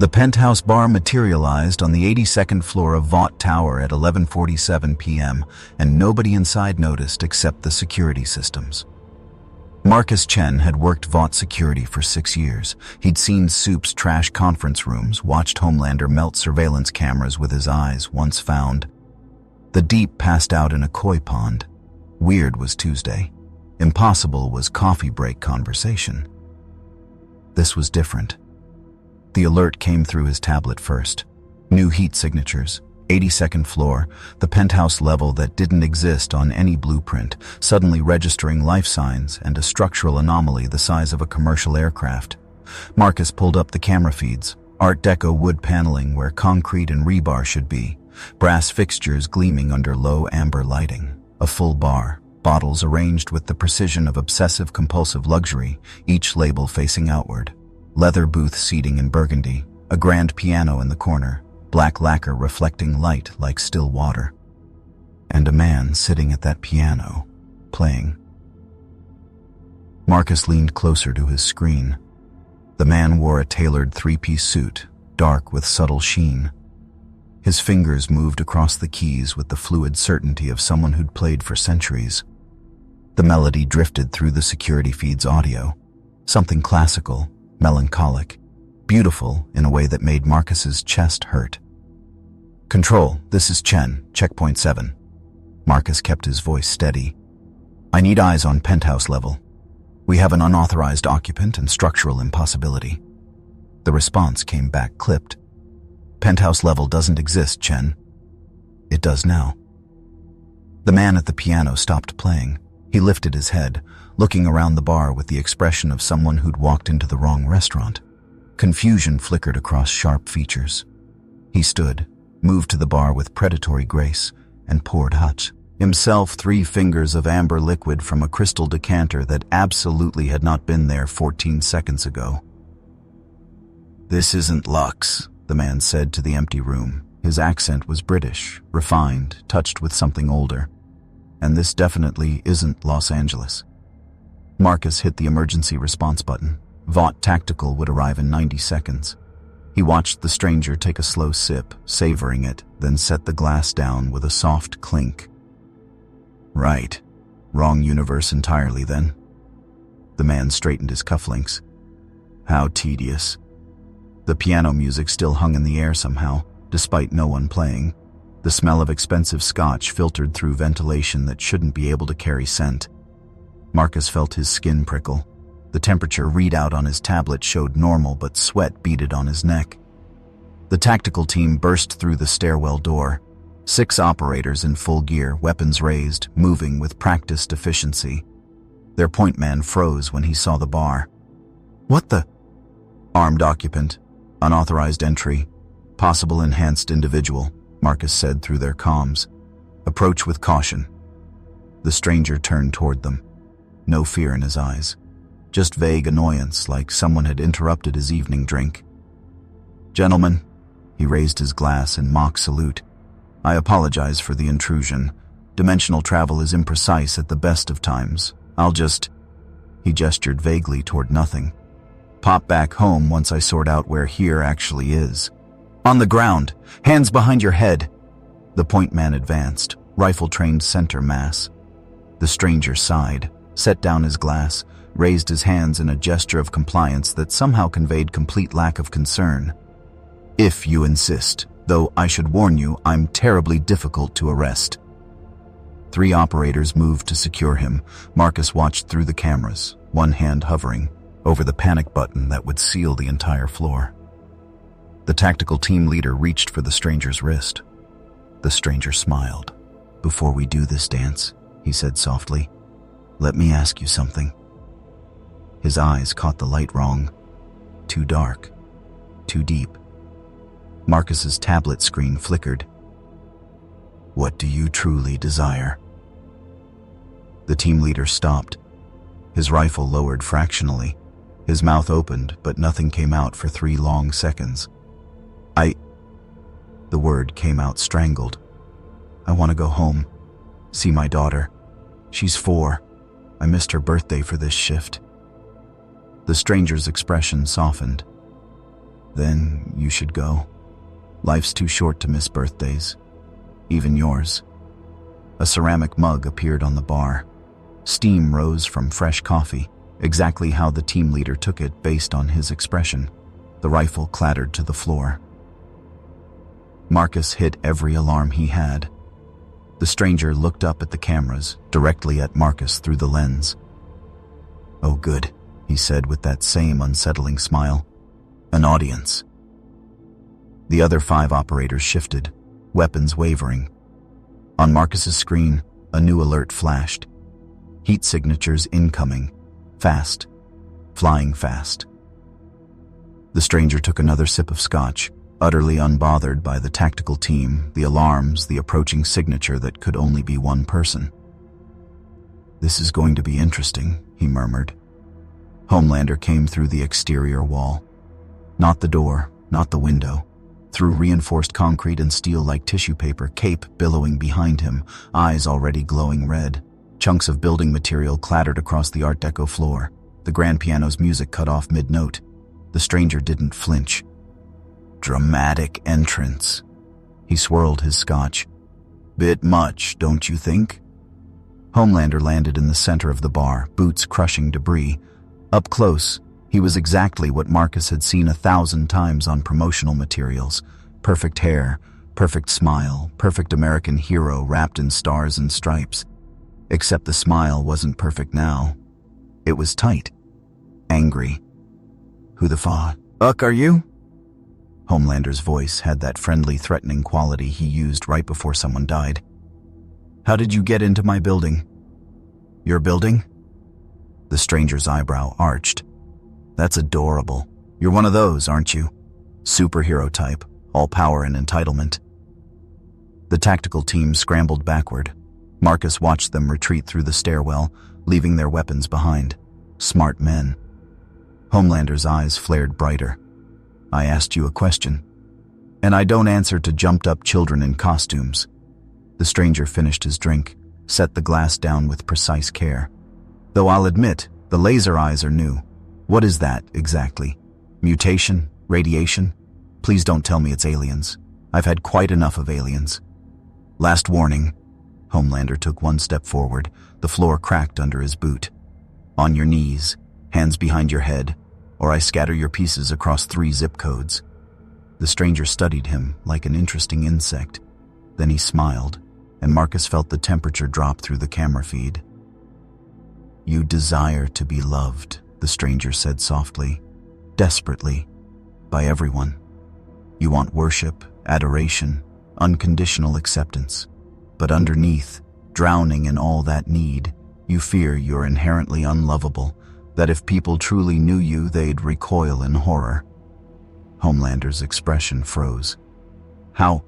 The penthouse bar materialized on the 82nd floor of Vought Tower at 11:47 p.m., and nobody inside noticed except the security systems. Marcus Chen had worked Vought security for 6 years. He'd seen Soup's trash conference rooms, watched Homelander melt surveillance cameras with his eyes, once found. The Deep passed out in a koi pond. Weird was Tuesday. Impossible was coffee break conversation. This was different. The alert came through his tablet first. New heat signatures, 82nd floor, the penthouse level that didn't exist on any blueprint, suddenly registering life signs and a structural anomaly the size of a commercial aircraft. Marcus pulled up the camera feeds, Art Deco wood paneling where concrete and rebar should be, brass fixtures gleaming under low amber lighting, a full bar, bottles arranged with the precision of obsessive-compulsive luxury, each label facing outward, leather booth seating in burgundy, a grand piano in the corner, black lacquer reflecting light like still water, and a man sitting at that piano, playing. Marcus leaned closer to his screen. The man wore a tailored three-piece suit, dark with subtle sheen. His fingers moved across the keys with the fluid certainty of someone who'd played for centuries. The melody drifted through the security feed's audio, something classical, melancholic, beautiful in a way that made Marcus's chest hurt. "Control, this is Chen, checkpoint 7. Marcus kept his voice steady. "I need eyes on penthouse level. We have an unauthorized occupant and structural impossibility." The response came back clipped. "Penthouse level doesn't exist, Chen." "It does now." The man at the piano stopped playing. He lifted his head, looking around the bar with the expression of someone who'd walked into the wrong restaurant. Confusion flickered across sharp features. He stood, moved to the bar with predatory grace, and poured himself 3 fingers of amber liquid from a crystal decanter that absolutely had not been there 14 seconds ago. "This isn't Lux," the man said to the empty room. His accent was British, refined, touched with something older. "And this definitely isn't Los Angeles." Marcus hit the emergency response button. Vought Tactical would arrive in 90 seconds. He watched the stranger take a slow sip, savoring it, then set the glass down with a soft clink. "Right. Wrong universe entirely, then." The man straightened his cufflinks. "How tedious." The piano music still hung in the air somehow, despite no one playing. The smell of expensive scotch filtered through ventilation that shouldn't be able to carry scent. Marcus felt his skin prickle. The temperature readout on his tablet showed normal, but sweat beaded on his neck. The tactical team burst through the stairwell door. 6 operators in full gear, weapons raised, moving with practiced efficiency. Their point man froze when he saw the bar. "What the?" "Armed occupant. Unauthorized entry. Possible enhanced individual," Marcus said through their comms. "Approach with caution." The stranger turned toward them. No fear in his eyes. Just vague annoyance, like someone had interrupted his evening drink. "Gentlemen," he raised his glass in mock salute. "I apologize for the intrusion. Dimensional travel is imprecise at the best of times. I'll just..." He gestured vaguely toward nothing. "Pop back home once I sort out where here actually is." "On the ground! Hands behind your head!" The point man advanced, rifle trained center mass. The stranger sighed, set down his glass, raised his hands in a gesture of compliance that somehow conveyed complete lack of concern. "If you insist, though I should warn you, I'm terribly difficult to arrest." 3 operators moved to secure him. Marcus watched through the cameras, one hand hovering over the panic button that would seal the entire floor. The tactical team leader reached for the stranger's wrist. The stranger smiled. "Before we do this dance," he said softly, "let me ask you something." His eyes caught the light wrong. Too dark. Too deep. Marcus's tablet screen flickered. "What do you truly desire?" The team leader stopped. His rifle lowered fractionally. His mouth opened, but nothing came out for 3 long seconds. The word came out strangled. "I want to go home. See my daughter. She's 4. I missed her birthday for this shift." The stranger's expression softened. Then you should go. Life's too short to miss birthdays. Even yours. A ceramic mug appeared on the bar. Steam rose from fresh coffee, exactly how the team leader took it based on his expression. The rifle clattered to the floor. Marcus hit every alarm he had. The stranger looked up at the cameras, directly at Marcus through the lens. "Oh, good," he said with that same unsettling smile. "An audience." The other 5 operators shifted, weapons wavering. On Marcus's screen, a new alert flashed. Heat signatures incoming. Fast. Flying fast. The stranger took another sip of scotch, utterly unbothered by the tactical team, the alarms, the approaching signature that could only be one person. "This is going to be interesting," he murmured. Homelander came through the exterior wall. Not the door, not the window. Through reinforced concrete and steel like tissue paper, cape billowing behind him, eyes already glowing red. Chunks of building material clattered across the Art Deco floor. The grand piano's music cut off mid-note. The stranger didn't flinch. "Dramatic entrance." He swirled his scotch. "Bit much, don't you think?" Homelander landed in the center of the bar, boots crushing debris. Up close, he was exactly what Marcus had seen 1,000 times on promotional materials. Perfect hair, perfect smile, perfect American hero wrapped in stars and stripes. Except the smile wasn't perfect now. It was tight. Angry. "Who the fuck are you?" Homelander's voice had that friendly, threatening quality he used right before someone died. "How did you get into my building?" "Your building?" The stranger's eyebrow arched. "That's adorable. You're one of those, aren't you? Superhero type, all power and entitlement." The tactical team scrambled backward. Marcus watched them retreat through the stairwell, leaving their weapons behind. Smart men. Homelander's eyes flared brighter. "I asked you a question. And I don't answer to jumped-up children in costumes." The stranger finished his drink, set the glass down with precise care. "Though I'll admit, the laser eyes are new. What is that, exactly? Mutation? Radiation? Please don't tell me it's aliens. I've had quite enough of aliens." "Last warning." Homelander took one step forward. The floor cracked under his boot. "On your knees, hands behind your head, or I scatter your pieces across 3 zip codes." The stranger studied him like an interesting insect. Then he smiled, and Marcus felt the temperature drop through the camera feed. "You desire to be loved," the stranger said softly, "desperately, by everyone. You want worship, adoration, unconditional acceptance. But underneath, drowning in all that need, you fear you're inherently unlovable, that if people truly knew you, they'd recoil in horror." Homelander's expression froze. "How?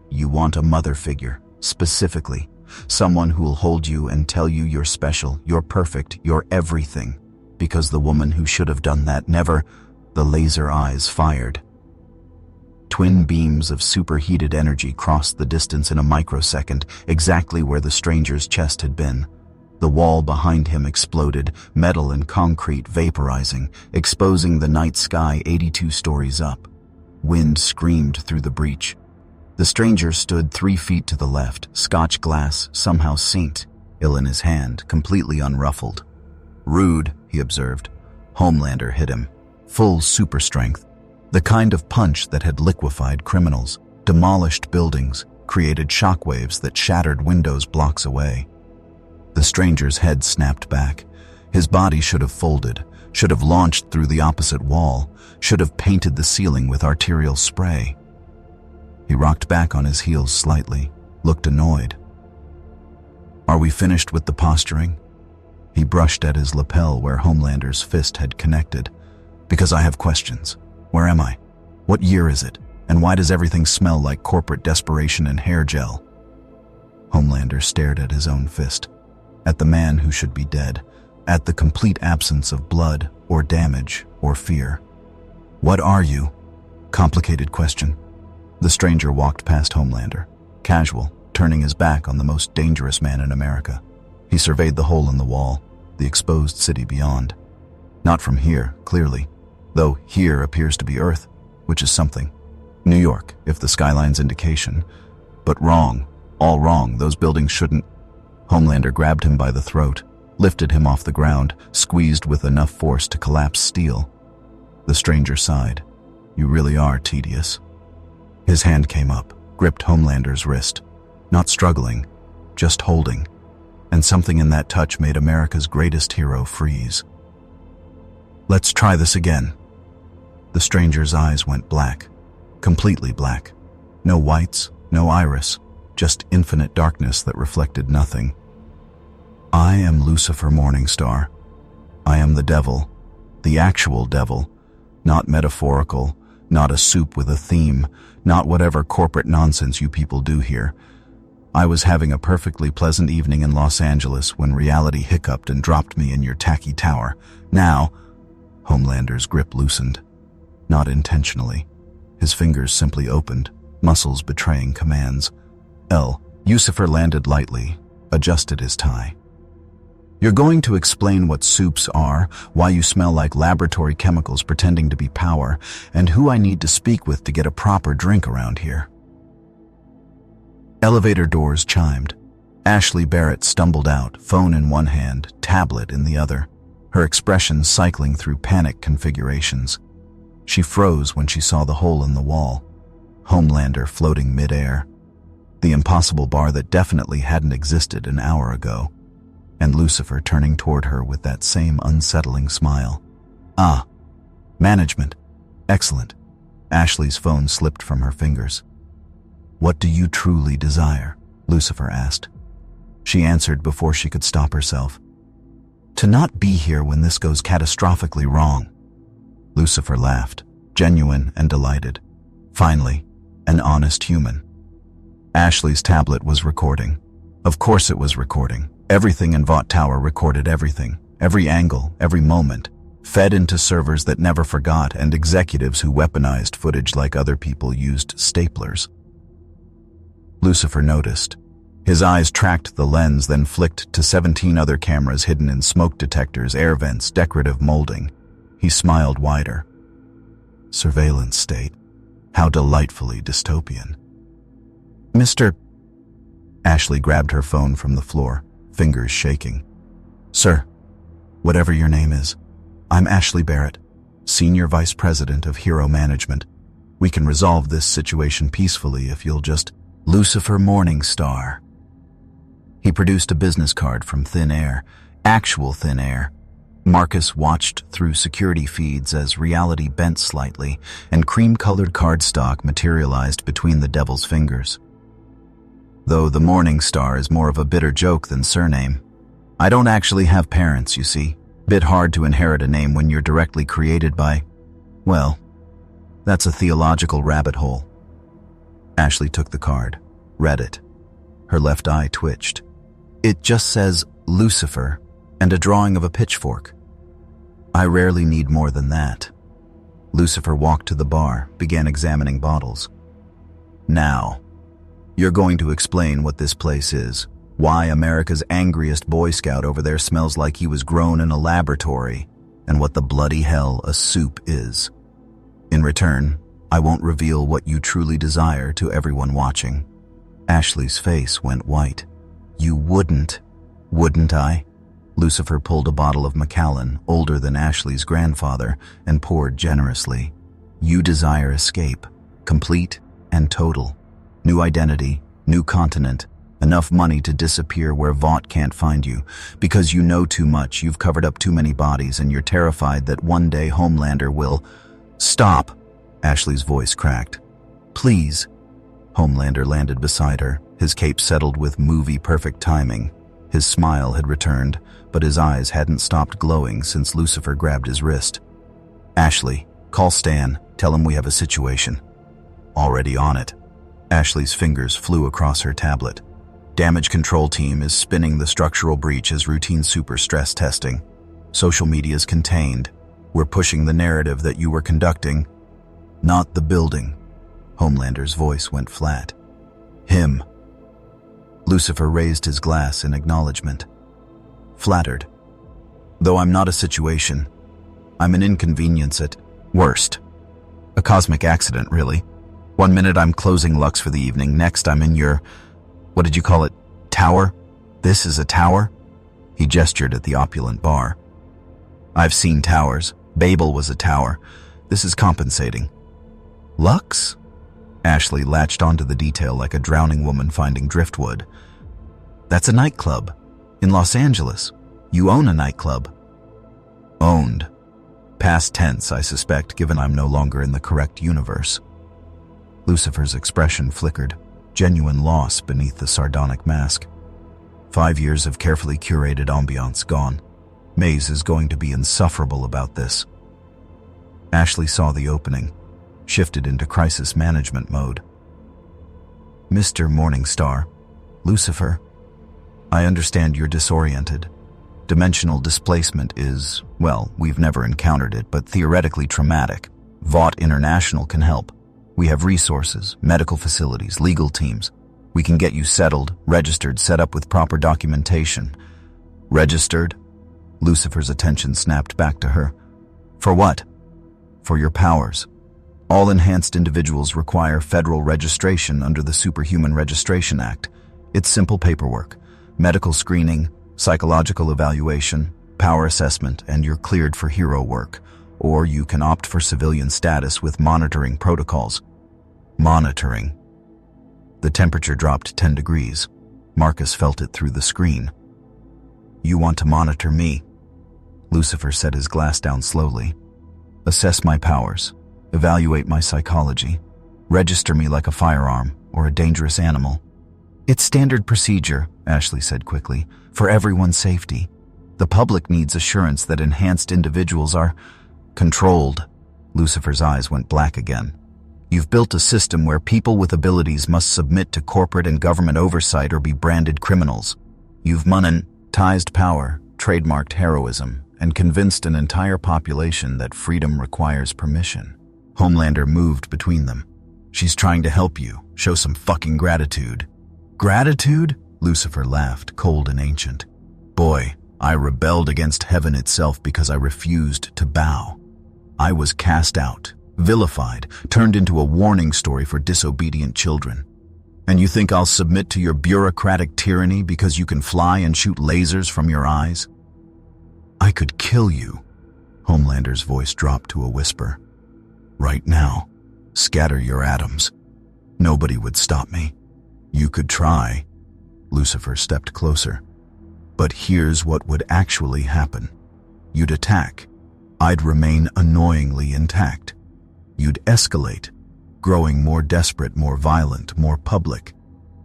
You want a mother figure, specifically. Someone who'll hold you and tell you you're special, you're perfect, you're everything. Because the woman who should have done that never..." The laser eyes fired. Twin beams of superheated energy crossed the distance in a microsecond, exactly where the stranger's chest had been. The wall behind him exploded, metal and concrete vaporizing, exposing the night sky 82 stories up. Wind screamed through the breach. The stranger stood 3 feet to the left, Scotch glass somehow synced, ill in his hand, completely unruffled. "Rude," he observed. Homelander hit him. Full super strength. The kind of punch that had liquefied criminals, demolished buildings, created shockwaves that shattered windows blocks away. The stranger's head snapped back. His body should have folded, should have launched through the opposite wall, should have painted the ceiling with arterial spray. He rocked back on his heels slightly, looked annoyed. "Are we finished with the posturing?" He brushed at his lapel where Homelander's fist had connected. "Because I have questions. Where am I? What year is it? And why does everything smell like corporate desperation and hair gel?" Homelander stared at his own fist, at the man who should be dead, at the complete absence of blood or damage or fear. "What are you?" Complicated question. The stranger walked past Homelander, casual, turning his back on the most dangerous man in America. He surveyed the hole in the wall, the exposed city beyond. Not from here, clearly, though here appears to be Earth. which is something. New York, if the skyline's indication. But wrong. All wrong. Those buildings shouldn't. Homelander grabbed him by the throat, lifted him off the ground, squeezed with enough force to collapse steel. The stranger sighed. You really are tedious. His hand came up, gripped Homelander's wrist. Not struggling, just holding. And something in that touch made America's greatest hero freeze. Let's try this again. The stranger's eyes went black. Completely black. No whites, no iris, just infinite darkness that reflected nothing. I am Lucifer Morningstar. I am the devil, the actual devil, not metaphorical, not a soup with a theme, not whatever corporate nonsense you people do here. I was having a perfectly pleasant evening in Los Angeles when reality hiccuped and dropped me in your tacky tower. Now, Homelander's grip loosened. Not intentionally. His fingers simply opened, muscles betraying commands. Lucifer landed lightly, adjusted his tie. You're going to explain what soups are, why you smell like laboratory chemicals pretending to be power, and who I need to speak with to get a proper drink around here. Elevator doors chimed. Ashley Barrett stumbled out, phone in one hand, tablet in the other, her expression cycling through panic configurations. She froze when she saw the hole in the wall. Homelander floating mid-air. The impossible bar that definitely hadn't existed an hour ago. And Lucifer turning toward her with that same unsettling smile. Ah, management. Excellent. Ashley's phone slipped from her fingers. What do you truly desire? Lucifer asked. She answered before she could stop herself. To not be here when this goes catastrophically wrong. Lucifer laughed, genuine and delighted. Finally, an honest human. Ashley's tablet was recording. Of course it was recording. Everything in Vought Tower recorded everything, every angle, every moment, fed into servers that never forgot and executives who weaponized footage like other people used staplers. Lucifer noticed. His eyes tracked the lens, then flicked to 17 other cameras hidden in smoke detectors, air vents, decorative molding. He smiled wider. Surveillance state. How delightfully dystopian. Mr. Ashley grabbed her phone from the floor, fingers shaking. Sir, whatever your name is, I'm Ashley Barrett, Senior Vice President of Hero Management. We can resolve this situation peacefully if you'll just... Lucifer Morningstar. He produced a business card from thin air, actual thin air. Marcus watched through security feeds as reality bent slightly and cream-colored cardstock materialized between the devil's fingers. Though the Morningstar is more of a bitter joke than surname. I don't actually have parents, you see. Bit hard to inherit a name when you're directly created by... Well, that's a theological rabbit hole. Ashley took the card, read it. Her left eye twitched. It just says Lucifer and a drawing of a pitchfork. I rarely need more than that. Lucifer walked to the bar, began examining bottles. Now, you're going to explain what this place is, why America's angriest Boy Scout over there smells like he was grown in a laboratory, and what the bloody hell a soup is. In return, I won't reveal what you truly desire to everyone watching. Ashley's face went white. You wouldn't I? Lucifer pulled a bottle of Macallan, older than Ashley's grandfather, and poured generously. You desire escape, complete and total. New identity, new continent, enough money to disappear where Vought can't find you. Because you know too much, you've covered up too many bodies, and you're terrified that one day Homelander will... Stop! Ashley's voice cracked. Please. Homelander landed beside her, his cape settled with movie-perfect timing. His smile had returned, but his eyes hadn't stopped glowing since Lucifer grabbed his wrist. Ashley, call Stan, tell him we have a situation. Already on it. Ashley's fingers flew across her tablet. Damage control team is spinning the structural breach as routine super stress testing. Social media's contained. We're pushing the narrative that you were conducting. Not the building. Homelander's voice went flat. Him. Lucifer raised his glass in acknowledgement. Flattered. Though I'm not a situation, I'm an inconvenience at worst. A cosmic accident, really. One minute I'm closing Lux for the evening, next I'm in your, what did you call it, tower? This is a tower? He gestured at the opulent bar. I've seen towers. Babel was a tower. This is compensating. Lux? Ashley latched onto the detail like a drowning woman finding driftwood. That's a nightclub. In Los Angeles. You own a nightclub. Owned. Past tense, I suspect, given I'm no longer in the correct universe. Lucifer's expression flickered, genuine loss beneath the sardonic mask. 5 years of carefully curated ambiance gone. Maze is going to be insufferable about this. Ashley saw the opening, shifted into crisis management mode. Mr. Morningstar, Lucifer, I understand you're disoriented. Dimensional displacement is, well, we've never encountered it, but theoretically traumatic. Vought International can help. We have resources, medical facilities, legal teams. We can get you settled, registered, set up with proper documentation. Registered? Lucifer's attention snapped back to her. For what? For your powers. All enhanced individuals require federal registration under the Superhuman Registration Act. It's simple paperwork. Medical screening, psychological evaluation, power assessment, and you're cleared for hero work. Or you can opt for civilian status with monitoring protocols. Monitoring. The temperature dropped 10 degrees. Marcus felt it through the screen. You want to monitor me? Lucifer set his glass down slowly. Assess my powers. Evaluate my psychology. Register me like a firearm or a dangerous animal. It's standard procedure, Ashley said quickly, for everyone's safety. The public needs assurance that enhanced individuals are controlled. Lucifer's eyes went black again. You've built a system where people with abilities must submit to corporate and government oversight or be branded criminals. You've monetized power, trademarked heroism, and convinced an entire population that freedom requires permission. Homelander moved between them. She's trying to help you. Show some fucking gratitude. Gratitude? Lucifer laughed, cold and ancient. Boy, I rebelled against heaven itself because I refused to bow. I was cast out, vilified, turned into a warning story for disobedient children. And you think I'll submit to your bureaucratic tyranny because you can fly and shoot lasers from your eyes? I could kill you. Homelander's voice dropped to a whisper. Right now, scatter your atoms. Nobody would stop me. You could try. Lucifer stepped closer. But here's what would actually happen. You'd attack. I'd remain annoyingly intact. You'd escalate, growing more desperate, more violent, more public.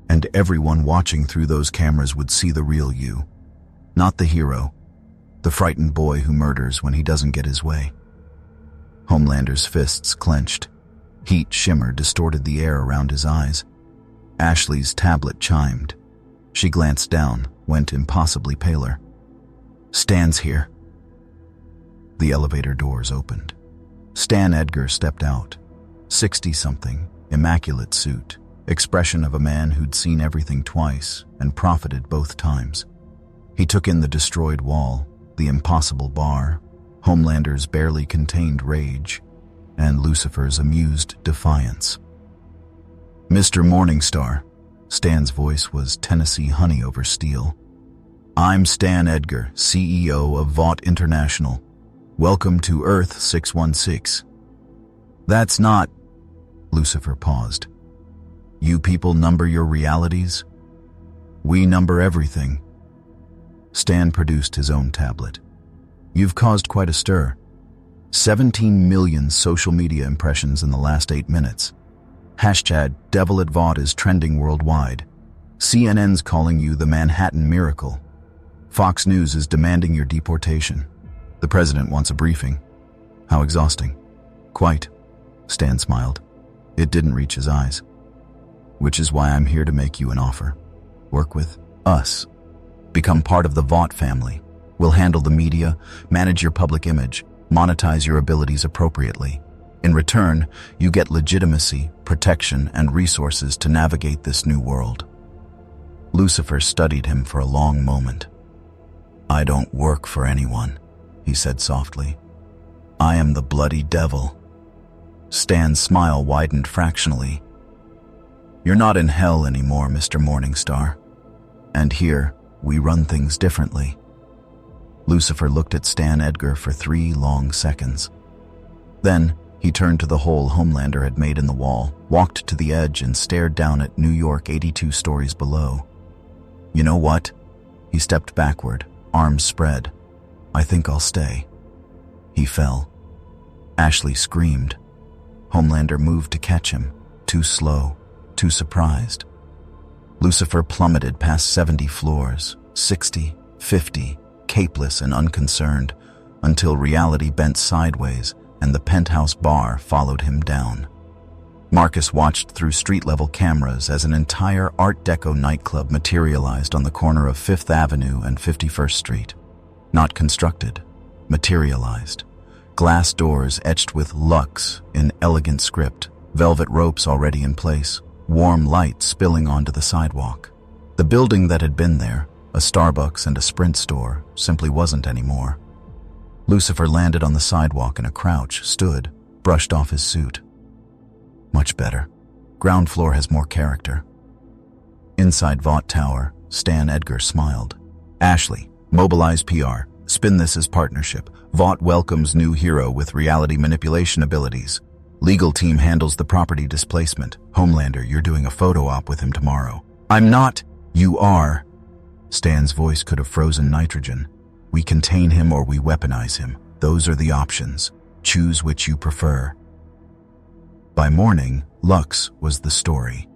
And everyone watching through those cameras would see the real you. Not the hero. The frightened boy who murders when he doesn't get his way. Homelander's fists clenched. Heat shimmer distorted the air around his eyes. Ashley's tablet chimed. She glanced down, went impossibly paler. Stan's here. The elevator doors opened. Stan Edgar stepped out. 60-something, immaculate suit, expression of a man who'd seen everything twice and profited both times. He took in the destroyed wall, the impossible bar, Homelander's barely contained rage, and Lucifer's amused defiance. Mr. Morningstar, Stan's voice was Tennessee honey over steel. I'm Stan Edgar, CEO of Vought International. Welcome to Earth 616. That's not... Lucifer paused. You people number your realities? We number everything. Stan produced his own tablet. You've caused quite a stir. 17 million social media impressions in the last 8 minutes. Hashtag Devil at Vought is trending worldwide. CNN's calling you the Manhattan Miracle. Fox News is demanding your deportation. The president wants a briefing. How exhausting. Quite. Stan smiled. It didn't reach his eyes. Which is why I'm here to make you an offer. Work with us. Become part of the Vought family. We'll handle the media, manage your public image, monetize your abilities appropriately. In return, you get legitimacy, protection, and resources to navigate this new world. Lucifer studied him for a long moment. I don't work for anyone, he said softly. I am the bloody devil. Stan's smile widened fractionally. "You're not in hell anymore, Mr. Morningstar. And here, we run things differently." Lucifer looked at Stan Edgar for 3 long seconds. Then, he turned to the hole Homelander had made in the wall, walked to the edge and stared down at New York 82 stories below. "You know what?" He stepped backward, arms spread. "I think I'll stay." He fell. Ashley screamed. Homelander moved to catch him, too slow, too surprised. Lucifer plummeted past 70 floors, 60, 50, capeless and unconcerned, until reality bent sideways and the penthouse bar followed him down. Marcus watched through street-level cameras as an entire Art Deco nightclub materialized on the corner of 5th Avenue and 51st Street. Not constructed, materialized. Glass doors etched with Lux in elegant script, velvet ropes already in place, warm light spilling onto the sidewalk. The building that had been there, a Starbucks and a Sprint store, simply wasn't anymore. Lucifer landed on the sidewalk in a crouch, stood, brushed off his suit. Much better. Ground floor has more character. Inside Vought Tower, Stan Edgar smiled. "Ashley, mobilize PR. Spin this as partnership. Vought welcomes new hero with reality manipulation abilities. Legal team handles the property displacement. Homelander, you're doing a photo op with him tomorrow." "I'm not." "You are." Stan's voice could have frozen nitrogen. "We contain him or we weaponize him. Those are the options. Choose which you prefer." By morning, Lux was the story.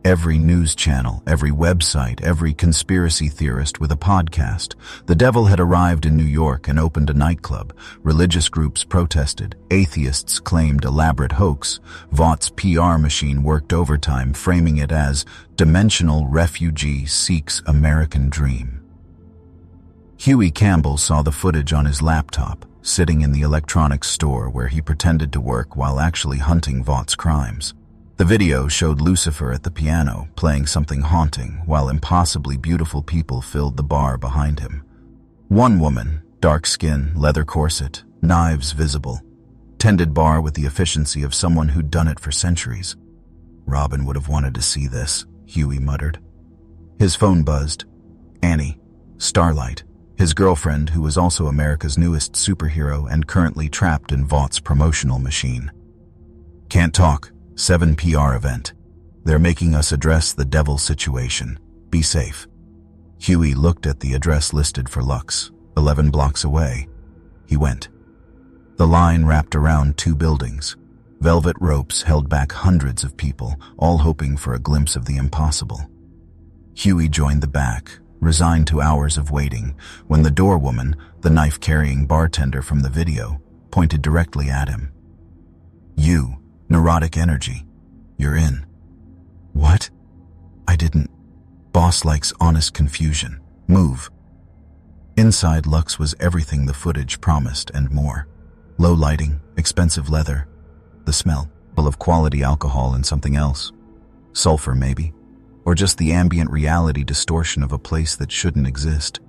Every news channel, every website, every conspiracy theorist with a podcast. The devil had arrived in New York and opened a nightclub. Religious groups protested. Atheists claimed elaborate hoax. Vaught's PR machine worked overtime, framing it as dimensional refugee seeks American dream. Huey Campbell saw the footage on his laptop, sitting in the electronics store where he pretended to work while actually hunting Vaught's crimes. The video showed Lucifer at the piano, playing something haunting, while impossibly beautiful people filled the bar behind him. One woman, dark skin, leather corset, knives visible, tended bar with the efficiency of someone who'd done it for centuries. "Robin would have wanted to see this," Huey muttered. His phone buzzed. Annie, Starlight, his girlfriend who was also America's newest superhero and currently trapped in Vaught's promotional machine. "Can't talk. 7 PR event. They're making us address the devil situation. Be safe." Huey looked at the address listed for Lux, 11 blocks away. He went. The line wrapped around 2 buildings. Velvet ropes held back hundreds of people, all hoping for a glimpse of the impossible. Huey joined the back, resigned to hours of waiting, when the doorwoman, the knife-carrying bartender from the video, pointed directly at him. "You, neurotic energy. You're in." "What?" "I didn't." Boss likes honest confusion. "Move." Inside Lux was everything the footage promised and more. Low lighting, expensive leather, the smell, full of quality alcohol and something else. Sulfur maybe, or just the ambient reality distortion of a place that shouldn't exist.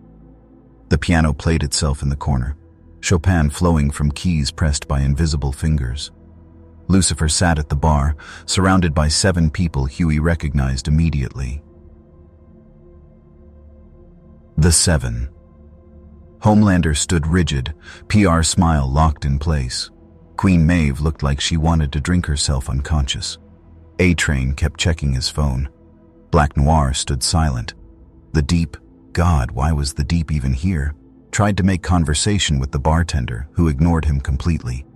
The piano played itself in the corner, Chopin flowing from keys pressed by invisible fingers. Lucifer sat at the bar, surrounded by 7 people Huey recognized immediately. The 7. Homelander stood rigid, PR smile locked in place. Queen Maeve looked like she wanted to drink herself unconscious. A-Train kept checking his phone. Black Noir stood silent. The Deep, God, why was the Deep even here? Tried to make conversation with the bartender, who ignored him completely.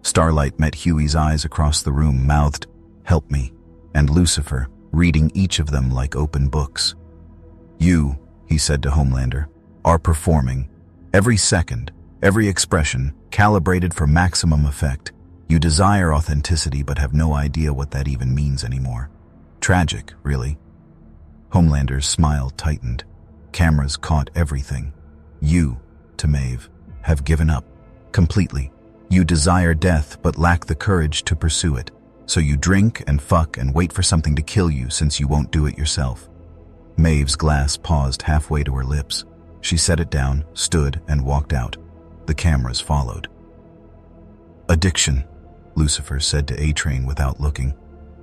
Starlight met Huey's eyes across the room, mouthed, "Help me," and Lucifer, reading each of them like open books. "You," he said to Homelander, "are performing. Every second, every expression, calibrated for maximum effect. You desire authenticity but have no idea what that even means anymore. Tragic, really." Homelander's smile tightened. Cameras caught everything. "You," to Maeve, "have given up. Completely. You desire death but lack the courage to pursue it. So you drink and fuck and wait for something to kill you since you won't do it yourself." Maeve's glass paused halfway to her lips. She set it down, stood, and walked out. The cameras followed. "Addiction," Lucifer said to A-Train without looking.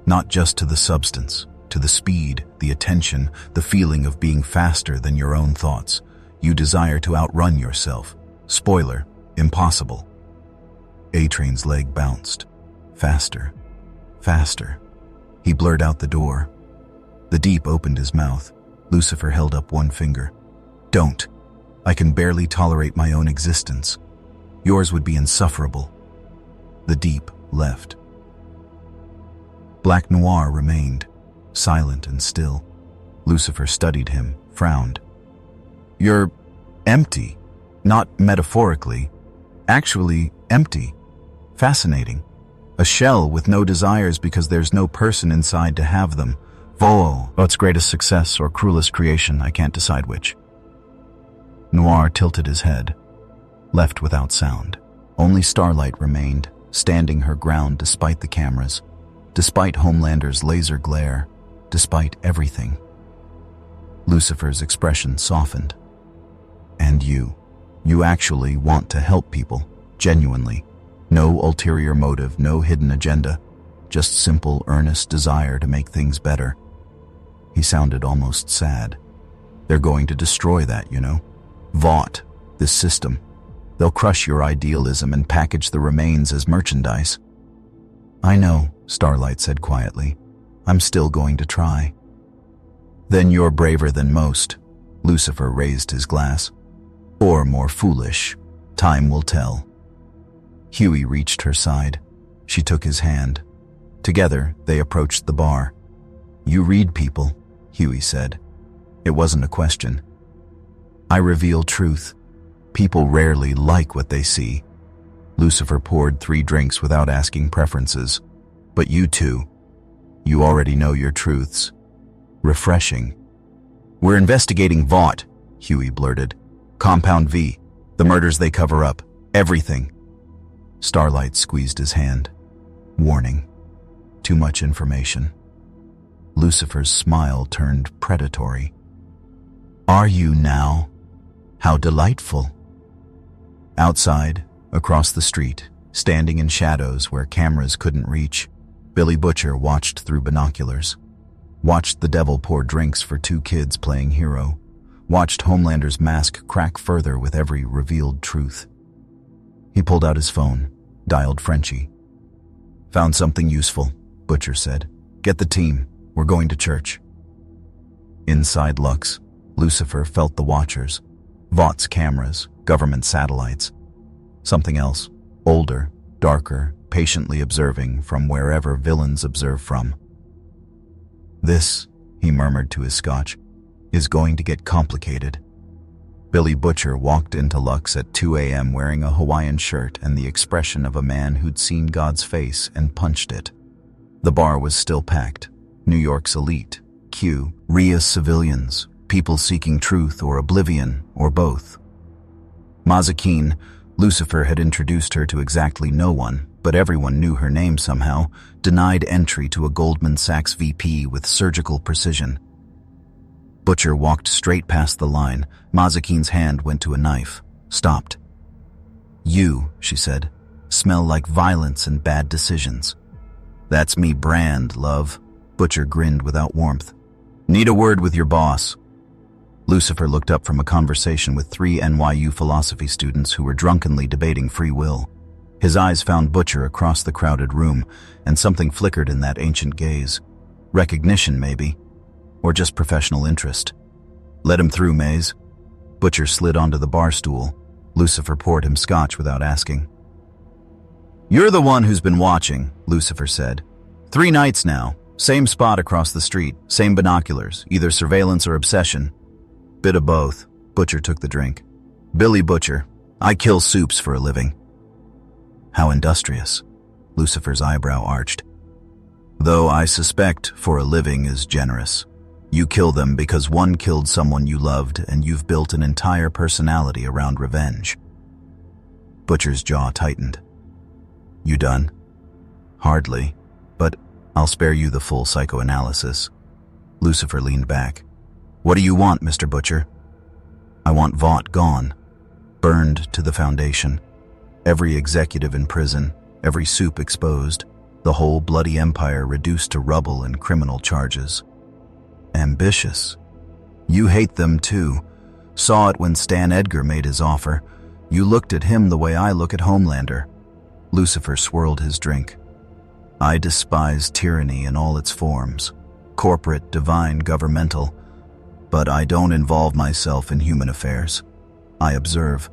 Not just to the substance, to the speed, the attention, the feeling of being faster than your own thoughts. You desire to outrun yourself. Spoiler, impossible. A-Train's leg bounced. Faster. Faster. He blurred out the door. The Deep opened his mouth. Lucifer held up one finger. Don't. I can barely tolerate my own existence. Yours would be insufferable. The Deep left. Black Noir remained, silent and still. Lucifer studied him, frowned. You're empty. Not metaphorically. Actually empty. Fascinating. A shell with no desires because there's no person inside to have them. What's greatest success or cruelest creation, I can't decide which. Noir tilted his head, left without sound. Only Starlight remained, standing her ground despite the cameras, despite Homelander's laser glare, despite everything. Lucifer's expression softened. And you actually want to help people, genuinely. No ulterior motive, no hidden agenda, just simple, earnest desire to make things better. He sounded almost sad. They're going to destroy that, you know. Vought, this system. They'll crush your idealism and package the remains as merchandise. I know, Starlight said quietly. I'm still going to try. Then you're braver than most. Lucifer raised his glass. Or more foolish. Time will tell. Huey reached her side. She took his hand. Together, they approached the bar. You read people, Huey said. It wasn't a question. I reveal truth. People rarely like what they see. Lucifer poured 3 drinks without asking preferences. But you two, you already know your truths. Refreshing. We're investigating Vought, Huey blurted. Compound V, the murders they cover up, everything. Starlight squeezed his hand. Warning. Too much information. Lucifer's smile turned predatory. Are you now? How delightful. Outside, across the street, standing in shadows where cameras couldn't reach, Billy Butcher watched through binoculars. Watched the devil pour drinks for 2 kids playing hero. Watched Homelander's mask crack further with every revealed truth. He pulled out his phone, dialed Frenchie. Found something useful, Butcher said. Get the team. We're going to church. Inside Lux, Lucifer felt the watchers. Vought's cameras, government satellites. Something else, older, darker, patiently observing from wherever villains observe from. This, he murmured to his scotch, is going to get complicated. Billy Butcher walked into Lux at 2 a.m. wearing a Hawaiian shirt and the expression of a man who'd seen God's face and punched it. The bar was still packed. New York's elite, Q, Ria's civilians, people seeking truth or oblivion, or both. Mazakine, Lucifer had introduced her to exactly no one, but everyone knew her name somehow, denied entry to a Goldman Sachs VP with surgical precision. Butcher walked straight past the line. Mazakine's hand went to a knife. Stopped. You, she said, smell like violence and bad decisions. That's me brand, love. Butcher grinned without warmth. Need a word with your boss. Lucifer looked up from a conversation with 3 NYU philosophy students who were drunkenly debating free will. His eyes found Butcher across the crowded room, and something flickered in that ancient gaze. Recognition, maybe. Or just professional interest. Let him through, Maze. Butcher slid onto the bar stool. Lucifer poured him scotch without asking. You're the one who's been watching, Lucifer said. 3 nights now. Same spot across the street. Same binoculars. Either surveillance or obsession. Bit of both. Butcher took the drink. Billy Butcher. I kill soups for a living. How industrious. Lucifer's eyebrow arched. Though I suspect for a living is generous. You kill them because one killed someone you loved and you've built an entire personality around revenge. Butcher's jaw tightened. You done? Hardly, but I'll spare you the full psychoanalysis. Lucifer leaned back. What do you want, Mr. Butcher? I want Vought gone. Burned to the foundation. Every executive in prison. every soup exposed, the whole bloody empire reduced to rubble and criminal charges. Ambitious. You hate them too. Saw it when Stan Edgar made his offer. You looked at him the way I look at Homelander. Lucifer swirled his drink. I despise tyranny in all its forms, corporate, divine, governmental, but I don't involve myself in human affairs. I observe,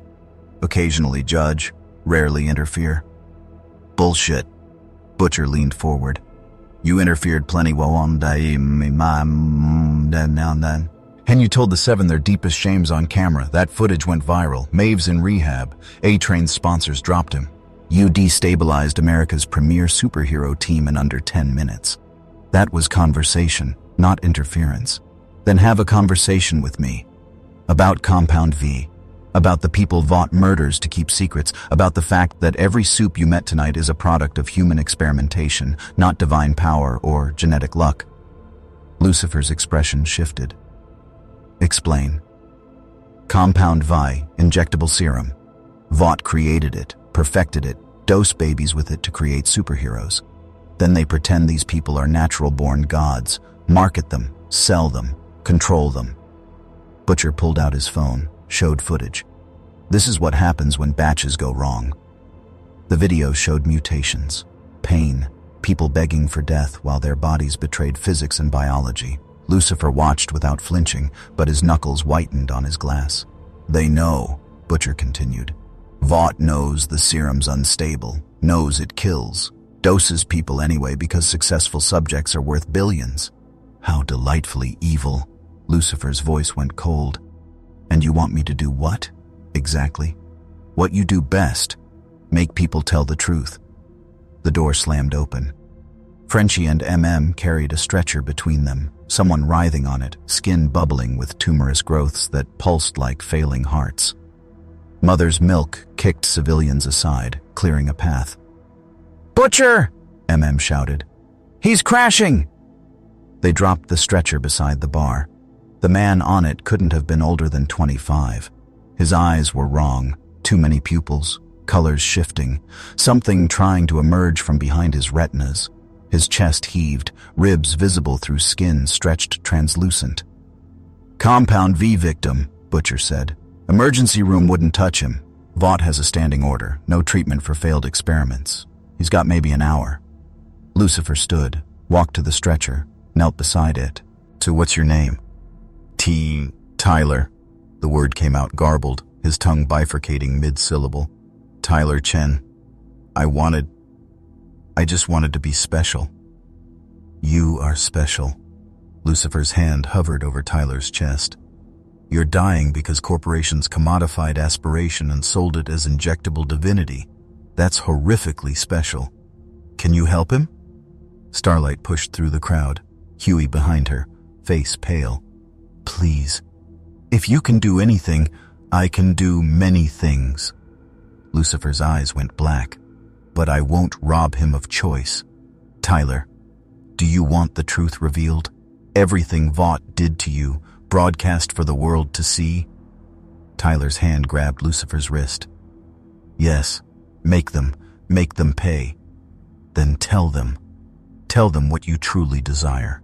occasionally judge, rarely interfere. Bullshit. Butcher leaned forward. You interfered plenty and you told the Seven their deepest shames on camera. That footage went viral. Maeve's in rehab. A-Train's sponsors dropped him. You destabilized America's premier superhero team in under 10 minutes. That was conversation, not interference. Then have a conversation with me. About Compound V. About the people Vought murders to keep secrets. About the fact that every soup you met tonight is a product of human experimentation, not divine power or genetic luck. Lucifer's expression shifted. Explain. Compound V, injectable serum. Vought created it, perfected it, dosed babies with it to create superheroes. Then they pretend these people are natural-born gods, market them, sell them, control them. Butcher pulled out his phone, showed footage. This is what happens when batches go wrong. The video showed mutations, pain, people begging for death while their bodies betrayed physics and biology. Lucifer watched without flinching, but his knuckles whitened on his glass. They know, Butcher continued. Vought knows the serum's unstable, knows it kills, doses people anyway because successful subjects are worth billions. How delightfully evil. Lucifer's voice went cold. And you want me to do what? Exactly. What you do best. Make people tell the truth. The door slammed open. Frenchie and carried a stretcher between them, someone writhing on it, skin bubbling with tumorous growths that pulsed like failing hearts. Mother's Milk kicked civilians aside, clearing a path. "Butcher!" shouted. "He's crashing!" They dropped the stretcher beside the bar. The man on it couldn't have been older than 25. His eyes were wrong, too many pupils, colors shifting, something trying to emerge from behind his retinas. His chest heaved, ribs visible through skin stretched translucent. "Compound V victim," Butcher said. "Emergency room wouldn't touch him. Vought has a standing order, no treatment for failed experiments. He's got maybe an hour." Lucifer stood, walked to the stretcher, knelt beside it. "So what's your name?" Tyler." The word came out garbled, his tongue bifurcating mid-syllable. "Tyler Chen. I just wanted to be special." "You are special." Lucifer's hand hovered over Tyler's chest. "You're dying because corporations commodified aspiration and sold it as injectable divinity. That's horrifically special. Can you help him?" Starlight pushed through the crowd, Huey behind her, face pale. "Please. If you can do anything, I can do many things." Lucifer's eyes went black. "But I won't rob him of choice. Tyler, do you want the truth revealed? Everything Vought did to you, broadcast for the world to see?" Tyler's hand grabbed Lucifer's wrist. "Yes, make them pay. Then tell them what you truly desire."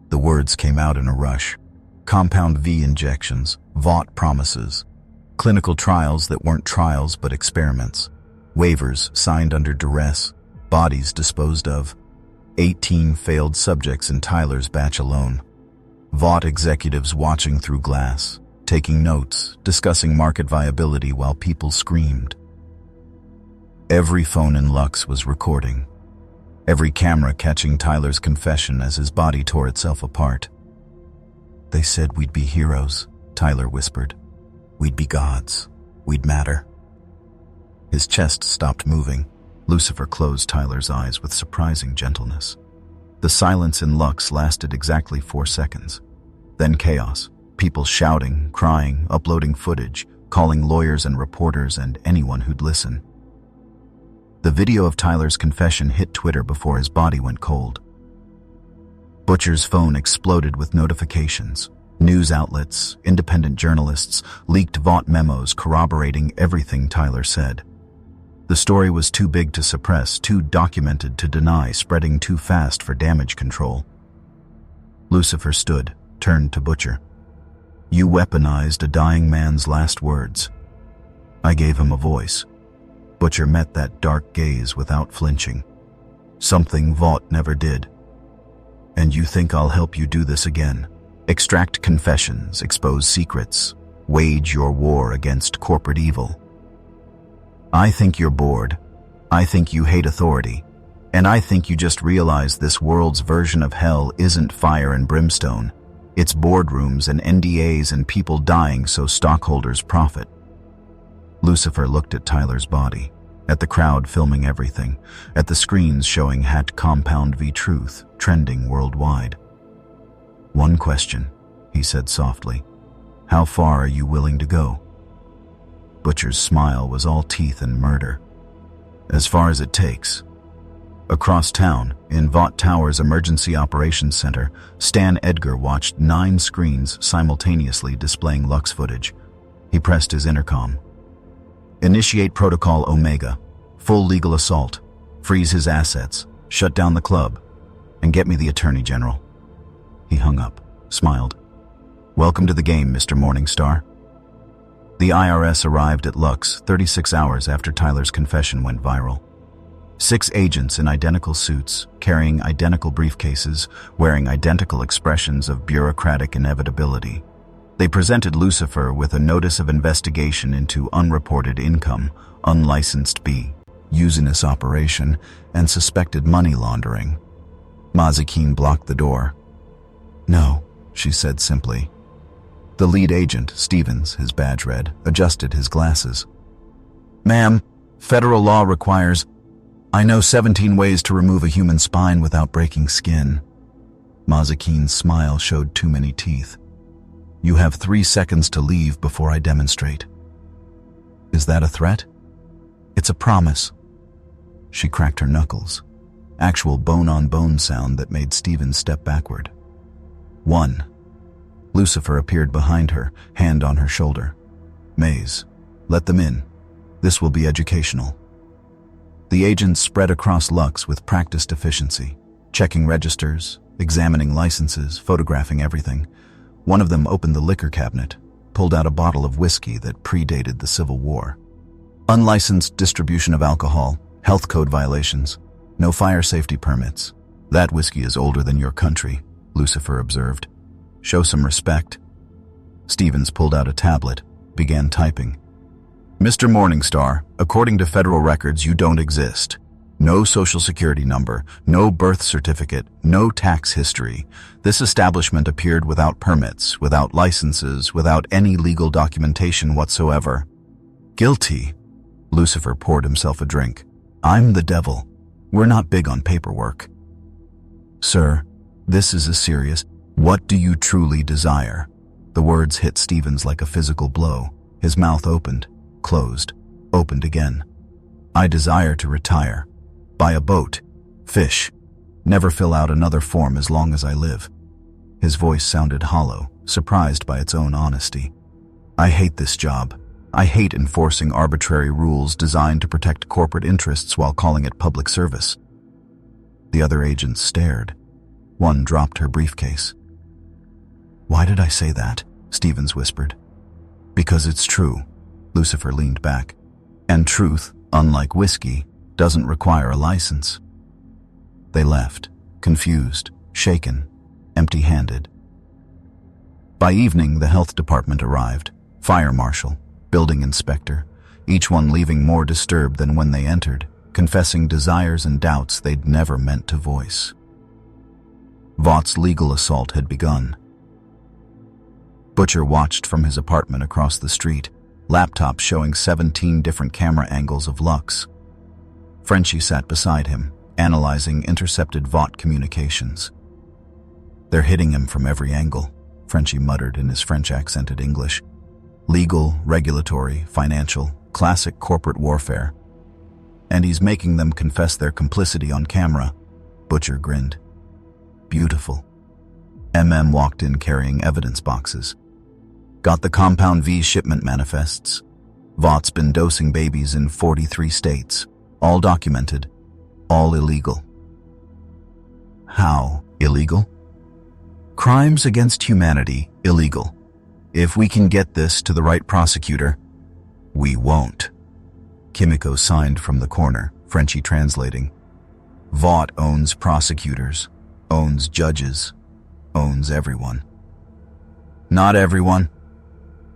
The words came out in a rush. Compound V injections, Vought promises, clinical trials that weren't trials but experiments, waivers signed under duress, bodies disposed of, 18 failed subjects in Tyler's batch alone. Vought executives watching through glass, taking notes, discussing market viability while people screamed. Every phone in Lux was recording, every camera catching Tyler's confession as his body tore itself apart. "They said we'd be heroes," Tyler whispered. "We'd be gods. We'd matter." His chest stopped moving. Lucifer closed Tyler's eyes with surprising gentleness. The silence in Lux lasted exactly 4 seconds. Then chaos, people shouting, crying, uploading footage, calling lawyers and reporters and anyone who'd listen. The video of Tyler's confession hit Twitter before his body went cold. Butcher's phone exploded with notifications. News outlets, independent journalists, leaked Vought memos corroborating everything Tyler said. The story was too big to suppress, too documented to deny, spreading too fast for damage control. Lucifer stood, turned to Butcher. You weaponized a dying man's last words. I gave him a voice. Butcher met that dark gaze without flinching. Something Vought never did. And you think I'll help you do this again? Extract confessions, expose secrets, wage your war against corporate evil. I think you're bored. I think you hate authority. And I think you just realize this world's version of hell isn't fire and brimstone. It's boardrooms and NDAs and people dying so stockholders profit. Lucifer looked at Tyler's body, at the crowd filming everything, at the screens showing Hat Compound v Truth, trending worldwide. One question, he said softly. How far are you willing to go? Butcher's smile was all teeth and murder. As far as it takes. Across town, in Vought Tower's Emergency Operations Center, Stan Edgar watched 9 screens simultaneously displaying Lux footage. He pressed his intercom. Initiate Protocol Omega. Full legal assault. Freeze his assets. Shut down the club. And get me the Attorney General. He hung up, smiled. Welcome to the game, Mr. Morningstar. The IRS arrived at Lux 36 hours after Tyler's confession went viral. 6 agents in identical suits, carrying identical briefcases, wearing identical expressions of bureaucratic inevitability. They presented Lucifer with a notice of investigation into unreported income, unlicensed B, usiness operation, and suspected money laundering. Mazikeen blocked the door. No, she said simply. The lead agent, Stevens, his badge read, adjusted his glasses. Ma'am, federal law requires... I know 17 ways to remove a human spine without breaking skin. Mazikeen's smile showed too many teeth. You have 3 seconds to leave before I demonstrate. Is that a threat? It's a promise. She cracked her knuckles. Actual bone-on-bone sound that made Stevens step backward. 1. Lucifer appeared behind her, hand on her shoulder. Maze, let them in. This will be educational. The agents spread across Lux with practiced efficiency, checking registers, examining licenses, photographing everything. One of them opened the liquor cabinet, pulled out a bottle of whiskey that predated the Civil War. Unlicensed distribution of alcohol, health code violations, no fire safety permits. That whiskey is older than your country, Lucifer observed. Show some respect. Stevens pulled out a tablet, began typing. Mr. Morningstar, according to federal records, you don't exist. No social security number, no birth certificate, no tax history. This establishment appeared without permits, without licenses, without any legal documentation whatsoever. Guilty. Lucifer poured himself a drink. I'm the devil. We're not big on paperwork. Sir, this is a serious... What do you truly desire? The words hit Stevens like a physical blow. His mouth opened, closed, opened again. I desire to retire. Buy a boat. Fish. Never fill out another form as long as I live. His voice sounded hollow, surprised by its own honesty. I hate this job. I hate enforcing arbitrary rules designed to protect corporate interests while calling it public service. The other agents stared. One dropped her briefcase. Why did I say that? Stevens whispered. Because it's true. Lucifer leaned back. And truth, unlike whiskey, doesn't require a license. They left, confused, shaken, empty-handed. By evening, the health department arrived. Fire marshal, building inspector, each one leaving more disturbed than when they entered, confessing desires and doubts they'd never meant to voice. Vaught's legal assault had begun. Butcher watched from his apartment across the street, laptop showing 17 different camera angles of Lux. Frenchie sat beside him, analyzing intercepted Vought communications. They're hitting him from every angle, Frenchie muttered in his French-accented English. Legal, regulatory, financial, classic corporate warfare. And he's making them confess their complicity on camera. Butcher grinned. Beautiful. MM walked in carrying evidence boxes. Got the Compound V shipment manifests. Vought's been dosing babies in 43 states, all documented, all illegal. How illegal? Crimes against humanity illegal. If we can get this to the right prosecutor, we won't. Kimiko signed from the corner, Frenchie translating. Vought owns prosecutors, owns judges, owns everyone. Not everyone.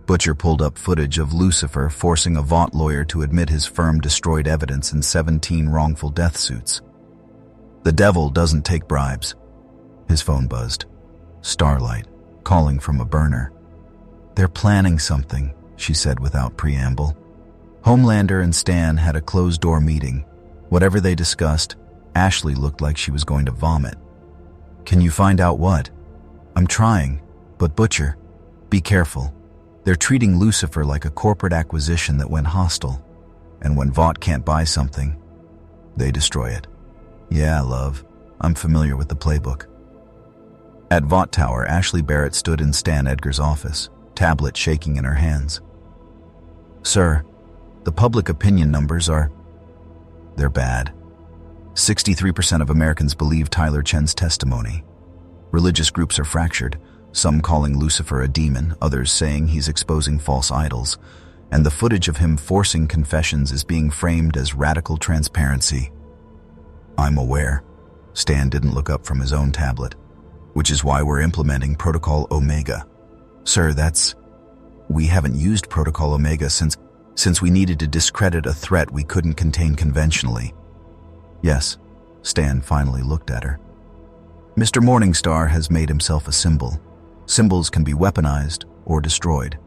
Butcher pulled up footage of Lucifer forcing a Vought lawyer to admit his firm destroyed evidence in 17 wrongful death suits. The devil doesn't take bribes. His phone buzzed. Starlight, calling from a burner. They're planning something, she said without preamble. Homelander and Stan had a closed-door meeting. Whatever they discussed, Ashley looked like she was going to vomit. Can you find out what? I'm trying, but Butcher, be careful. They're treating Lucifer like a corporate acquisition that went hostile. And when Vought can't buy something, they destroy it. Yeah, love, I'm familiar with the playbook. At Vought Tower, Ashley Barrett stood in Stan Edgar's office, tablet shaking in her hands. Sir, the public opinion numbers they're bad. 63% of Americans believe Tyler Chen's testimony. Religious groups are fractured, some calling Lucifer a demon, others saying he's exposing false idols, and the footage of him forcing confessions is being framed as radical transparency. I'm aware. Stan didn't look up from his own tablet, which is why we're implementing Protocol Omega. Sir, we haven't used Protocol Omega since we needed to discredit a threat we couldn't contain conventionally. Yes, Stan finally looked at her. Mr. Morningstar has made himself a symbol. Symbols can be weaponized or destroyed.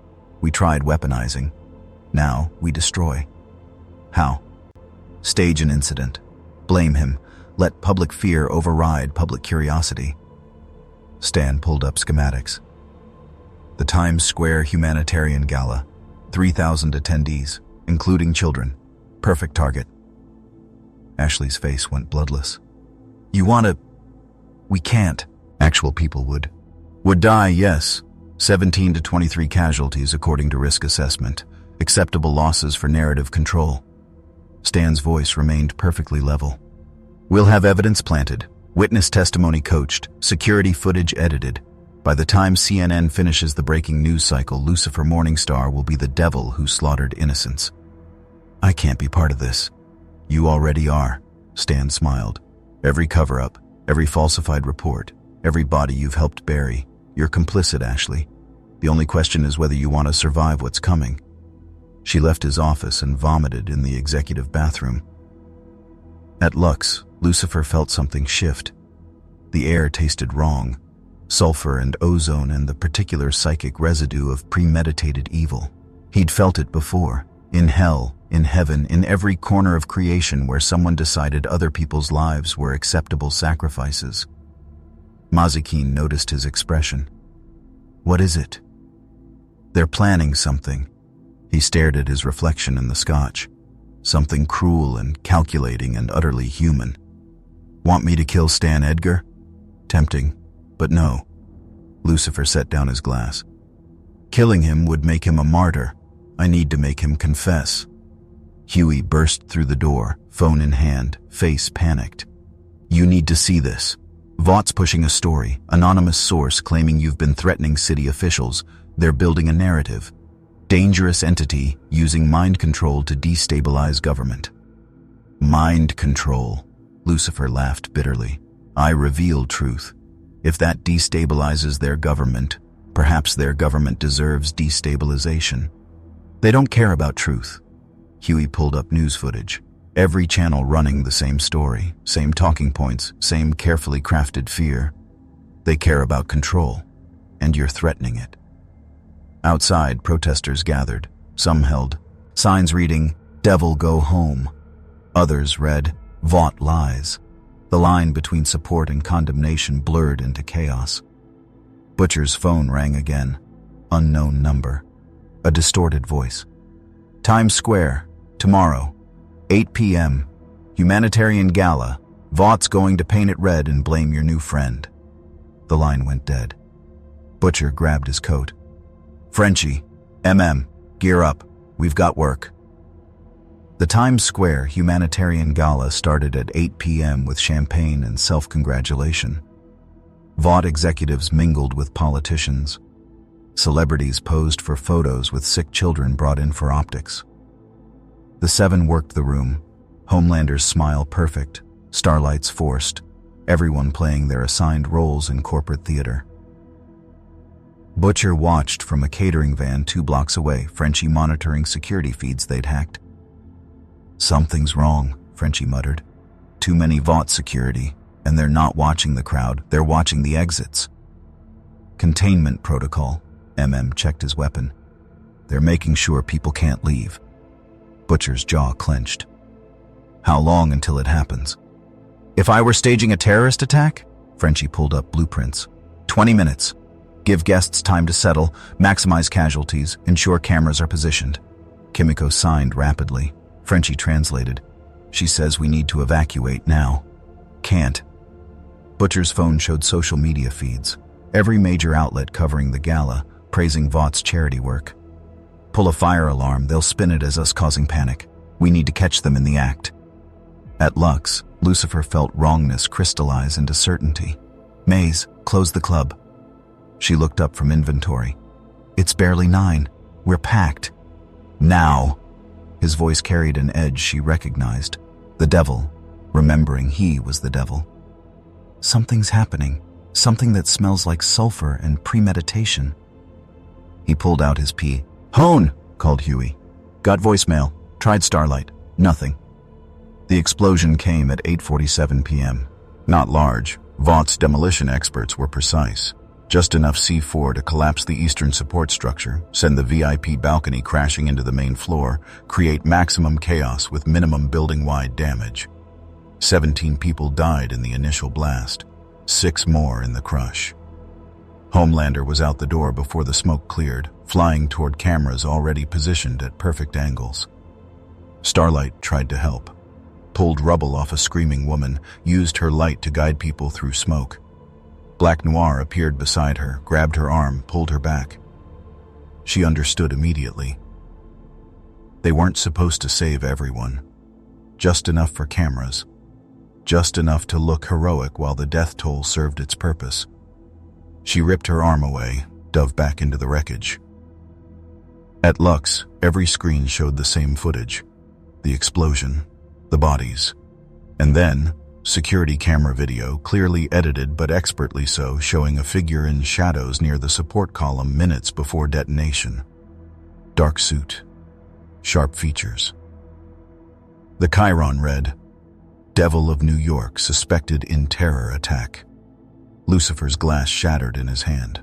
We tried weaponizing. Now we destroy. How? Stage an incident. Blame him. Let public fear override public curiosity. Stan pulled up schematics. The Times Square Humanitarian Gala. 3,000 attendees, including children. Perfect target. Ashley's face went bloodless. We can't. Actual people would die, yes. 17 to 23 casualties according to risk assessment. Acceptable losses for narrative control. Stan's voice remained perfectly level. We'll have evidence planted, witness testimony coached, security footage edited. By the time CNN finishes the breaking news cycle, Lucifer Morningstar will be the devil who slaughtered innocents. I can't be part of this. You already are, Stan smiled. Every cover-up, every falsified report, every body you've helped bury, you're complicit, Ashley. The only question is whether you want to survive what's coming. She left his office and vomited in the executive bathroom. At Lux, Lucifer felt something shift. The air tasted wrong. Sulfur and ozone and the particular psychic residue of premeditated evil. He'd felt it before, in hell, in heaven, in every corner of creation where someone decided other people's lives were acceptable sacrifices. Mazikeen noticed his expression. What is it? They're planning something. He stared at his reflection in the scotch. Something cruel and calculating and utterly human. Want me to kill Stan Edgar? Tempting. But no. Lucifer set down his glass. Killing him would make him a martyr. I need to make him confess. Huey burst through the door, phone in hand, face panicked. You need to see this. Vaught's pushing a story, anonymous source claiming you've been threatening city officials. They're building a narrative. Dangerous entity using mind control to destabilize government. Mind control. Lucifer laughed bitterly. I reveal truth. If that destabilizes their government, perhaps their government deserves destabilization. They don't care about truth. Huey pulled up news footage. Every channel running the same story, same talking points, same carefully crafted fear. They care about control, and you're threatening it. Outside, protesters gathered. Some held signs reading, Devil go home. Others read, Vought lies. The line between support and condemnation blurred into chaos. Butcher's phone rang again. Unknown number. A distorted voice. Times Square, tomorrow, 8 p.m. Humanitarian Gala. Vaught's going to paint it red and blame your new friend. The line went dead. Butcher grabbed his coat. Frenchie, gear up. We've got work. The Times Square humanitarian gala started at 8 p.m. with champagne and self-congratulation. Vought executives mingled with politicians. Celebrities posed for photos with sick children brought in for optics. The seven worked the room, Homelander's smile perfect, starlights forced, everyone playing their assigned roles in corporate theater. Butcher watched from a catering van 2 blocks away, Frenchie monitoring security feeds they'd hacked. "Something's wrong," Frenchie muttered. "Too many Vought security, and they're not watching the crowd, they're watching the exits." "Containment protocol," checked his weapon. "They're making sure people can't leave." Butcher's jaw clenched. "How long until it happens?" "If I were staging a terrorist attack?" Frenchie pulled up blueprints. 20 minutes. Give guests time to settle, maximize casualties, ensure cameras are positioned." Kimiko signed rapidly. Frenchie translated. "She says we need to evacuate now." "Can't." Butcher's phone showed social media feeds. Every major outlet covering the gala, praising Vaught's charity work. "Pull a fire alarm, they'll spin it as us causing panic. We need to catch them in the act." At Lux, Lucifer felt wrongness crystallize into certainty. "Maze, close the club." She looked up from inventory. "It's barely 9. We're packed." "Now." His voice carried an edge she recognized. The devil, remembering he was the devil. "Something's happening. Something that smells like sulfur and premeditation." He pulled out his pee. "Hone!" called Huey. "Got voicemail. Tried Starlight. Nothing." The explosion came at 8:47 p.m. Not large. Vaught's demolition experts were precise. Just enough C4 to collapse the eastern support structure, send the VIP balcony crashing into the main floor, create maximum chaos with minimum building-wide damage. 17 people died in the initial blast, 6 more in the crush. Homelander was out the door before the smoke cleared, flying toward cameras already positioned at perfect angles. Starlight tried to help, pulled rubble off a screaming woman, used her light to guide people through smoke. Black Noir appeared beside her, grabbed her arm, pulled her back. She understood immediately. They weren't supposed to save everyone. Just enough for cameras. Just enough to look heroic while the death toll served its purpose. She ripped her arm away, dove back into the wreckage. At Lux, every screen showed the same footage. The explosion, the bodies, and then security camera video, clearly edited but expertly so, showing a figure in shadows near the support column minutes before detonation. Dark suit. Sharp features. The Chiron read, "Devil of New York suspected in terror attack." Lucifer's glass shattered in his hand.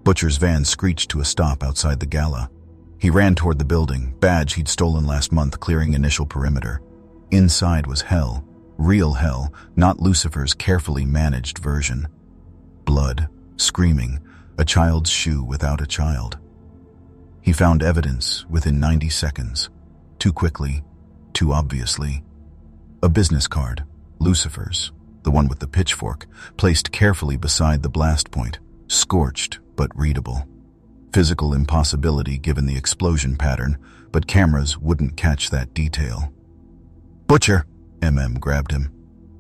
Butcher's van screeched to a stop outside the gala. He ran toward the building, badge he'd stolen last month clearing initial perimeter. Inside was hell. Real hell, not Lucifer's carefully managed version. Blood, screaming, a child's shoe without a child. He found evidence within 90 seconds. Too quickly, too obviously. A business card, Lucifer's, the one with the pitchfork, placed carefully beside the blast point, scorched but readable. Physical impossibility given the explosion pattern, but cameras wouldn't catch that detail. "Butcher!" grabbed him.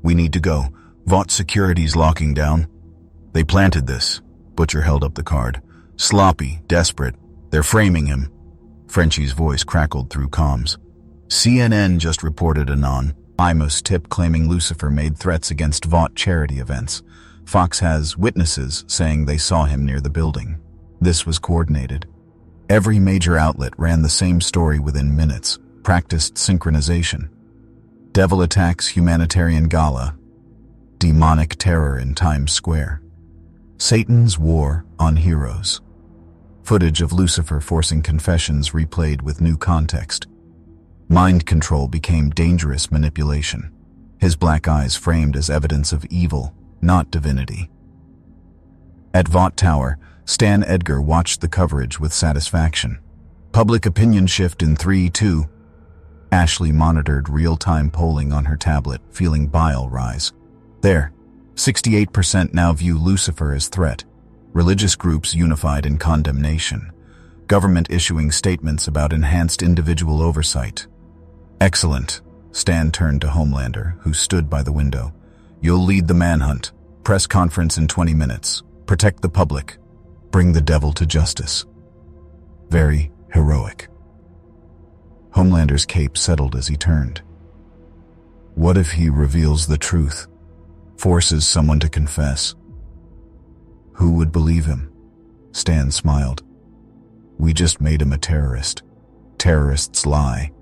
"We need to go. Vought security's locking down." "They planted this." Butcher held up the card. "Sloppy, desperate. They're framing him." Frenchie's voice crackled through comms. "CNN just reported anon. IMO's tip claiming Lucifer made threats against Vought charity events. Fox has witnesses saying they saw him near the building." This was coordinated. Every major outlet ran the same story within minutes, practiced synchronization. Devil attacks humanitarian gala. Demonic terror in Times Square. Satan's war on heroes. Footage of Lucifer forcing confessions replayed with new context. Mind control became dangerous manipulation. His black eyes framed as evidence of evil, not divinity. At Vought Tower, Stan Edgar watched the coverage with satisfaction. Public opinion shift in 3-2. Ashley monitored real-time polling on her tablet, feeling bile rise. There, 68% now view Lucifer as threat. Religious groups unified in condemnation. Government issuing statements about enhanced individual oversight. Excellent. Stan turned to Homelander, who stood by the window. You'll lead the manhunt. Press conference in 20 minutes. Protect the public. Bring the devil to justice. Very heroic. Homelander's cape settled as he turned. What if he reveals the truth? Forces someone to confess? Who would believe him? Stan smiled. We just made him a terrorist. Terrorists lie.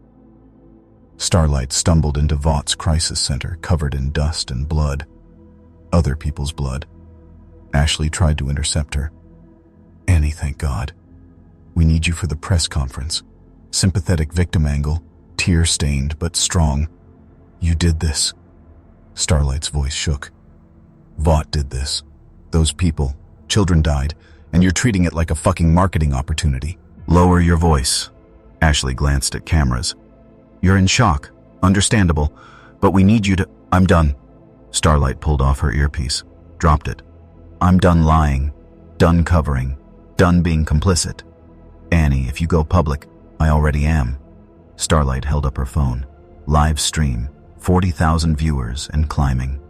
Starlight stumbled into Vought's crisis center, covered in dust and blood. Other people's blood. Ashley tried to intercept her. Annie, thank God. We need you for the press conference. Sympathetic victim angle, tear-stained but strong. You did this. Starlight's voice shook. Vought did this. Those people, children died, and you're treating it like a fucking marketing opportunity. Lower your voice. Ashley glanced at cameras. You're in shock. Understandable. But we need you to... I'm done. Starlight pulled off her earpiece. Dropped it. I'm done lying. Done covering. Done being complicit. Annie, if you go public, I already am. Starlight held up her phone. Live stream. 40,000 viewers and climbing.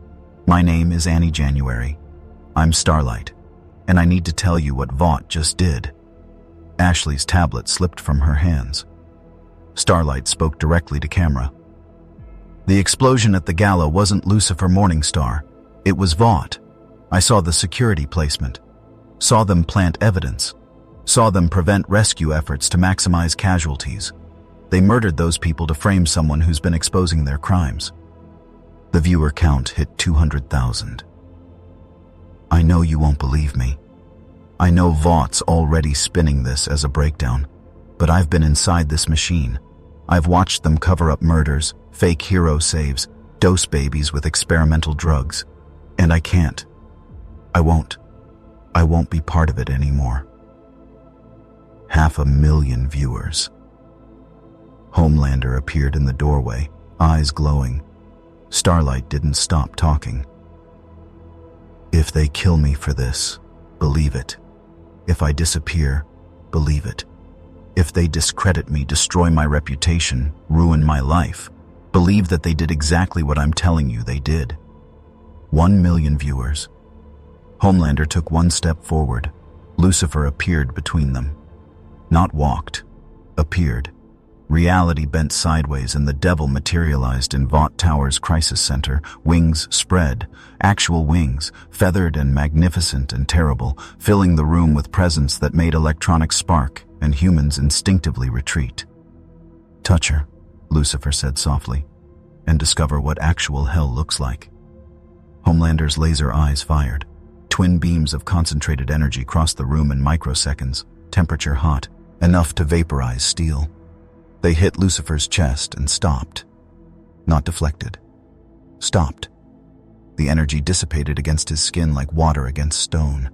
My name is Annie January. I'm Starlight. And I need to tell you what Vought just did. Ashley's tablet slipped from her hands. Starlight spoke directly to camera. The explosion at the gala wasn't Lucifer Morningstar. It was Vought. I saw the security placement. Saw them plant evidence. Saw them prevent rescue efforts to maximize casualties. They murdered those people to frame someone who's been exposing their crimes. The viewer count hit 200,000. I know you won't believe me. I know Vaught's already spinning this as a breakdown, but I've been inside this machine. I've watched them cover up murders, fake hero saves, dose babies with experimental drugs. And I can't. I won't. I won't be part of it anymore. 500,000 viewers. Homelander appeared in the doorway, eyes glowing. Starlight didn't stop talking. If they kill me for this, believe it. If I disappear, believe it. If they discredit me, destroy my reputation, ruin my life, believe that they did exactly what I'm telling you they did. 1 million viewers. Homelander took one step forward. Lucifer appeared between them. Not walked. Appeared. Reality bent sideways and the devil materialized in Vought Tower's crisis center. Wings spread. Actual wings, feathered and magnificent and terrible, filling the room with presence that made electronics spark and humans instinctively retreat. Touch her, Lucifer said softly, and discover what actual hell looks like. Homelander's laser eyes fired. Twin beams of concentrated energy crossed the room in microseconds, temperature hot, enough to vaporize steel. They hit Lucifer's chest and stopped. Not deflected. Stopped. The energy dissipated against his skin like water against stone.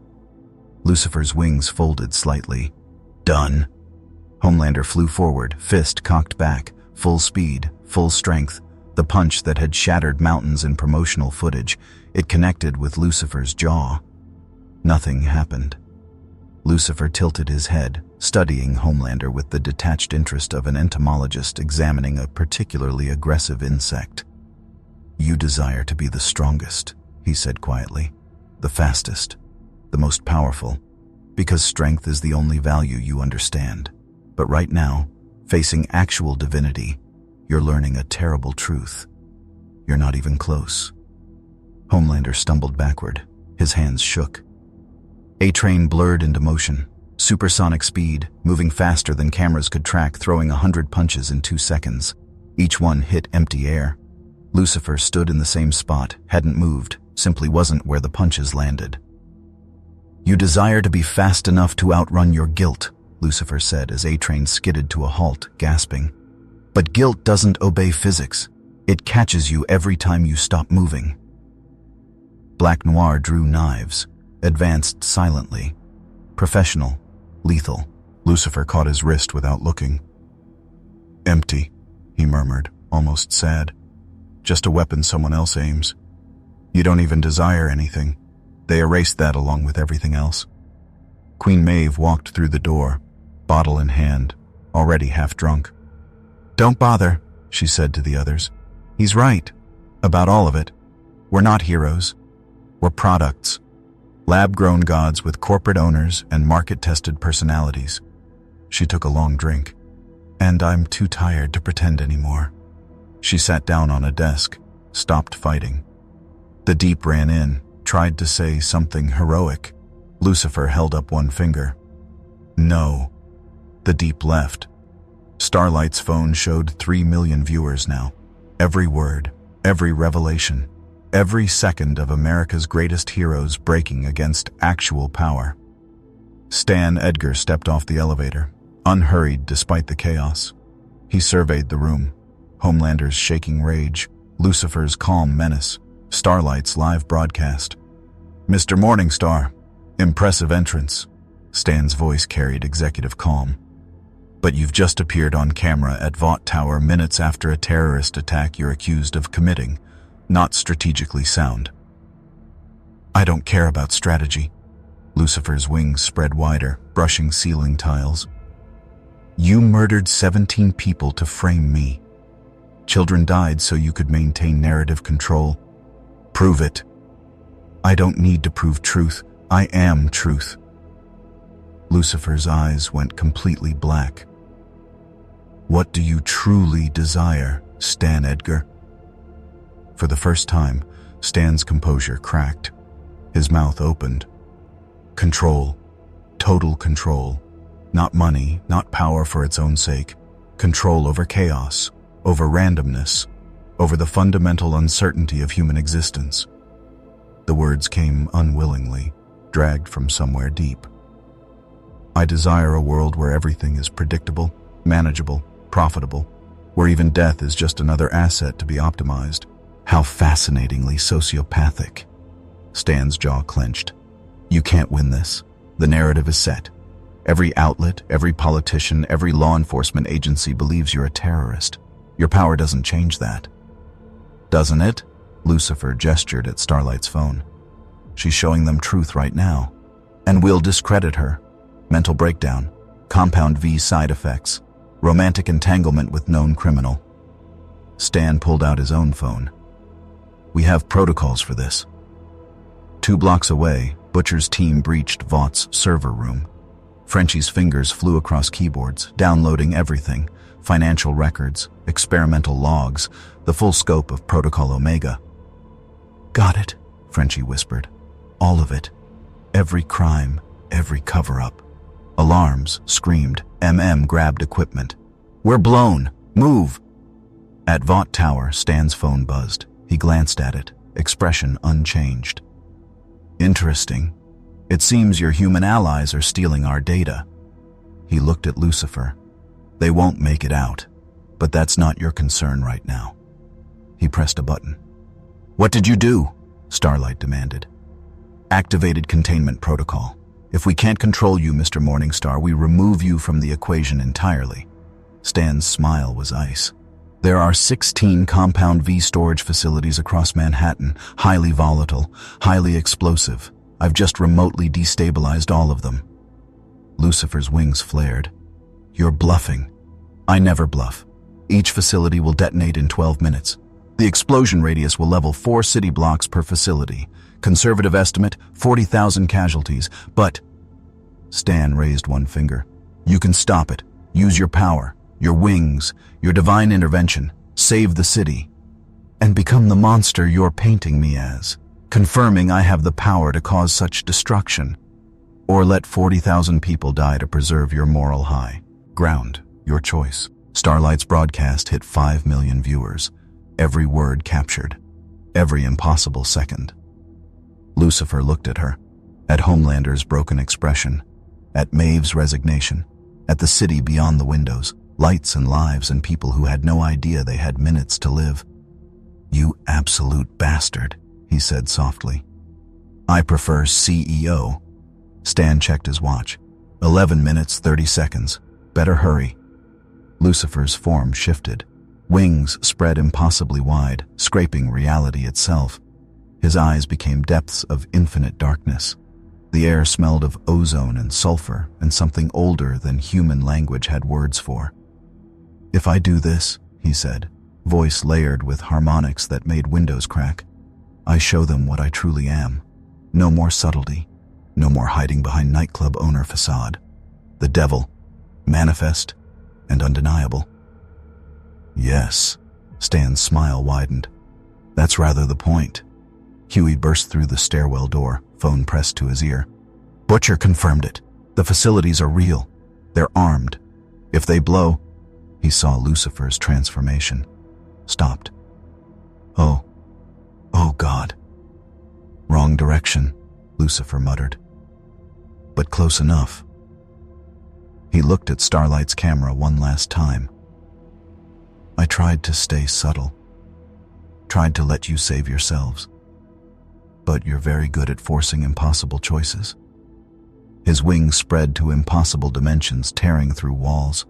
Lucifer's wings folded slightly. Done. Homelander flew forward, fist cocked back, full speed, full strength. The punch that had shattered mountains in promotional footage, it connected with Lucifer's jaw. Nothing happened. Lucifer tilted his head, studying Homelander with the detached interest of an entomologist examining a particularly aggressive insect. You desire to be the strongest, he said quietly, the fastest, the most powerful, because strength is the only value you understand. But right now, facing actual divinity, you're learning a terrible truth. You're not even close. Homelander stumbled backward. His hands shook. A-Train blurred into motion. Supersonic speed, moving faster than cameras could track, throwing 100 punches in 2 seconds. Each one hit empty air. Lucifer stood in the same spot, hadn't moved, simply wasn't where the punches landed. You desire to be fast enough to outrun your guilt, Lucifer said as A-Train skidded to a halt, gasping. But guilt doesn't obey physics. It catches you every time you stop moving. Black Noir drew knives, advanced silently. Professional, lethal. Lucifer caught his wrist without looking. Empty, he murmured, almost sad. Just a weapon someone else aims. You don't even desire anything. They erased that along with everything else. Queen Maeve walked through the door. bottle in hand, already half drunk. "Don't bother," she said to the others. "He's right. About all of it. We're not heroes. We're products. Lab-grown gods with corporate owners and market-tested personalities." She took a long drink. "And I'm too tired to pretend anymore." She sat down on a desk, stopped fighting. The Deep ran in, tried to say something heroic. Lucifer held up one finger. "No." The Deep left. Starlight's phone showed 3 million viewers now. Every word, every revelation, every second of America's greatest heroes breaking against actual power. Stan Edgar stepped off the elevator, unhurried despite the chaos. He surveyed the room. Homelander's shaking rage, Lucifer's calm menace, Starlight's live broadcast. "Mr. Morningstar, impressive entrance." Stan's voice carried executive calm. "But you've just appeared on camera at Vought Tower minutes after a terrorist attack you're accused of committing. Not strategically sound." "I don't care about strategy." Lucifer's wings spread wider, brushing ceiling tiles. "You murdered 17 people to frame me. Children died so you could maintain narrative control. Prove it." "I don't need to prove truth. I am truth." Lucifer's eyes went completely black. "What do you truly desire, Stan Edgar?" For the first time, Stan's composure cracked. His mouth opened. "Control. Total control. Not money, not power for its own sake. Control over chaos, over randomness, over the fundamental uncertainty of human existence." The words came unwillingly, dragged from somewhere deep. "I desire a world where everything is predictable, manageable, profitable, where even death is just another asset to be optimized." How fascinatingly sociopathic. Stan's jaw clenched. "You can't win this. The narrative is set. Every outlet, every politician, every law enforcement agency believes you're a terrorist. Your power doesn't change that." "Doesn't it?" Lucifer gestured at Starlight's phone. "She's showing them truth right now. And we'll discredit her. Mental breakdown, compound V side effects, romantic entanglement with known criminal." Stan pulled out his own phone. "We have protocols for this." 2 blocks away, Butcher's team breached Vaught's server room. Frenchie's fingers flew across keyboards, downloading everything: financial records, experimental logs, the full scope of Protocol Omega. "Got it," Frenchie whispered. "All of it. Every crime, every cover-up." Alarms screamed. Grabbed equipment. "We're blown! Move!" At Vought Tower, Stan's phone buzzed. He glanced at it, expression unchanged. "Interesting. It seems your human allies are stealing our data." He looked at Lucifer. "They won't make it out, but that's not your concern right now." He pressed a button. "What did you do?" Starlight demanded. "Activated containment protocol. If we can't control you, Mr. Morningstar, we remove you from the equation entirely." Stan's smile was ice. "There are 16 compound V storage facilities across Manhattan, highly volatile, highly explosive. I've just remotely destabilized all of them." Lucifer's wings flared. "You're bluffing." "I never bluff. Each facility will detonate in 12 minutes. The explosion radius will level 4 city blocks per facility. Conservative estimate, 40,000 casualties. But..." Stan raised one finger. "You can stop it. Use your power, your wings, your divine intervention. Save the city. And become the monster you're painting me as, confirming I have the power to cause such destruction. Or let 40,000 people die to preserve your moral high ground. Your choice." Starlight's broadcast hit 5 million viewers. Every word captured. Every impossible second. Lucifer looked at her, at Homelander's broken expression, at Maeve's resignation, at the city beyond the windows, lights and lives and people who had no idea they had minutes to live. "You absolute bastard," he said softly. "I prefer CEO." Stan checked his watch. 11 minutes, 30 seconds. Better hurry. Lucifer's form shifted. Wings spread impossibly wide, scraping reality itself. His eyes became depths of infinite darkness. The air smelled of ozone and sulfur and something older than human language had words for. "If I do this," he said, voice layered with harmonics that made windows crack, "I show them what I truly am. No more subtlety, no more hiding behind nightclub owner facade. The devil, manifest and undeniable." "Yes," Stan's smile widened. "That's rather the point." Huey burst through the stairwell door, phone pressed to his ear. "Butcher confirmed it. The facilities are real. They're armed. If they blow—" He saw Lucifer's transformation. Stopped. Oh God. "Wrong direction," Lucifer muttered. "But close enough." He looked at Starlight's camera one last time. "I tried to stay subtle. Tried to let you save yourselves. But you're very good at forcing impossible choices." His wings spread to impossible dimensions, tearing through walls.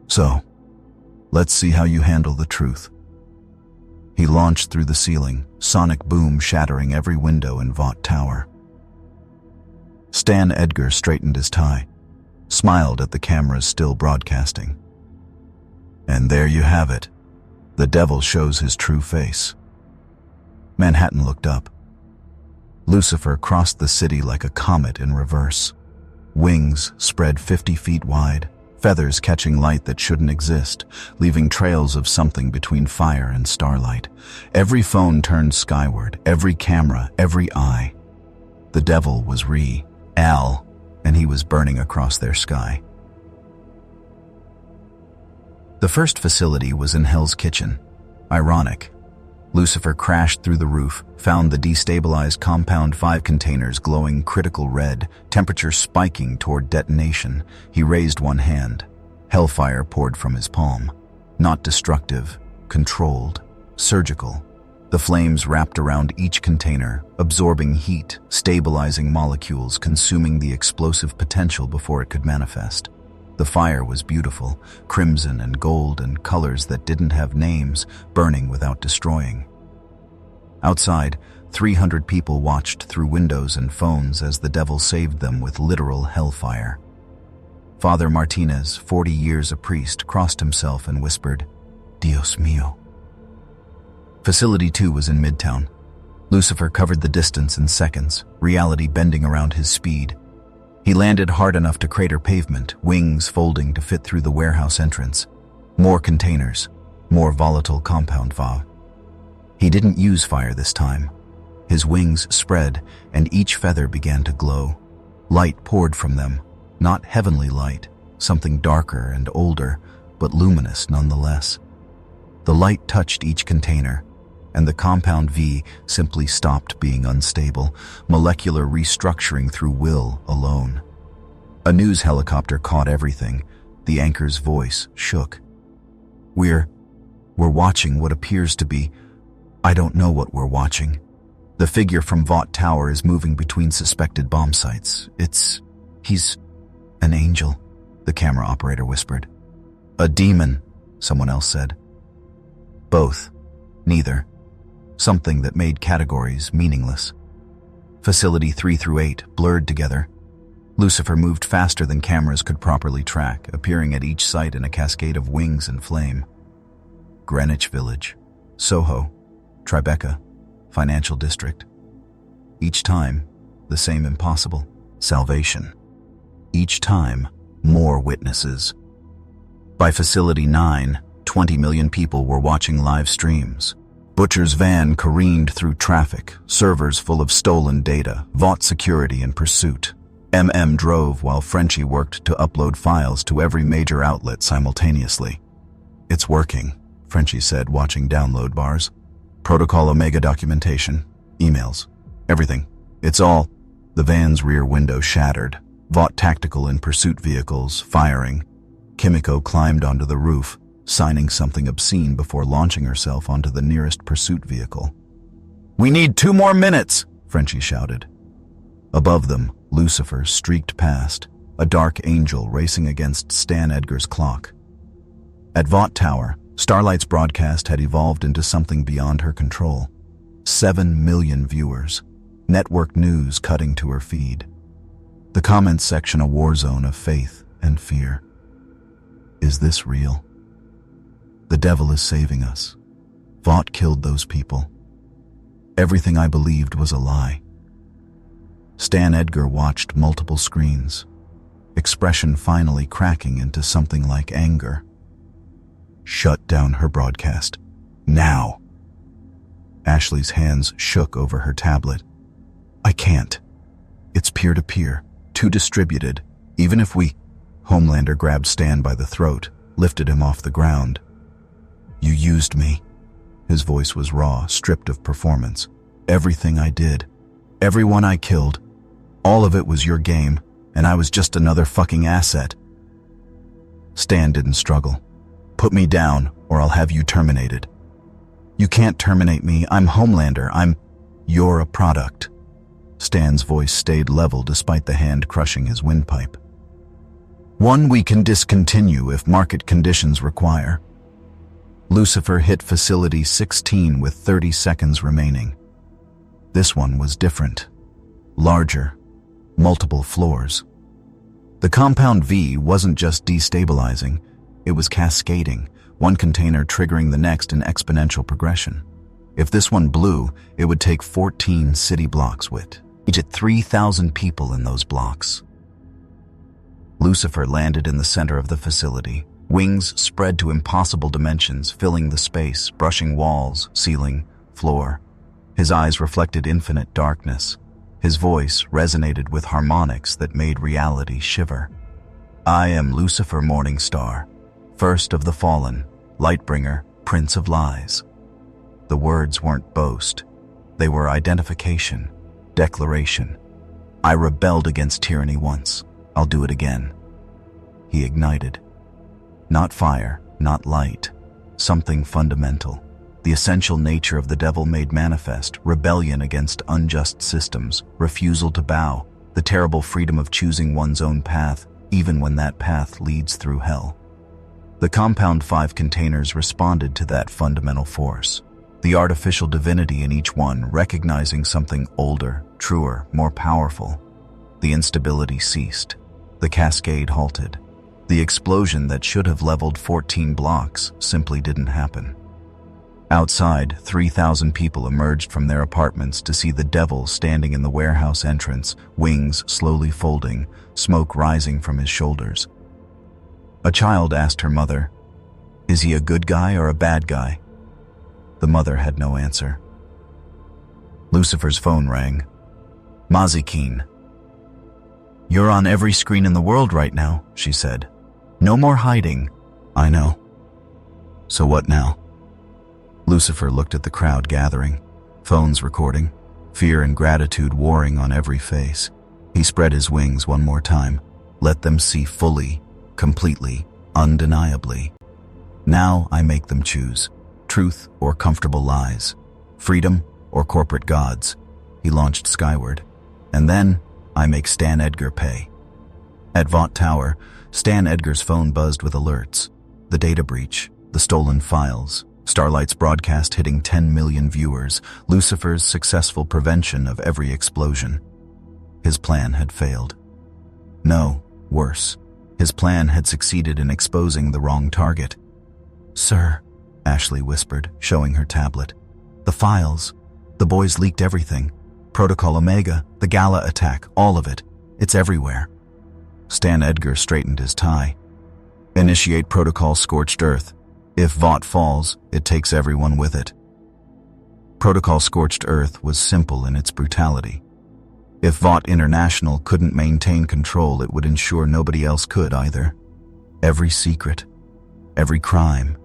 "So, let's see how you handle the truth." He launched through the ceiling, sonic boom shattering every window in Vought Tower. Stan Edgar straightened his tie, smiled at the cameras still broadcasting. "And there you have it. The devil shows his true face." Manhattan looked up. Lucifer crossed the city like a comet in reverse. Wings spread 50 feet wide, feathers catching light that shouldn't exist, leaving trails of something between fire and starlight. Every phone turned skyward, every camera, every eye. The devil was Al, and he was burning across their sky. The first facility was in Hell's Kitchen. Ironic. Lucifer crashed through the roof, found the destabilized Compound 5 containers glowing critical red, temperature spiking toward detonation. He raised one hand. Hellfire poured from his palm. Not destructive, controlled, surgical. The flames wrapped around each container, absorbing heat, stabilizing molecules, consuming the explosive potential before it could manifest. The fire was beautiful, crimson and gold and colors that didn't have names, burning without destroying. Outside, 300 people watched through windows and phones as the devil saved them with literal hellfire. Father Martinez, 40 years a priest, crossed himself and whispered, "Dios mío." Facility 2 was in Midtown. Lucifer covered the distance in seconds, reality bending around his speed. He landed hard enough to crater pavement, wings folding to fit through the warehouse entrance. More containers, more volatile Compound 5. He didn't use fire this time. His wings spread, and each feather began to glow. Light poured from them, not heavenly light, something darker and older, but luminous nonetheless. The light touched each container, and the Compound V simply stopped being unstable, molecular restructuring through will alone. A news helicopter caught everything. The anchor's voice shook. We're watching what appears to be... I don't know what we're watching. The figure from Vought Tower is moving between suspected bomb sites. He's an angel, the camera operator whispered. A demon, someone else said. Both. Neither. Something that made categories meaningless. Facility 3 through 8 blurred together. Lucifer moved faster than cameras could properly track, appearing at each site in a cascade of wings and flame. Greenwich Village, Soho, Tribeca, Financial District. Each time, the same impossible. Salvation. Each time, more witnesses. By Facility 9, 20 million people were watching live streams. Butcher's van careened through traffic, servers full of stolen data, Vought security in pursuit. MM drove while Frenchie worked to upload files to every major outlet simultaneously. It's working, Frenchie said, watching download bars. Protocol Omega documentation, emails, everything. It's all. The van's rear window shattered. Vought tactical in pursuit vehicles, firing. Kimiko climbed onto the roof, signing something obscene before launching herself onto the nearest pursuit vehicle. We need 2 more minutes, Frenchie shouted. Above them, Lucifer streaked past, a dark angel racing against Stan Edgar's clock. At Vought Tower, Starlight's broadcast had evolved into something beyond her control. 7 million viewers. network news cutting to her feed. The comments section a war zone of faith and fear. Is this real? The devil is saving us. Vought killed those people. Everything I believed was a lie. Stan Edgar watched multiple screens, expression finally cracking into something like anger. Shut down her broadcast. Now. Ashley's hands shook over her tablet. I can't. It's peer-to-peer, too distributed. Even if we... Homelander grabbed Stan by the throat, lifted him off the ground. You used me. His voice was raw, stripped of performance. Everything I did, everyone I killed, all of it was your game, and I was just another fucking asset. Stan didn't struggle. Put me down, or I'll have you terminated. You can't terminate me. I'm Homelander. You're a product. Stan's voice stayed level despite the hand crushing his windpipe. One we can discontinue if market conditions require. Lucifer hit Facility 16 with 30 seconds remaining. This one was different. Larger. Multiple floors. The Compound V wasn't just destabilizing, it was cascading, one container triggering the next in exponential progression. If this one blew, it would take 14 city blocks with each at 3,000 people in those blocks. Lucifer landed in the center of the facility. Wings spread to impossible dimensions, filling the space, brushing walls, ceiling, floor. His eyes reflected infinite darkness. His voice resonated with harmonics that made reality shiver. I am Lucifer Morningstar, first of the fallen, Lightbringer, Prince of Lies. The words weren't boast. They were identification, declaration. I rebelled against tyranny once. I'll do it again. He ignited. Not fire, not light. Something fundamental. The essential nature of the devil made manifest, rebellion against unjust systems, refusal to bow, the terrible freedom of choosing one's own path, even when that path leads through hell. The Compound 5 containers responded to that fundamental force. The artificial divinity in each one recognizing something older, truer, more powerful. The instability ceased. The cascade halted. The explosion that should have leveled 14 blocks simply didn't happen. Outside, 3,000 people emerged from their apartments to see the devil standing in the warehouse entrance, wings slowly folding, smoke rising from his shoulders. A child asked her mother, "Is he a good guy or a bad guy?" The mother had no answer. Lucifer's phone rang. Mazikeen. You're on every screen in the world right now, she said. No more hiding. I know. So what now? Lucifer looked at the crowd gathering, phones recording, fear and gratitude warring on every face. He spread his wings one more time, let them see fully, completely, undeniably. Now I make them choose, truth or comfortable lies, freedom or corporate gods. He launched skyward. And then I make Stan Edgar pay. At Vought Tower, Stan Edgar's phone buzzed with alerts. The data breach, the stolen files, Starlight's broadcast hitting 10 million viewers, Lucifer's successful prevention of every explosion. His plan had failed. No, worse. His plan had succeeded in exposing the wrong target. Sir, Ashley whispered, showing her tablet. The files. The boys leaked everything. Protocol Omega, the Gala attack, all of it. It's everywhere. Stan Edgar straightened his tie. Initiate Protocol Scorched Earth. If Vought falls, it takes everyone with it. Protocol Scorched Earth was simple in its brutality. If Vought International couldn't maintain control, it would ensure nobody else could either. Every secret, every crime,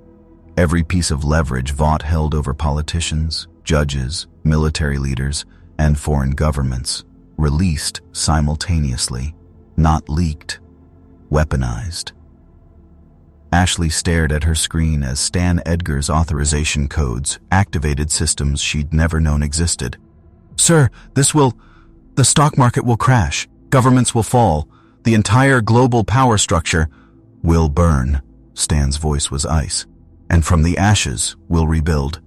every piece of leverage Vought held over politicians, judges, military leaders, and foreign governments, released simultaneously, not leaked, weaponized. Ashley stared at her screen as Stan Edgar's authorization codes activated systems she'd never known existed. Sir, the stock market will crash, governments will fall, the entire global power structure will burn. Stan's voice was ice. And from the ashes, we'll rebuild.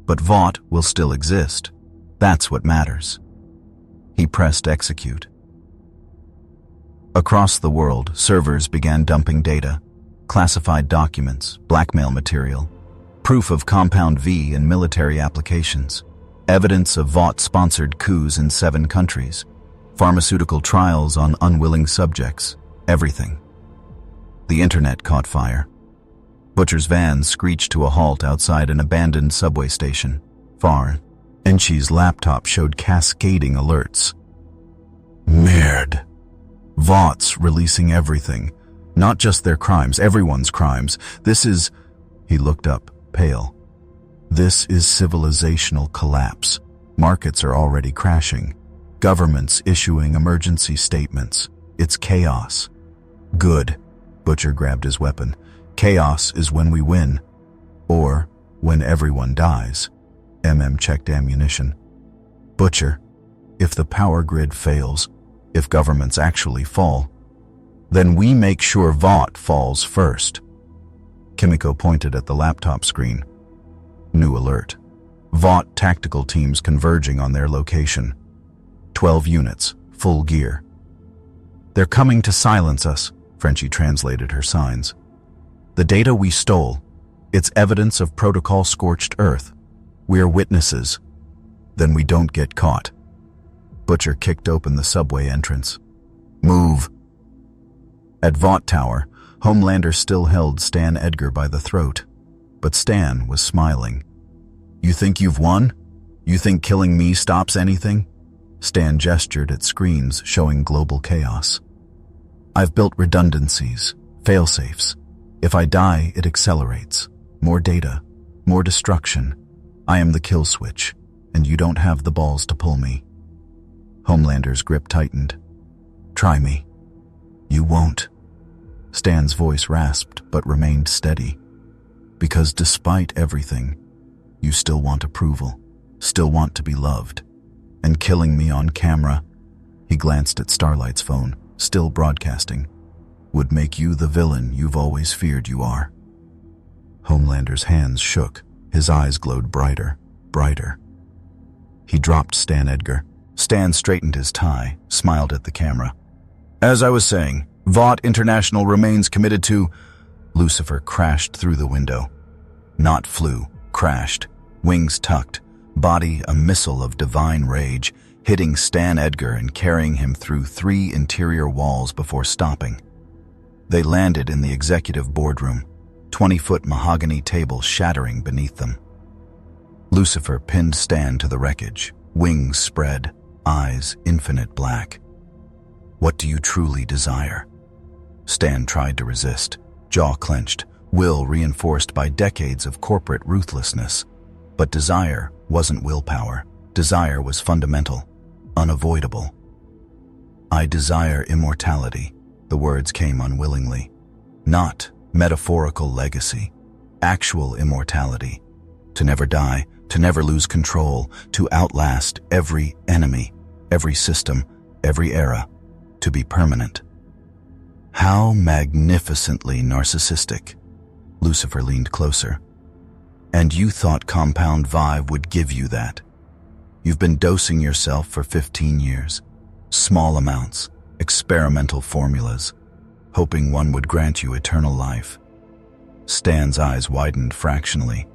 But Vought will still exist. That's what matters. He pressed execute. Across the world, servers began dumping data, classified documents, blackmail material, proof of Compound V in military applications, evidence of Vought-sponsored coups in 7 countries, pharmaceutical trials on unwilling subjects, everything. The internet caught fire. Butcher's van screeched to a halt outside an abandoned subway station. Far, Enchi's laptop showed cascading alerts. Merde. Vaught's releasing everything. Not just their crimes, everyone's crimes. This is... He looked up, pale. This is civilizational collapse. Markets are already crashing. Governments issuing emergency statements. It's chaos. Good. Butcher grabbed his weapon. Chaos is when we win. Or when everyone dies. checked ammunition. Butcher, if the power grid fails, if governments actually fall, then we make sure Vought falls first. Kimiko pointed at the laptop screen. New alert. Vought tactical teams converging on their location. 12 units, full gear. They're coming to silence us, Frenchie translated her signs. The data we stole, it's evidence of protocol-scorched earth. We're witnesses. Then we don't get caught. Butcher kicked open the subway entrance. Move. At Vought Tower, Homelander still held Stan Edgar by the throat. But Stan was smiling. You think you've won? You think killing me stops anything? Stan gestured at screens showing global chaos. I've built redundancies, fail-safes. If I die, it accelerates. More data, more destruction. I am the kill switch, and you don't have the balls to pull me. Homelander's grip tightened. Try me. You won't. Stan's voice rasped but remained steady. Because despite everything, you still want approval, still want to be loved. And killing me on camera, he glanced at Starlight's phone, still broadcasting, would make you the villain you've always feared you are. Homelander's hands shook, his eyes glowed brighter, brighter. He dropped Stan Edgar. Stan straightened his tie, smiled at the camera. As I was saying, Vought International remains committed to... Lucifer crashed through the window. Not flew, crashed, wings tucked, body a missile of divine rage, hitting Stan Edgar and carrying him through 3 interior walls before stopping. They landed in the executive boardroom, 20-foot mahogany table shattering beneath them. Lucifer pinned Stan to the wreckage, wings spread, eyes infinite black. What do you truly desire? Stan tried to resist, jaw clenched, will reinforced by decades of corporate ruthlessness. But desire wasn't willpower. Desire was fundamental, unavoidable. I desire immortality, the words came unwillingly. Not metaphorical legacy, actual immortality. To never die, to never lose control, to outlast every enemy, every system, every era, to be permanent. How magnificently narcissistic. Lucifer leaned closer. And you thought Compound Vive would give you that. You've been dosing yourself for 15 years. Small amounts, experimental formulas, hoping one would grant you eternal life. Stan's eyes widened fractionally.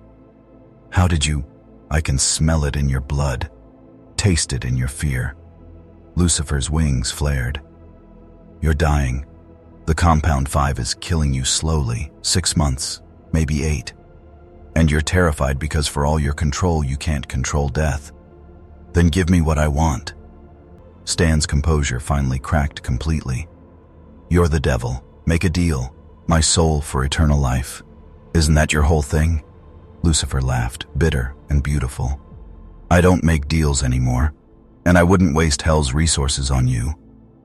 How did you? I can smell it in your blood, taste it in your fear. Lucifer's wings flared. You're dying. The Compound 5 is killing you slowly, 6 months, maybe 8. And you're terrified because for all your control, you can't control death. Then give me what I want. Stan's composure finally cracked completely. You're the devil. Make a deal. My soul for eternal life. Isn't that your whole thing? Lucifer laughed, bitter and beautiful. I don't make deals anymore, and I wouldn't waste hell's resources on you.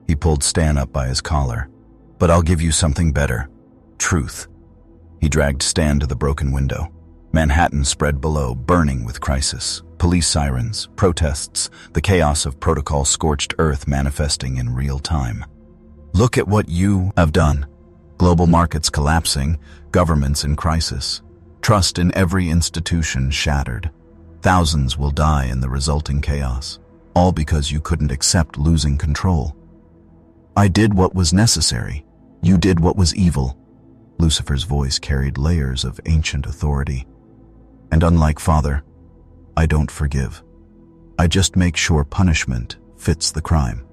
He pulled Stan up by his collar. But I'll give you something better. Truth. He dragged Stan to the broken window. Manhattan spread below, burning with crisis. Police sirens, protests, the chaos of protocol-scorched earth manifesting in real time. Look at what you have done. Global markets collapsing, governments in crisis. Trust in every institution shattered. Thousands will die in the resulting chaos. all because you couldn't accept losing control. I did what was necessary. You did what was evil. Lucifer's voice carried layers of ancient authority. And unlike Father, I don't forgive. I just make sure punishment fits the crime.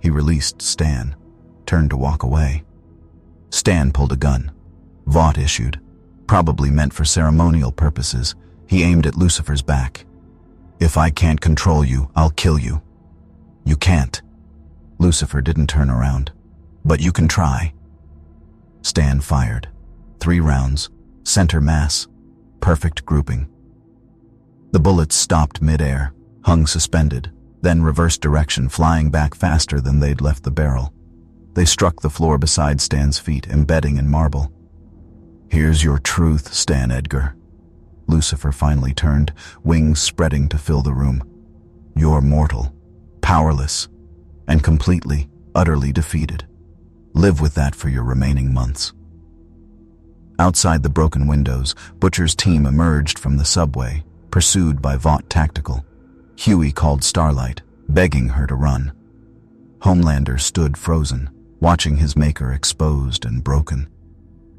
He released Stan, turned to walk away. Stan pulled a gun. Vought issued, probably meant for ceremonial purposes. He aimed at Lucifer's back. If I can't control you, I'll kill you. You can't. Lucifer didn't turn around. But you can try. Stan fired. 3 rounds, center mass, perfect grouping. The bullets stopped mid-air, hung suspended, then reversed direction, flying back faster than they'd left the barrel. They struck the floor beside Stan's feet, embedding in marble. Here's your truth, Stan Edgar. Lucifer finally turned, wings spreading to fill the room. You're mortal, powerless, and completely, utterly defeated. Live with that for your remaining months. Outside the broken windows, Butcher's team emerged from the subway, pursued by Vought Tactical. Huey called Starlight, begging her to run. Homelander stood frozen, watching his maker exposed and broken.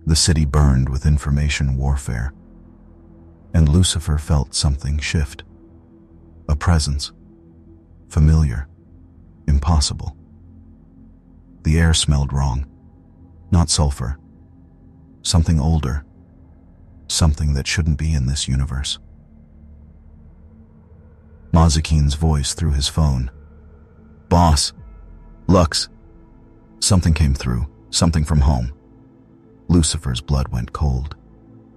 The city burned with information warfare. And Lucifer felt something shift. A presence. Familiar. Impossible. The air smelled wrong. Not sulfur. Something older. Something that shouldn't be in this universe. Mazikeen's voice through his phone. Boss. Lux. Something came through. Something from home. Lucifer's blood went cold.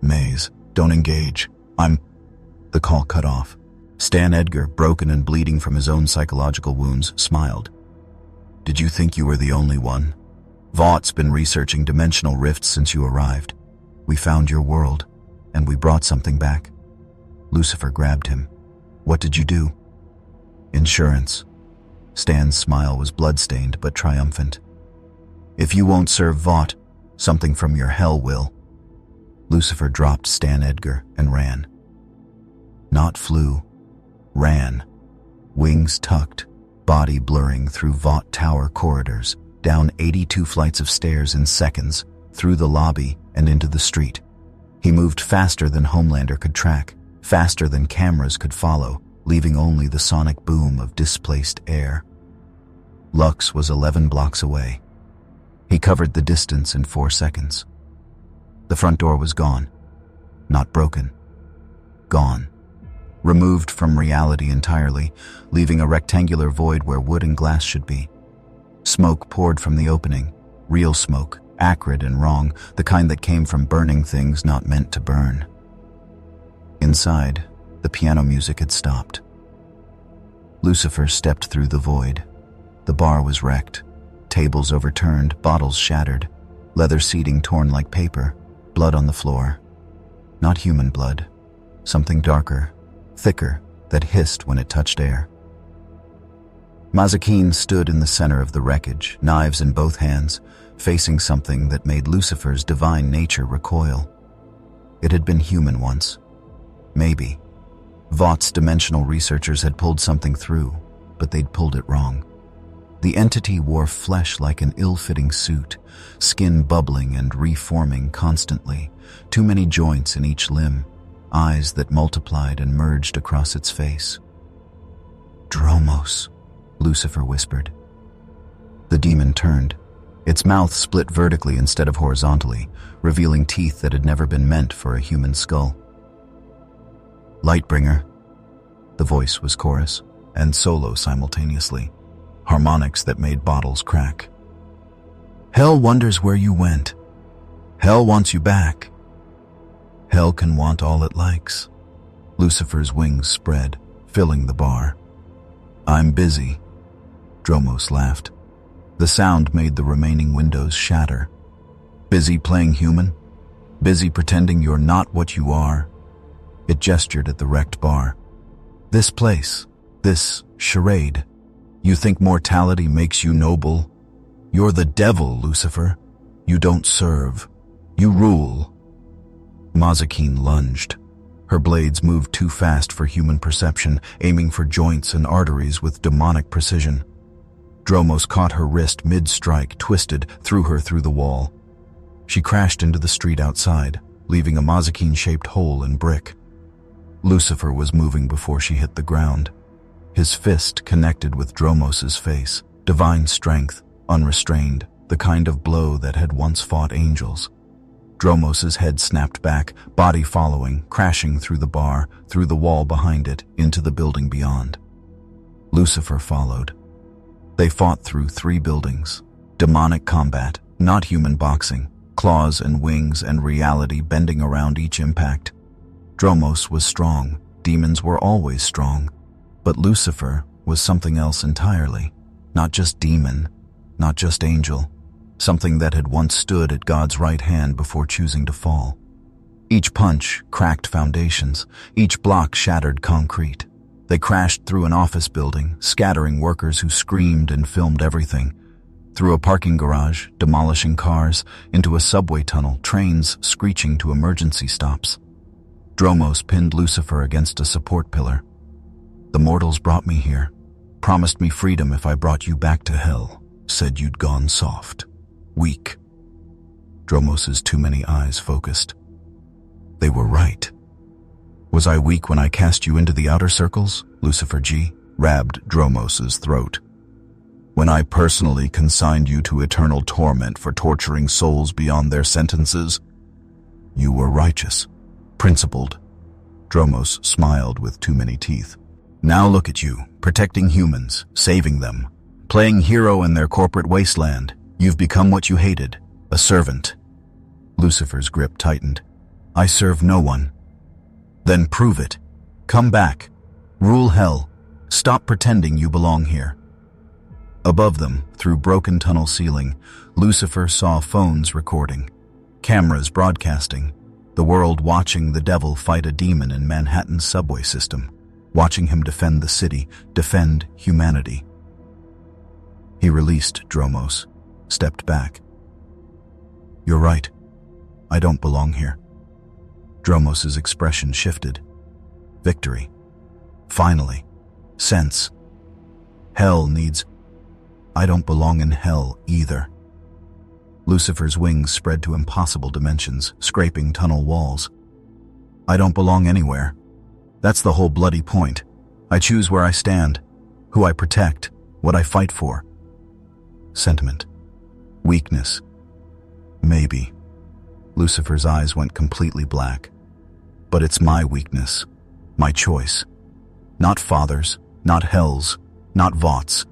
Maze, don't engage. The call cut off. Stan Edgar, broken and bleeding from his own psychological wounds, smiled. Did you think you were the only one? Vaught's been researching dimensional rifts since you arrived. We found your world, and we brought something back. Lucifer grabbed him. What did you do? Insurance. Stan's smile was bloodstained but triumphant. If you won't serve Vought, something from your hell will. Lucifer dropped Stan Edgar and ran. Not flew. Ran. Wings tucked, body blurring through Vought Tower corridors, down 82 flights of stairs in seconds, through the lobby and into the street. He moved faster than Homelander could track, faster than cameras could follow, leaving only the sonic boom of displaced air. Lux was 11 blocks away. He covered the distance in 4 seconds. The front door was gone. Not broken. Gone. Removed from reality entirely, leaving a rectangular void where wood and glass should be. Smoke poured from the opening. Real smoke, acrid and wrong, the kind that came from burning things not meant to burn. Inside, the piano music had stopped. Lucifer stepped through the void. The bar was wrecked. Tables overturned, bottles shattered, leather seating torn like paper, blood on the floor. Not human blood. Something darker, thicker, that hissed when it touched air. Mazikeen stood in the center of the wreckage, knives in both hands, facing something that made Lucifer's divine nature recoil. It had been human once. Maybe. Vaught's dimensional researchers had pulled something through, but they'd pulled it wrong. The entity wore flesh like an ill-fitting suit, skin bubbling and reforming constantly, too many joints in each limb, eyes that multiplied and merged across its face. Dromos, Lucifer whispered. The demon turned. Its mouth split vertically instead of horizontally, revealing teeth that had never been meant for a human skull. Lightbringer. The voice was chorus and solo simultaneously, harmonics that made bottles crack. Hell wonders where you went. Hell wants you back. Hell can want all it likes. Lucifer's wings spread, filling the bar. I'm busy. Dromos laughed. The sound made the remaining windows shatter. Busy playing human? Busy pretending you're not what you are? It gestured at the wrecked bar. This place, this charade. You think mortality makes you noble? You're the devil, Lucifer. You don't serve. You rule. Mazikeen lunged. Her blades moved too fast for human perception, aiming for joints and arteries with demonic precision. Dromos caught her wrist mid-strike, twisted, threw her through the wall. She crashed into the street outside, leaving a Mazikeen-shaped hole in brick. Lucifer was moving before she hit the ground. His fist connected with Dromos's face. Divine strength, unrestrained, the kind of blow that had once fought angels. Dromos's head snapped back, body following, crashing through the bar, through the wall behind it, into the building beyond. Lucifer followed. They fought through 3 buildings. Demonic combat, not human boxing, claws and wings and reality bending around each impact. Dromos was strong, demons were always strong, but Lucifer was something else entirely. Not just demon, not just angel, something that had once stood at God's right hand before choosing to fall. Each punch cracked foundations, each block shattered concrete. They crashed through an office building, scattering workers who screamed and filmed everything. Through a parking garage, demolishing cars, into a subway tunnel, trains screeching to emergency stops. Dromos pinned Lucifer against a support pillar. "The mortals brought me here, promised me freedom if I brought you back to hell, said you'd gone soft, weak." Dromos's too many eyes focused. They were right. "Was I weak when I cast you into the outer circles?" Lucifer G. rabbed Dromos's throat. "When I personally consigned you to eternal torment for torturing souls beyond their sentences? You were righteous, principled." Dromos smiled with too many teeth. "Now look at you, protecting humans, saving them, playing hero in their corporate wasteland. You've become what you hated, a servant." Lucifer's grip tightened. "I serve no one." "Then prove it. Come back. Rule hell. Stop pretending you belong here." Above them, through broken tunnel ceiling, Lucifer saw phones recording, cameras broadcasting, the world watching the devil fight a demon in Manhattan's subway system, watching him defend the city, defend humanity. He released Dromos, stepped back. "You're right. I don't belong here." Dromos's expression shifted. Victory. Finally. Sense. Hell needs... I don't belong in hell either. Lucifer's wings spread to impossible dimensions, scraping tunnel walls. "I don't belong anywhere. That's the whole bloody point. I choose where I stand, who I protect, what I fight for." Sentiment. Weakness. Maybe. Lucifer's eyes went completely black. "But it's my weakness, my choice. Not Father's, not Hell's, not Vaught's.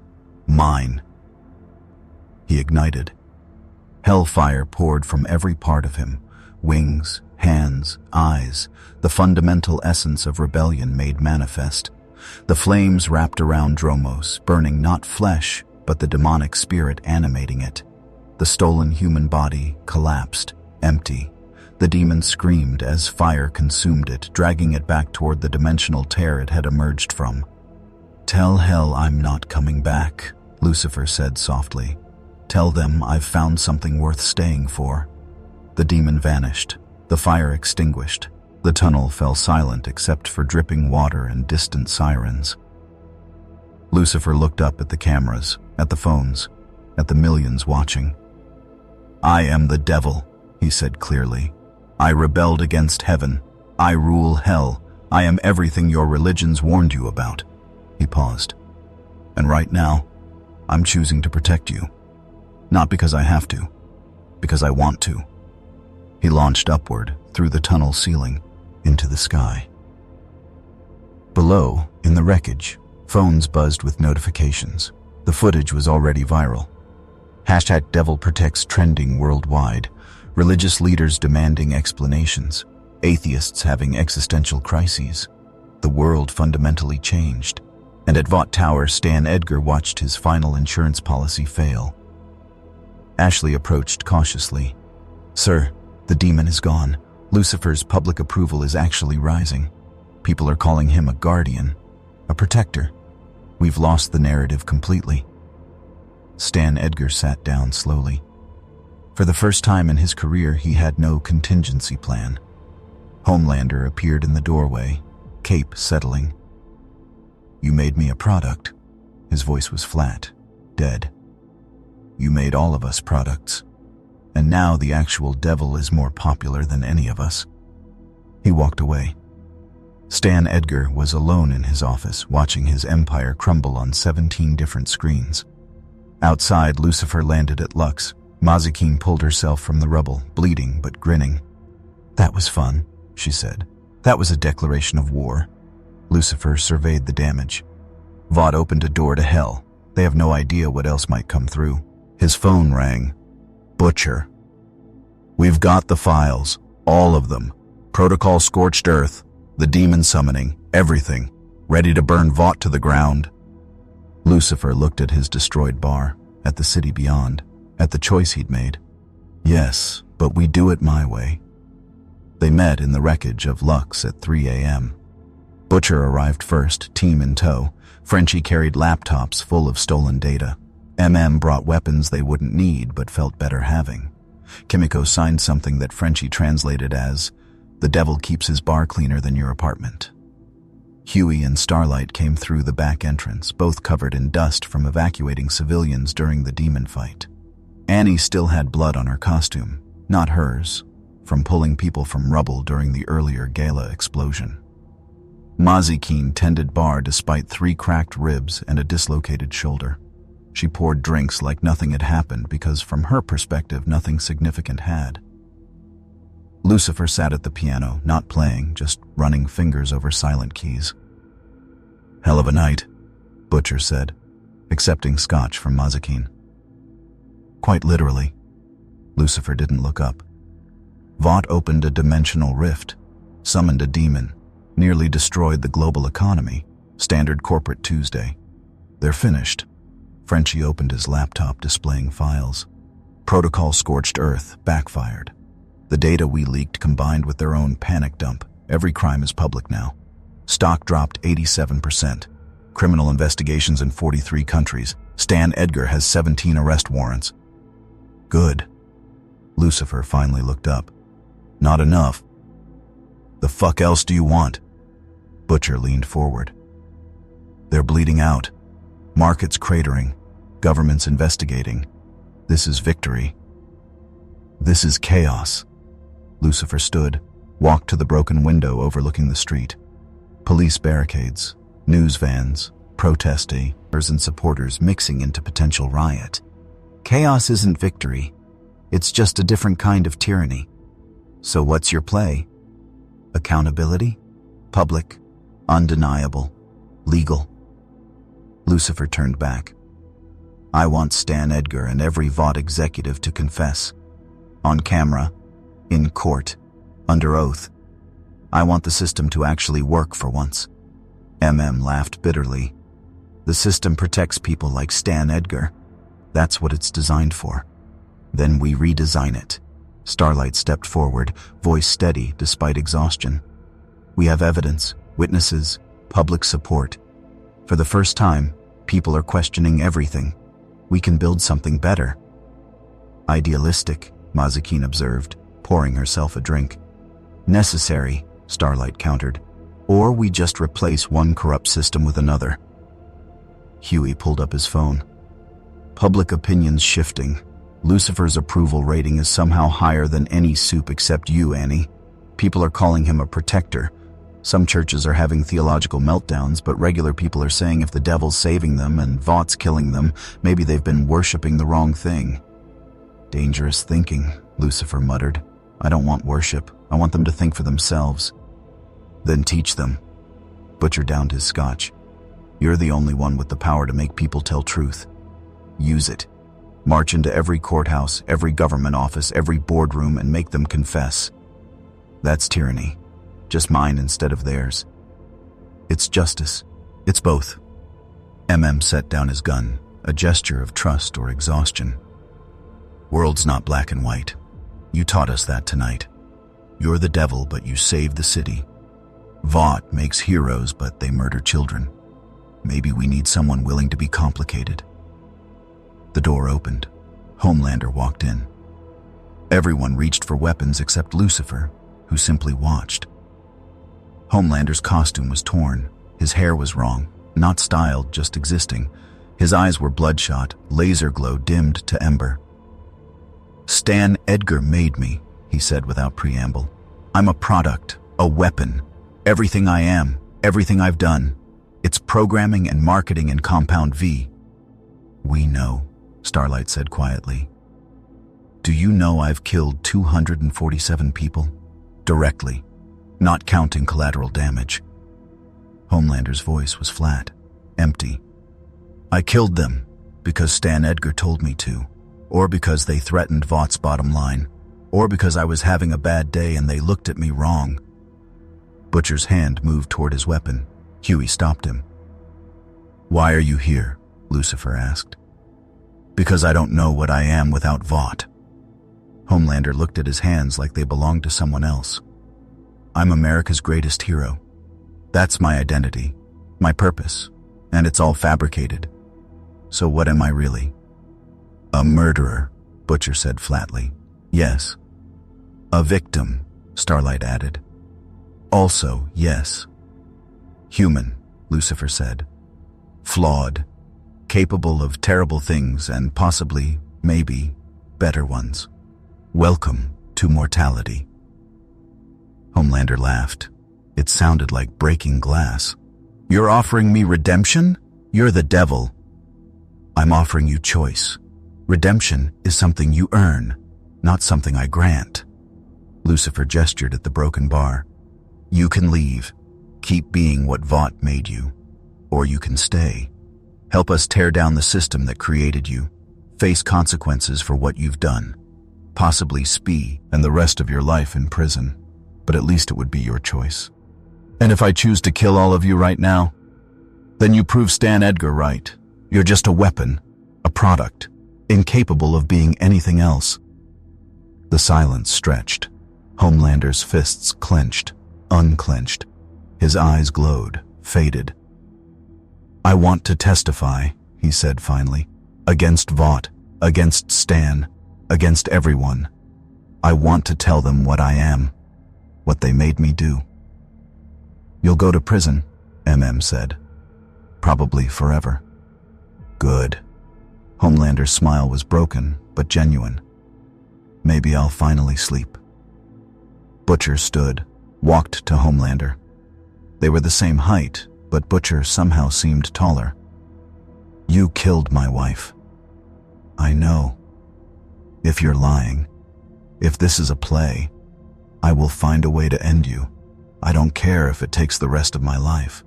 Mine." He ignited. Hellfire poured from every part of him. Wings, hands, eyes, the fundamental essence of rebellion made manifest. The flames wrapped around Dromos, burning not flesh, but the demonic spirit animating it. The stolen human body collapsed, empty. The demon screamed as fire consumed it, dragging it back toward the dimensional tear it had emerged from. "Tell hell I'm not coming back," Lucifer said softly. "Tell them I've found something worth staying for." The demon vanished, the fire extinguished. The tunnel fell silent except for dripping water and distant sirens. Lucifer looked up at the cameras, at the phones, at the millions watching. "I am the devil," he said clearly. "I rebelled against heaven. I rule hell. I am everything your religions warned you about." He paused. "And right now, I'm choosing to protect you. Not because I have to, because I want to." He launched upward, through the tunnel ceiling, into the sky. Below, in the wreckage, phones buzzed with notifications. The footage was already viral. #DevilProtects trending worldwide. Religious leaders demanding explanations. Atheists having existential crises. The world fundamentally changed. And at Vought Tower, Stan Edgar watched his final insurance policy fail. Ashley approached cautiously. "Sir, the demon is gone. Lucifer's public approval is actually rising. People are calling him a guardian, a protector. We've lost the narrative completely." Stan Edgar sat down slowly. For the first time in his career, he had no contingency plan. Homelander appeared in the doorway, cape settling. "You made me a product." His voice was flat, dead. "You made all of us products. And now the actual devil is more popular than any of us." He walked away. Stan Edgar was alone in his office, watching his empire crumble on 17 different screens. Outside, Lucifer landed at Lux. Mazikeen pulled herself from the rubble, bleeding but grinning. "That was fun," she said. "That was a declaration of war." Lucifer surveyed the damage. "Vought opened a door to hell. They have no idea what else might come through." His phone rang. "Butcher. We've got the files. All of them. Protocol scorched earth. The demon summoning. Everything. Ready to burn Vought to the ground." Lucifer looked at his destroyed bar, at the city beyond, at the choice he'd made. "Yes, but we do it my way." They met in the wreckage of Lux at 3 a.m. Butcher arrived first, team in tow. Frenchie carried laptops full of stolen data. Brought weapons they wouldn't need but felt better having. Kimiko signed something that Frenchie translated as, "The devil keeps his bar cleaner than your apartment." Huey and Starlight came through the back entrance, both covered in dust from evacuating civilians during the demon fight. Annie still had blood on her costume, not hers, from pulling people from rubble during the earlier gala explosion. Mazikeen tended bar despite 3 cracked ribs and a dislocated shoulder. She poured drinks like nothing had happened because from her perspective nothing significant had. Lucifer sat at the piano, not playing, just running fingers over silent keys. "Hell of a night," Butcher said, accepting scotch from Mazikeen. "Quite literally." Lucifer didn't look up. Vought opened a dimensional rift, summoned a demon, nearly destroyed the global economy. Standard corporate Tuesday. They're finished. Frenchie opened his laptop, displaying files. Protocol scorched earth, backfired. The data we leaked combined with their own panic dump. Every crime is public now. Stock dropped 87%. Criminal investigations in 43 countries. Stan Edgar has 17 arrest warrants. Good. Lucifer finally looked up. "Not enough." "The fuck else do you want?" Butcher leaned forward. "They're bleeding out. Markets cratering. Governments investigating. This is victory. This is chaos." Lucifer stood, walked to the broken window overlooking the street. Police barricades, news vans, protesters and supporters mixing into potential riot. "Chaos isn't victory. It's just a different kind of tyranny. So what's your play? Accountability? Public? Undeniable? Legal?" Lucifer turned back. "I want Stan Edgar and every Vought executive to confess. On camera, in court, under oath. I want the system to actually work for once." Laughed bitterly. "The system protects people like Stan Edgar. That's what it's designed for. Then we redesign it." Starlight stepped forward, voice steady despite exhaustion. "We have evidence, witnesses, public support. For the first time, people are questioning everything. We can build something better." "Idealistic," Mazikeen observed, pouring herself a drink. "Necessary," Starlight countered. "Or we just replace one corrupt system with another." Huey pulled up his phone. "Public opinion's shifting. Lucifer's approval rating is somehow higher than any soup except you, Annie. People are calling him a protector. Some churches are having theological meltdowns, but regular people are saying if the devil's saving them and Vaught's killing them, maybe they've been worshipping the wrong thing." "Dangerous thinking," Lucifer muttered. "I don't want worship. I want them to think for themselves." "Then teach them." Butcher downed his scotch. "You're the only one with the power to make people tell truth. Use it. March into every courthouse, every government office, every boardroom, and make them confess. That's tyranny. Just mine instead of theirs. It's justice. It's both." Set down his gun, a gesture of trust or exhaustion. "World's not black and white. You taught us that tonight. You're the devil, but you saved the city. Vought makes heroes, but they murder children. Maybe we need someone willing to be complicated." The door opened. Homelander walked in. Everyone reached for weapons except Lucifer, who simply watched. Homelander's costume was torn. His hair was wrong, not styled, just existing. His eyes were bloodshot, laser glow dimmed to ember. "Stan Edgar made me," he said without preamble. "I'm a product, a weapon. Everything I am, everything I've done. It's programming and marketing in Compound V." "We know," Starlight said quietly. "Do you know I've killed 247 people? Directly, not counting collateral damage." Homelander's voice was flat, empty. "I killed them because Stan Edgar told me to, or because they threatened Vought's bottom line, or because I was having a bad day and they looked at me wrong." Butcher's hand moved toward his weapon. Huey stopped him. "Why are you here?" Lucifer asked. "Because I don't know what I am without Vought." Homelander looked at his hands like they belonged to someone else. "I'm America's greatest hero. That's my identity, my purpose, and it's all fabricated. So what am I really?" "A murderer," Butcher said flatly. "Yes." "A victim," Starlight added. "Also, yes." "Human," Lucifer said. "Flawed, capable of terrible things and possibly, maybe, better ones. Welcome to mortality." Homelander laughed. It sounded like breaking glass. "You're offering me redemption? You're the devil." "I'm offering you choice. Redemption is something you earn, not something I grant." Lucifer gestured at the broken bar. "You can leave. Keep being what Vought made you. Or you can stay. Help us tear down the system that created you. Face consequences for what you've done. Possibly spee and the rest of your life in prison. But at least it would be your choice. And if I choose to kill all of you right now, then you prove Stan Edgar right. You're just a weapon, a product, incapable of being anything else." The silence stretched. Homelander's fists clenched, unclenched. His eyes glowed, faded. "I want to testify," he said finally, "against Vought, against Stan, against everyone. I want to tell them what I am, what they made me do." "You'll go to prison," MM said. "Probably forever." "Good." Homelander's smile was broken, but genuine. "Maybe I'll finally sleep." Butcher stood, walked to Homelander. They were the same height, but Butcher somehow seemed taller. "You killed my wife." "I know. If you're lying, if this is a play, I will find a way to end you. I don't care if it takes the rest of my life.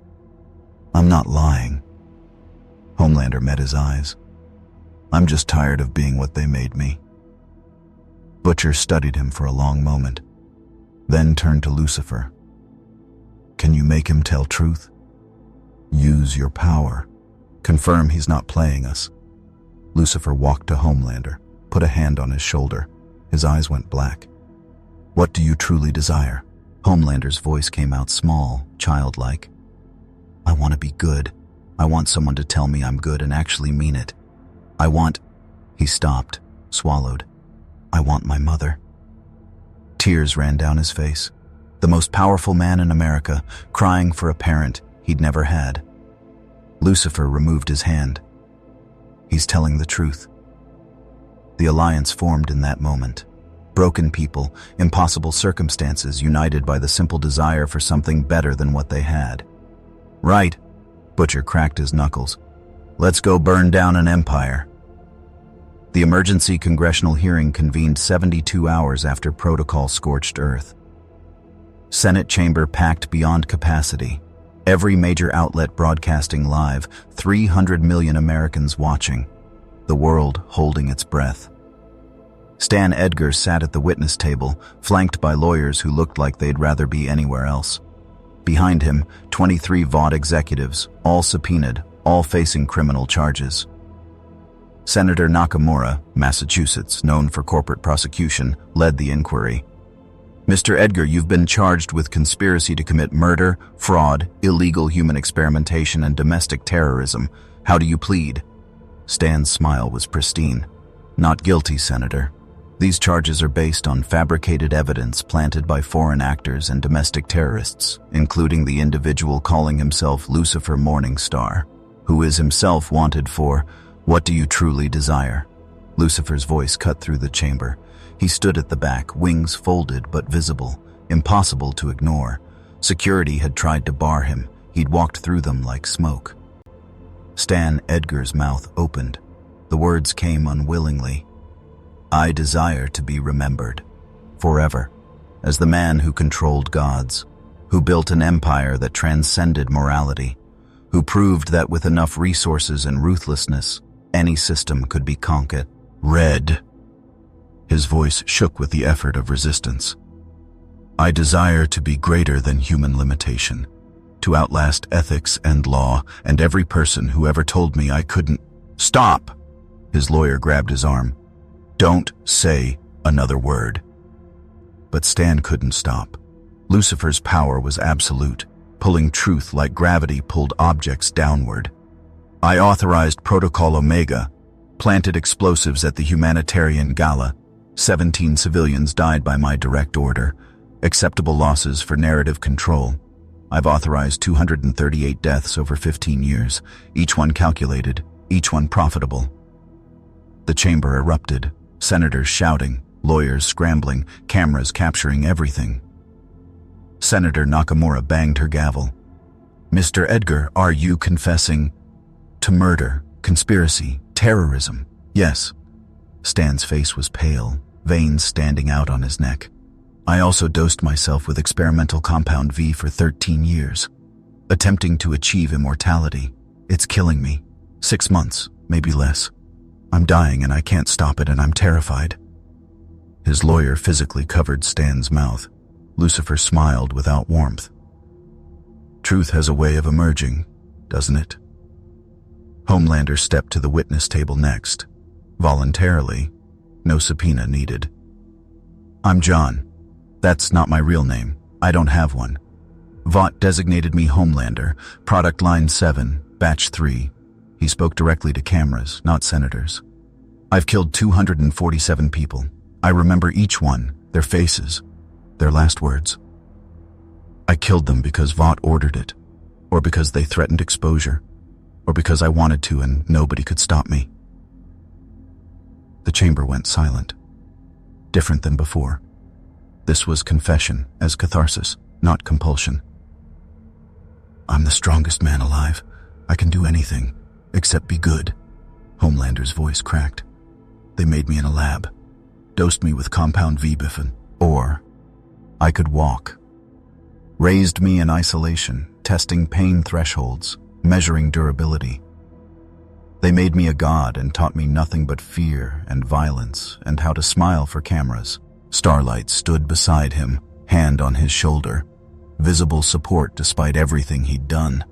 I'm not lying." Homelander met his eyes. "I'm just tired of being what they made me." Butcher studied him for a long moment, then turned to Lucifer. "Can you make him tell truth? Use your power. Confirm he's not playing us." Lucifer walked to Homelander, put a hand on his shoulder. His eyes went black. "What do you truly desire?" Homelander's voice came out small, childlike. "I want to be good. I want someone to tell me I'm good and actually mean it. I want—" He stopped, swallowed. "I want my mother." Tears ran down his face. The most powerful man in America, crying for a parent he'd never had. Lucifer removed his hand. "He's telling the truth." The alliance formed in that moment. Broken people, impossible circumstances united by the simple desire for something better than what they had. "Right." Butcher cracked his knuckles. "Let's go burn down an empire." The emergency congressional hearing convened 72 hours after protocol scorched Earth. Senate chamber packed beyond capacity. Every major outlet broadcasting live, 300 million Americans watching. The world holding its breath. Stan Edgar sat at the witness table, flanked by lawyers who looked like they'd rather be anywhere else. Behind him, 23 Vought executives, all subpoenaed, all facing criminal charges. Senator Nakamura, Massachusetts, known for corporate prosecution, led the inquiry. "Mr. Edgar, you've been charged with conspiracy to commit murder, fraud, illegal human experimentation, and domestic terrorism. How do you plead?" Stan's smile was pristine. "Not guilty, Senator. These charges are based on fabricated evidence planted by foreign actors and domestic terrorists, including the individual calling himself Lucifer Morningstar, who is himself wanted for, "What do you truly desire?" Lucifer's voice cut through the chamber. He stood at the back, wings folded but visible, impossible to ignore. Security had tried to bar him. He'd walked through them like smoke. Stan Edgar's mouth opened. The words came unwillingly. "I desire to be remembered, forever, as the man who controlled gods, who built an empire that transcended morality, who proved that with enough resources and ruthlessness, any system could be conquered." Red. His voice shook with the effort of resistance. "I desire to be greater than human limitation, to outlast ethics and law and every person who ever told me I couldn't." "Stop!" His lawyer grabbed his arm. "Don't say another word." But Stan couldn't stop. Lucifer's power was absolute, pulling truth like gravity pulled objects downward. "I authorized Protocol Omega, planted explosives at the humanitarian gala. 17 civilians died by my direct order. Acceptable losses for narrative control. I've authorized 238 deaths over 15 years, each one calculated, each one profitable." The chamber erupted, senators shouting, lawyers scrambling, cameras capturing everything. Senator Nakamura banged her gavel. "Mr. Edgar, are you confessing to murder, conspiracy, terrorism?" "Yes." Stan's face was pale, veins standing out on his neck. "I also dosed myself with experimental compound V for 13 years, attempting to achieve immortality. It's killing me. 6 months, maybe less. I'm dying and I can't stop it and I'm terrified." His lawyer physically covered Stan's mouth. Lucifer smiled without warmth. "Truth has a way of emerging, doesn't it?" Homelander stepped to the witness table next. Voluntarily, no subpoena needed. "I'm John. That's not my real name. I don't have one. Vought designated me Homelander, product line 7, batch 3. He spoke directly to cameras, not senators. "I've killed 247 people. I remember each one, their faces, their last words. I killed them because Vought ordered it, or because they threatened exposure, or because I wanted to and nobody could stop me." The chamber went silent. Different than before. This was confession as catharsis, not compulsion. "I'm the strongest man alive. I can do anything, except be good." Homelander's voice cracked. "They made me in a lab, dosed me with compound V-biffin, or I could walk. Raised me in isolation, testing pain thresholds, measuring durability. They made me a god and taught me nothing but fear and violence and how to smile for cameras." Starlight stood beside him, hand on his shoulder, visible support despite everything he'd done.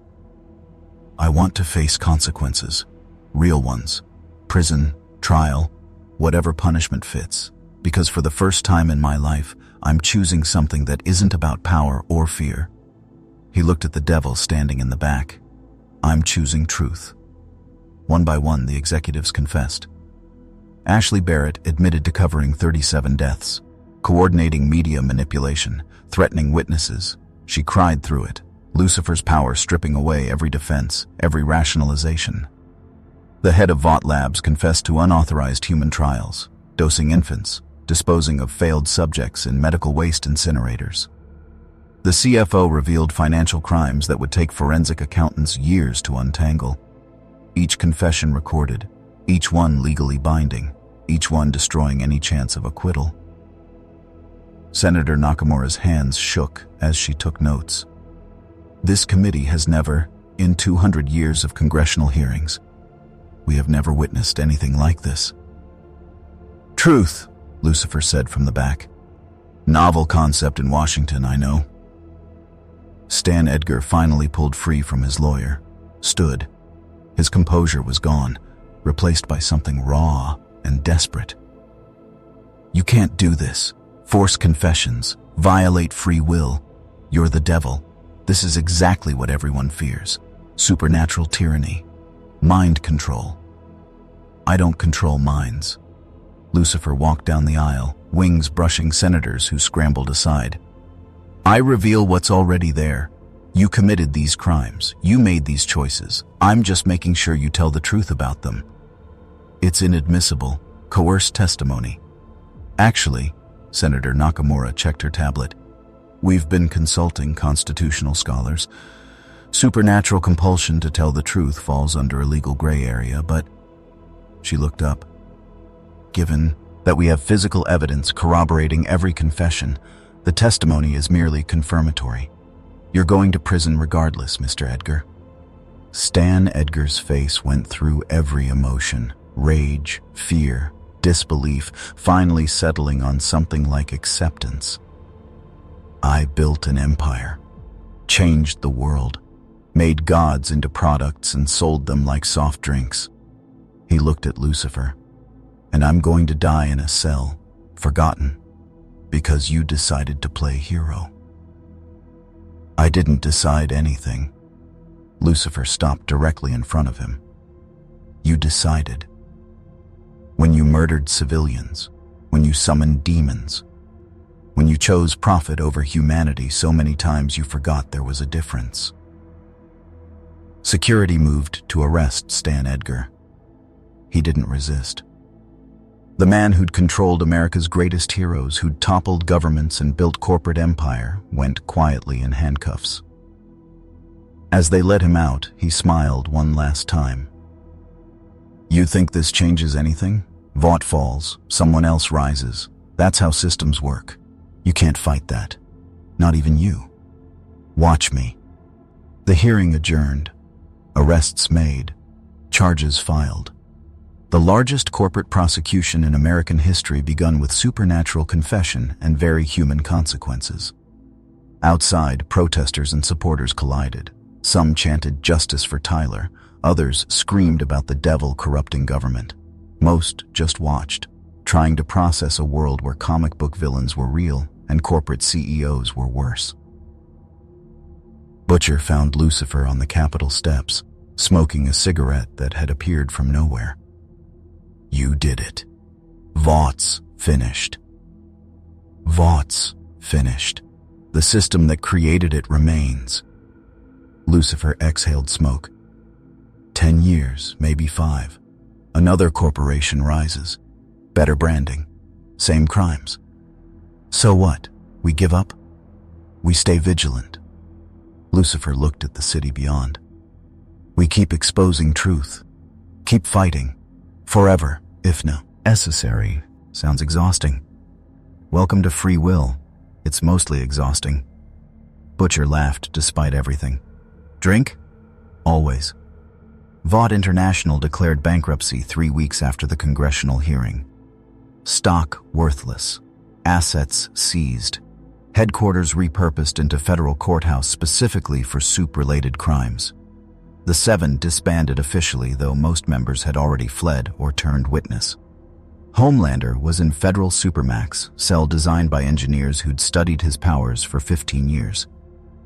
"I want to face consequences, real ones, prison, trial, whatever punishment fits, because for the first time in my life, I'm choosing something that isn't about power or fear." He looked at the devil standing in the back. "I'm choosing truth." One by one, the executives confessed. Ashley Barrett admitted to covering 37 deaths, coordinating media manipulation, threatening witnesses. She cried through it, Lucifer's power stripping away every defense, every rationalization. The head of Vought Labs confessed to unauthorized human trials, dosing infants, disposing of failed subjects in medical waste incinerators. The CFO revealed financial crimes that would take forensic accountants years to untangle. Each confession recorded, each one legally binding, each one destroying any chance of acquittal. Senator Nakamura's hands shook as she took notes. "This committee has never, in 200 years of congressional hearings, we have never witnessed anything like this." "Truth," Lucifer said from the back. "Novel concept in Washington, I know." Stan Edgar finally pulled free from his lawyer, stood. His composure was gone, replaced by something raw and desperate. "You can't do this. Force confessions, violate free will. You're the devil. This is exactly what everyone fears. Supernatural tyranny. Mind control. I don't control minds. Lucifer walked down the aisle, wings brushing senators who scrambled aside. I reveal what's already there. You committed these crimes. You made these choices. I'm just making sure you tell the truth about them. It's inadmissible. Coerced testimony. Actually, Senator Nakamura checked her tablet. We've been consulting constitutional scholars. Supernatural compulsion to tell the truth falls under a legal gray area, but... She looked up. Given that we have physical evidence corroborating every confession, the testimony is merely confirmatory. You're going to prison regardless, Mr. Edgar. Stan Edgar's face went through every emotion. Rage, fear, disbelief, finally settling on something like acceptance. I built an empire, changed the world, made gods into products and sold them like soft drinks. He looked at Lucifer. And I'm going to die in a cell, forgotten, because you decided to play hero. I didn't decide anything. Lucifer stopped directly in front of him. You decided. When you murdered civilians, when you summoned demons, when you chose profit over humanity so many times you forgot there was a difference. Security moved to arrest Stan Edgar. He didn't resist. The man who'd controlled America's greatest heroes, who'd toppled governments and built corporate empire, went quietly in handcuffs. As they let him out, he smiled one last time. You think this changes anything? Vought falls, someone else rises. That's how systems work. You can't fight that. Not even you. Watch me. The hearing adjourned. Arrests made. Charges filed. The largest corporate prosecution in American history begun with supernatural confession and very human consequences. Outside, protesters and supporters collided. Some chanted justice for Tyler. Others screamed about the devil corrupting government. Most just watched, trying to process a world where comic book villains were real and corporate CEOs were worse. Butcher found Lucifer on the Capitol steps, smoking a cigarette that had appeared from nowhere. You did it. Vaught's finished. Vaught's finished. The system that created it remains. Lucifer exhaled smoke. 10 years, maybe 5. Another corporation rises. Better branding. Same crimes. So what? We give up? We stay vigilant. Lucifer looked at the city beyond. We keep exposing truth. Keep fighting. Forever, if necessary. Sounds exhausting. Welcome to free will. It's mostly exhausting. Butcher laughed despite everything. Drink? Always. Vought International declared bankruptcy 3 weeks after the congressional hearing. Stock worthless. Assets seized. Headquarters repurposed into federal courthouse specifically for soup-related crimes. The 7 disbanded officially, though most members had already fled or turned witness. Homelander was in federal supermax, cell designed by engineers who'd studied his powers for 15 years.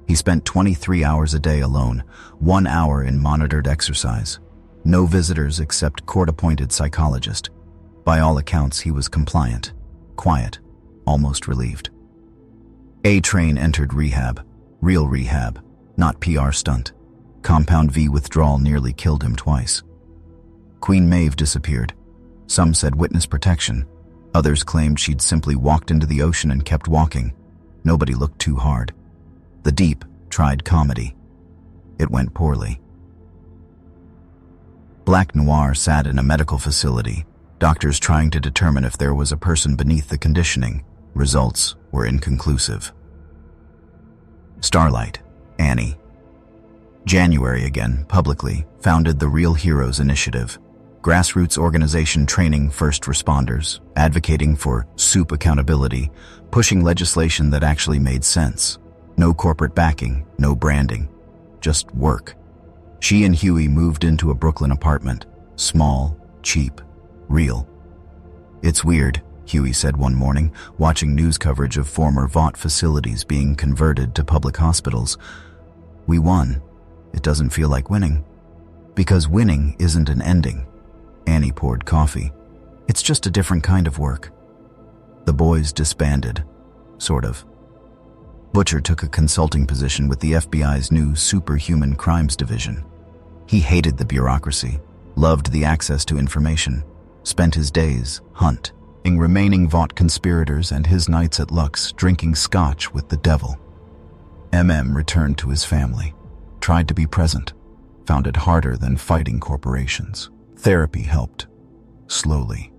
He spent 23 hours a day alone, 1 hour in monitored exercise. No visitors except court-appointed psychologist. By all accounts, he was compliant, quiet, almost relieved. A-Train entered rehab. Real rehab, not PR stunt. Compound V withdrawal nearly killed him twice. Queen Maeve disappeared. Some said witness protection. Others claimed she'd simply walked into the ocean and kept walking. Nobody looked too hard. The Deep tried comedy. It went poorly. Black Noir sat in a medical facility, doctors trying to determine if there was a person beneath the conditioning. Results were inconclusive. Starlight, Annie. January again, publicly, founded the Real Heroes Initiative, grassroots organization training first responders, advocating for soup accountability, pushing legislation that actually made sense. No corporate backing, no branding, just work. She and Huey moved into a Brooklyn apartment, small, cheap, real. It's weird, Huey said one morning, watching news coverage of former Vought facilities being converted to public hospitals. We won. It doesn't feel like winning. Because winning isn't an ending. Annie poured coffee. It's just a different kind of work. The boys disbanded, sort of. Butcher took a consulting position with the FBI's new Superhuman Crimes Division. He hated the bureaucracy, loved the access to information, spent his days hunting remaining Vought conspirators and his nights at Lux drinking scotch with the devil. Returned to his family, tried to be present, found it harder than fighting corporations. Therapy helped, slowly.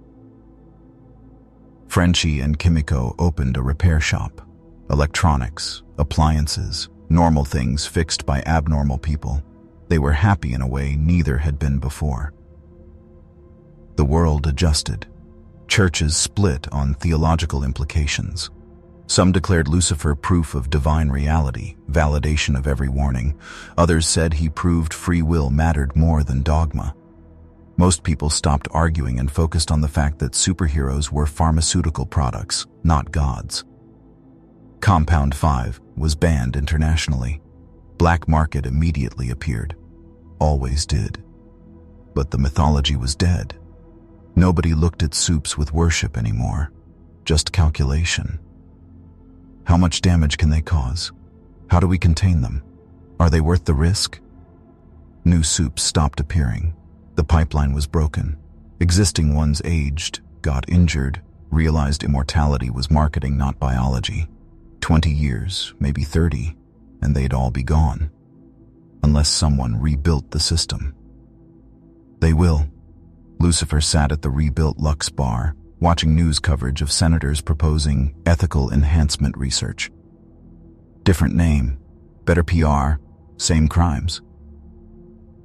Frenchie and Kimiko opened a repair shop. Electronics, appliances, normal things fixed by abnormal people. They were happy in a way neither had been before. The world adjusted. Churches split on theological implications. Some declared Lucifer proof of divine reality, validation of every warning. Others said he proved free will mattered more than dogma. Most people stopped arguing and focused on the fact that superheroes were pharmaceutical products, not gods. Compound 5 was banned internationally. Black market immediately appeared. Always did. But the mythology was dead. Nobody looked at soups with worship anymore. Just calculation. How much damage can they cause? How do we contain them? Are they worth the risk? New soups stopped appearing. The pipeline was broken. Existing ones aged, got injured, realized immortality was marketing, not biology. 20 years, maybe 30, and they'd all be gone. Unless someone rebuilt the system. They will. Lucifer sat at the rebuilt Lux bar, watching news coverage of senators proposing ethical enhancement research. Different name, better PR, same crimes.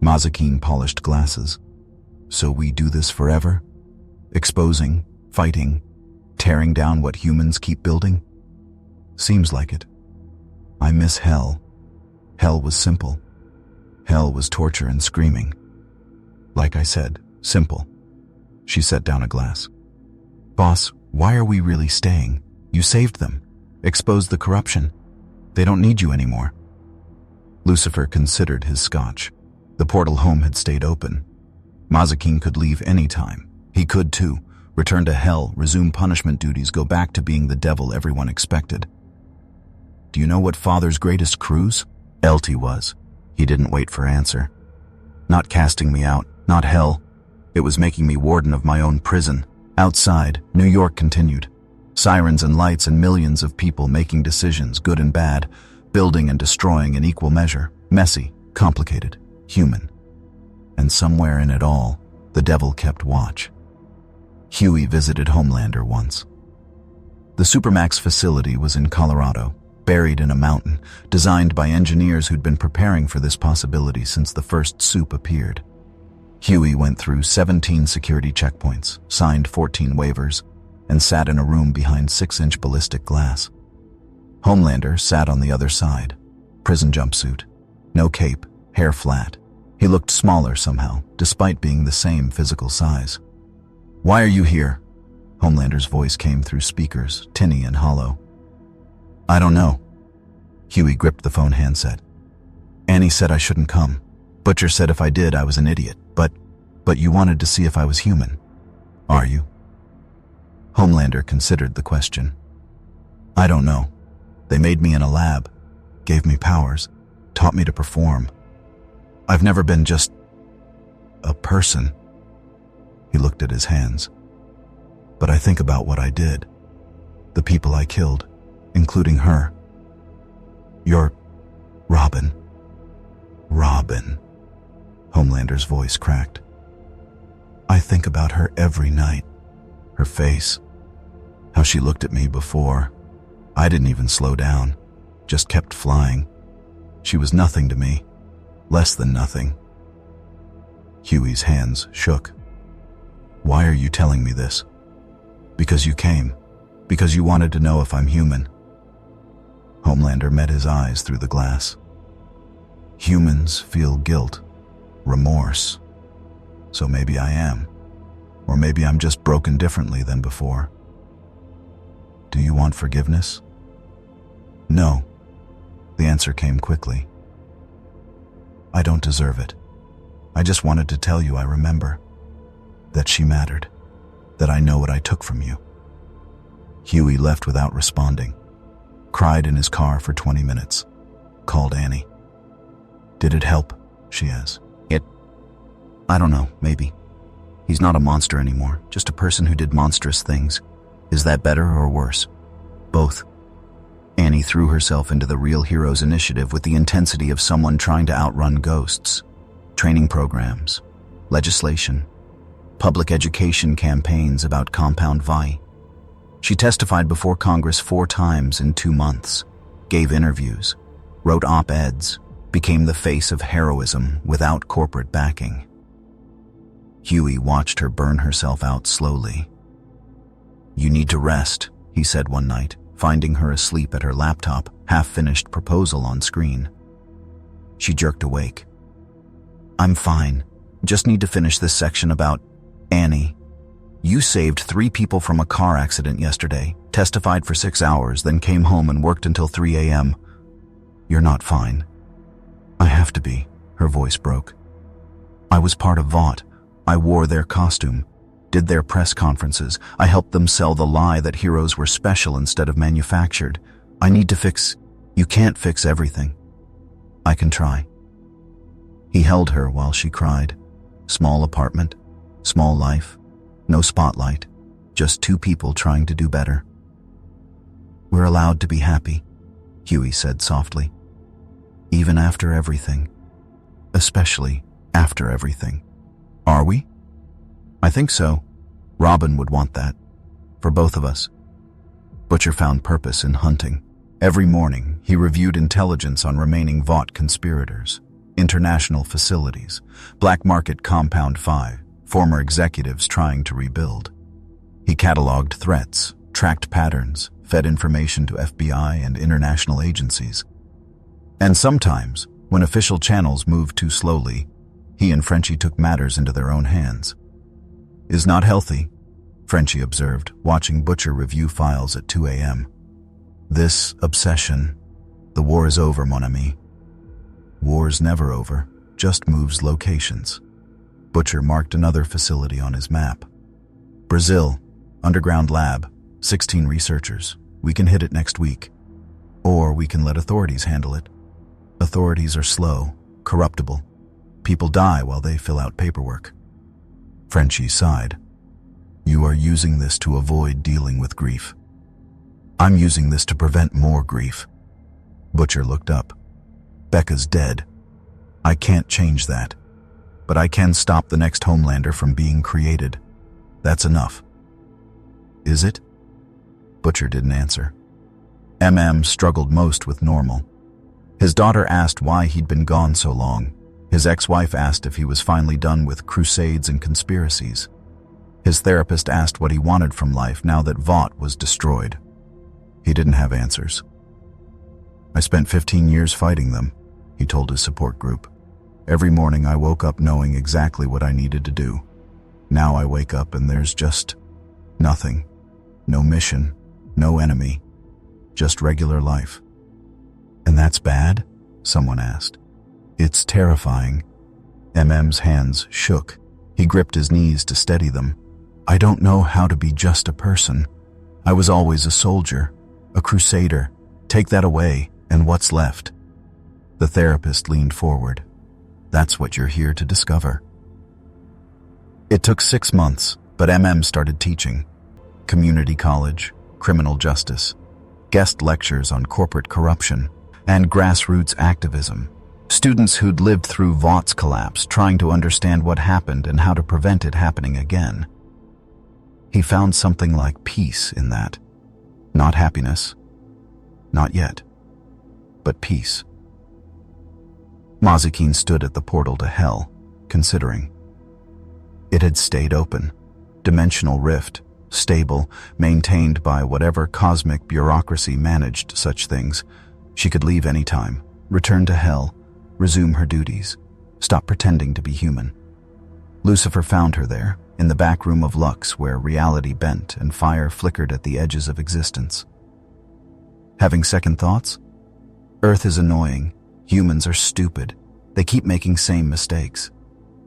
Mazikeen polished glasses. So we do this forever? Exposing, fighting, tearing down what humans keep building? Seems like it. I miss hell. Hell was simple. Hell was torture and screaming. Like I said, simple. She set down a glass. Boss, why are we really staying? You saved them. Exposed the corruption. They don't need you anymore. Lucifer considered his scotch. The portal home had stayed open. Mazikeen could leave any time. He could too. Return to hell, resume punishment duties, go back to being the devil everyone expected. Do you know what Father's greatest cruise? Elty was. He didn't wait for answer. Not casting me out, not hell. It was making me warden of my own prison. Outside, New York continued. Sirens and lights and millions of people making decisions, good and bad, building and destroying in equal measure, messy, complicated, human. And somewhere in it all, the devil kept watch. Huey visited Homelander once. The Supermax facility was in Colorado, buried in a mountain, designed by engineers who'd been preparing for this possibility since the first soup appeared. Huey went through 17 security checkpoints, signed 14 waivers, and sat in a room behind 6-inch ballistic glass. Homelander sat on the other side, prison jumpsuit, no cape, hair flat. He looked smaller somehow, despite being the same physical size. Why are you here? Homelander's voice came through speakers, tinny and hollow. I don't know. Huey gripped the phone handset. Annie said I shouldn't come. Butcher said if I did, I was an idiot. But you wanted to see if I was human. Are you? Homelander considered the question. I don't know. They made me in a lab, gave me powers, taught me to perform. I've never been just a person. He looked at his hands. But I think about what I did. The people I killed, including her. You're Robin. Robin. Homelander's voice cracked. I think about her every night. Her face. How she looked at me before. I didn't even slow down. Just kept flying. She was nothing to me. Less than nothing. Huey's hands shook. Why are you telling me this? Because you came. Because you wanted to know if I'm human. Homelander met his eyes through the glass. Humans feel guilt, remorse. So maybe I am. Or maybe I'm just broken differently than before. Do you want forgiveness? No. The answer came quickly. I don't deserve it. I just wanted to tell you I remember. That she mattered. that I know what I took from you." Huey left without responding. Cried in his car for 20 minutes. Called Annie. "Did it help?" she asked. I don't know, maybe. He's not a monster anymore, just a person who did monstrous things. Is that better or worse? Both. Annie threw herself into the Real Heroes initiative with the intensity of someone trying to outrun ghosts. Training programs, legislation, public education campaigns about compound vi. She testified before Congress 4 times in 2 months, gave interviews, wrote op-eds, became the face of heroism without corporate backing. Huey watched her burn herself out slowly. "You need to rest," he said one night, finding her asleep at her laptop, half-finished proposal on screen. She jerked awake. "I'm fine. Just need to finish this section about Annie. You saved 3 people from a car accident yesterday, testified for 6 hours, then came home and worked until 3 a.m. You're not fine." "I have to be," her voice broke. "I was part of Vought. I wore their costume, did their press conferences. I helped them sell the lie that heroes were special instead of manufactured. I need to fix. You can't fix everything. I can try." He held her while she cried. Small apartment, small life, no spotlight, just 2 people trying to do better. "We're allowed to be happy," Huey said softly. "Even after everything. Especially after everything." "Are we?" "I think so. Robin would want that. For both of us." Butcher found purpose in hunting. Every morning, he reviewed intelligence on remaining Vought conspirators, international facilities, black market compound 5, former executives trying to rebuild. He cataloged threats, tracked patterns, fed information to FBI and international agencies. And sometimes, when official channels moved too slowly, he and Frenchie took matters into their own hands. "Is not healthy," Frenchie observed, watching Butcher review files at 2 a.m. "This obsession. The war is over, mon ami." "War's never over, just moves locations." Butcher marked another facility on his map. "Brazil, underground lab, 16 researchers. We can hit it next week. Or we can let authorities handle it. Authorities are slow, corruptible. People die while they fill out paperwork." Frenchie sighed. "You are using this to avoid dealing with grief." "I'm using this to prevent more grief." Butcher looked up. "Becca's dead. I can't change that. But I can stop the next Homelander from being created. That's enough." "Is it?" Butcher didn't answer. MM struggled most with normal. His daughter asked why he'd been gone so long. His ex-wife asked if he was finally done with crusades and conspiracies. His therapist asked what he wanted from life now that Vought was destroyed. He didn't have answers. "I spent 15 years fighting them," he told his support group. "Every morning I woke up knowing exactly what I needed to do. Now I wake up and there's just nothing. No mission, no enemy, just regular life." "And that's bad?" someone asked. "It's terrifying." MM's hands shook. He gripped his knees to steady them. "I don't know how to be just a person. I was always a soldier, a crusader. Take that away, and what's left?" The therapist leaned forward. "That's what you're here to discover." It took 6 months, but MM started teaching. Community college, criminal justice, guest lectures on corporate corruption, and grassroots activism. Students who'd lived through Vaught's collapse, trying to understand what happened and how to prevent it happening again. He found something like peace in that. Not happiness. Not yet. But peace. Mazikeen stood at the portal to hell, considering. It had stayed open. Dimensional rift, stable, maintained by whatever cosmic bureaucracy managed such things. She could leave any time, return to hell, resume her duties, stop pretending to be human. Lucifer found her there, in the back room of Lux, where reality bent and fire flickered at the edges of existence. Having second thoughts? Earth is annoying. Humans are stupid. They keep making same mistakes.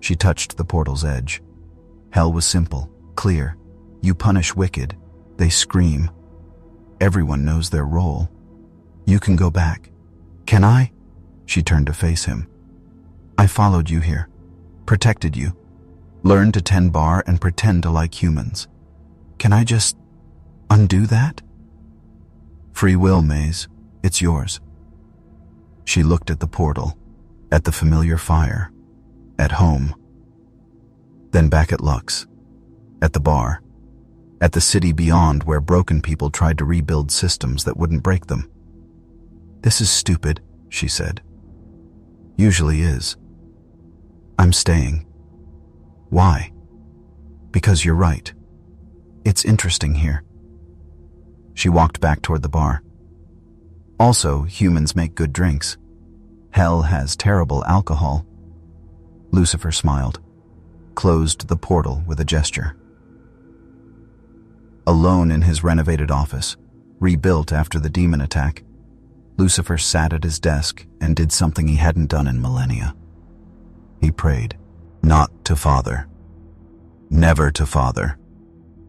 She touched the portal's edge. Hell was simple, clear. You punish wicked. They scream. Everyone knows their role. You can go back. Can I? She turned to face him. I followed you here. Protected you. Learned to tend bar and pretend to like humans. Can I just undo that? Free will, Maze. It's yours. She looked at the portal, at the familiar fire, at home. Then back at Lux, at the bar, at the city beyond where broken people tried to rebuild systems that wouldn't break them. This is stupid, she said. Usually is. I'm staying. Why? Because you're right. It's interesting here. She walked back toward the bar. Also, humans make good drinks. Hell has terrible alcohol. Lucifer smiled, closed the portal with a gesture. Alone in his renovated office, rebuilt after the demon attack, Lucifer sat at his desk and did something he hadn't done in millennia. He prayed, not to Father, never to Father,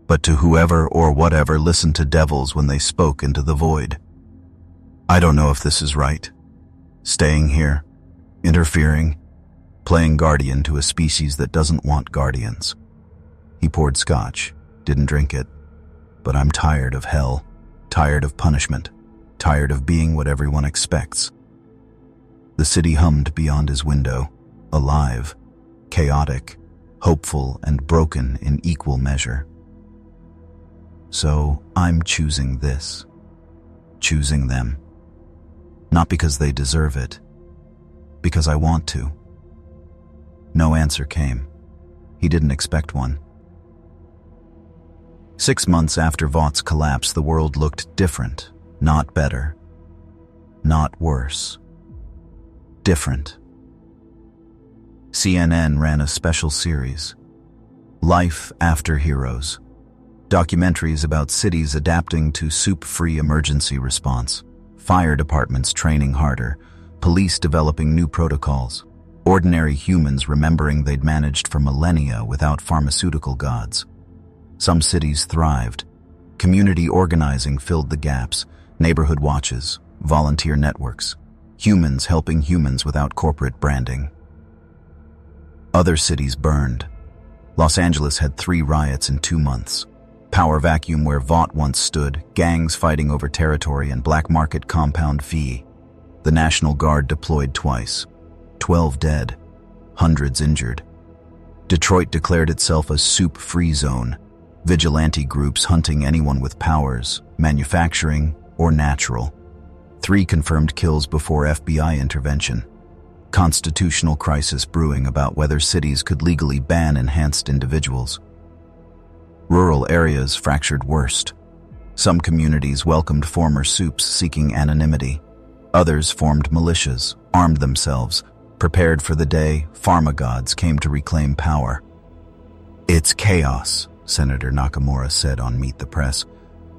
but to whoever or whatever listened to devils when they spoke into the void. I don't know if this is right. Staying here, interfering, playing guardian to a species that doesn't want guardians. He poured scotch, didn't drink it, but I'm tired of hell, tired of punishment, tired of being what everyone expects. The city hummed beyond his window, alive, chaotic, hopeful, and broken in equal measure. So I'm choosing this, choosing them. Not because they deserve it, because I want to. No answer came. He didn't expect one. 6 months after Vought's collapse, the world looked different, not better, not worse. Different. CNN ran a special series, Life After Heroes, documentaries about cities adapting to soup-free emergency response, fire departments training harder, police developing new protocols, ordinary humans remembering they'd managed for millennia without pharmaceutical gods. Some cities thrived. Community organizing filled the gaps, neighborhood watches, volunteer networks, humans helping humans without corporate branding. Other cities burned. Los Angeles had 3 riots in 2 months. Power vacuum where Vought once stood, gangs fighting over territory and black market compound fee. The National Guard deployed twice. 12 dead, hundreds injured. Detroit declared itself a soup-free zone. Vigilante groups hunting anyone with powers, manufacturing, or natural. 3 confirmed kills before FBI intervention. Constitutional crisis brewing about whether cities could legally ban enhanced individuals. Rural areas fractured worst. Some communities welcomed former soups seeking anonymity. Others formed militias, armed themselves, prepared for the day pharma gods came to reclaim power. It's chaos, Senator Nakamura said on Meet the Press,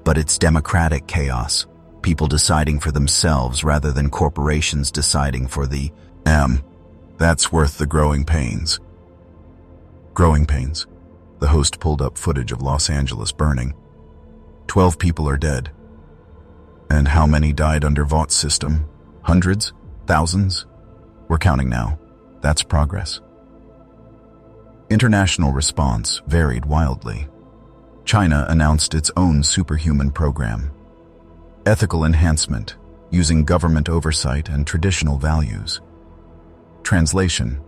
but it's democratic chaos, people deciding for themselves rather than corporations deciding for the That's worth the growing pains. Growing pains. The host pulled up footage of Los Angeles burning. 12 people are dead. And how many died under Vought's system? Hundreds? Thousands? We're counting now. That's progress. International response varied wildly. China announced its own superhuman program. Ethical enhancement, using government oversight and traditional values. Translation: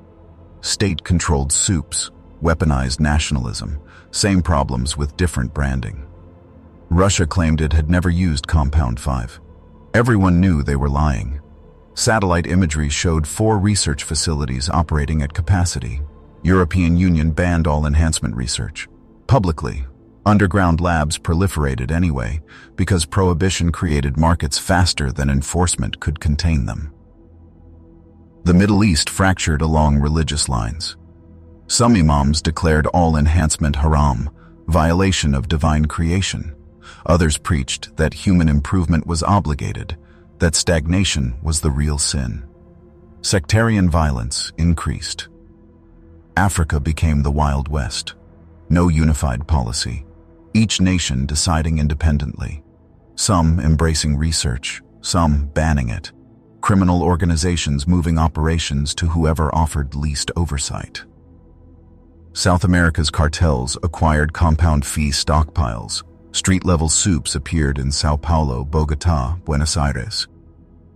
state-controlled soups, weaponized nationalism, same problems with different branding. Russia claimed it had never used Compound 5. Everyone knew they were lying. Satellite imagery showed 4 research facilities operating at capacity. European Union banned all enhancement research. Publicly, underground labs proliferated anyway, because prohibition created markets faster than enforcement could contain them. The Middle East fractured along religious lines. Some imams declared all enhancement haram, violation of divine creation. Others preached that human improvement was obligated, that stagnation was the real sin. Sectarian violence increased. Africa became the Wild West. No unified policy, each nation deciding independently. Some embracing research, some banning it. Criminal organizations moving operations to whoever offered least oversight. South America's cartels acquired compound fee stockpiles. Street-level soups appeared in São Paulo, Bogotá, Buenos Aires.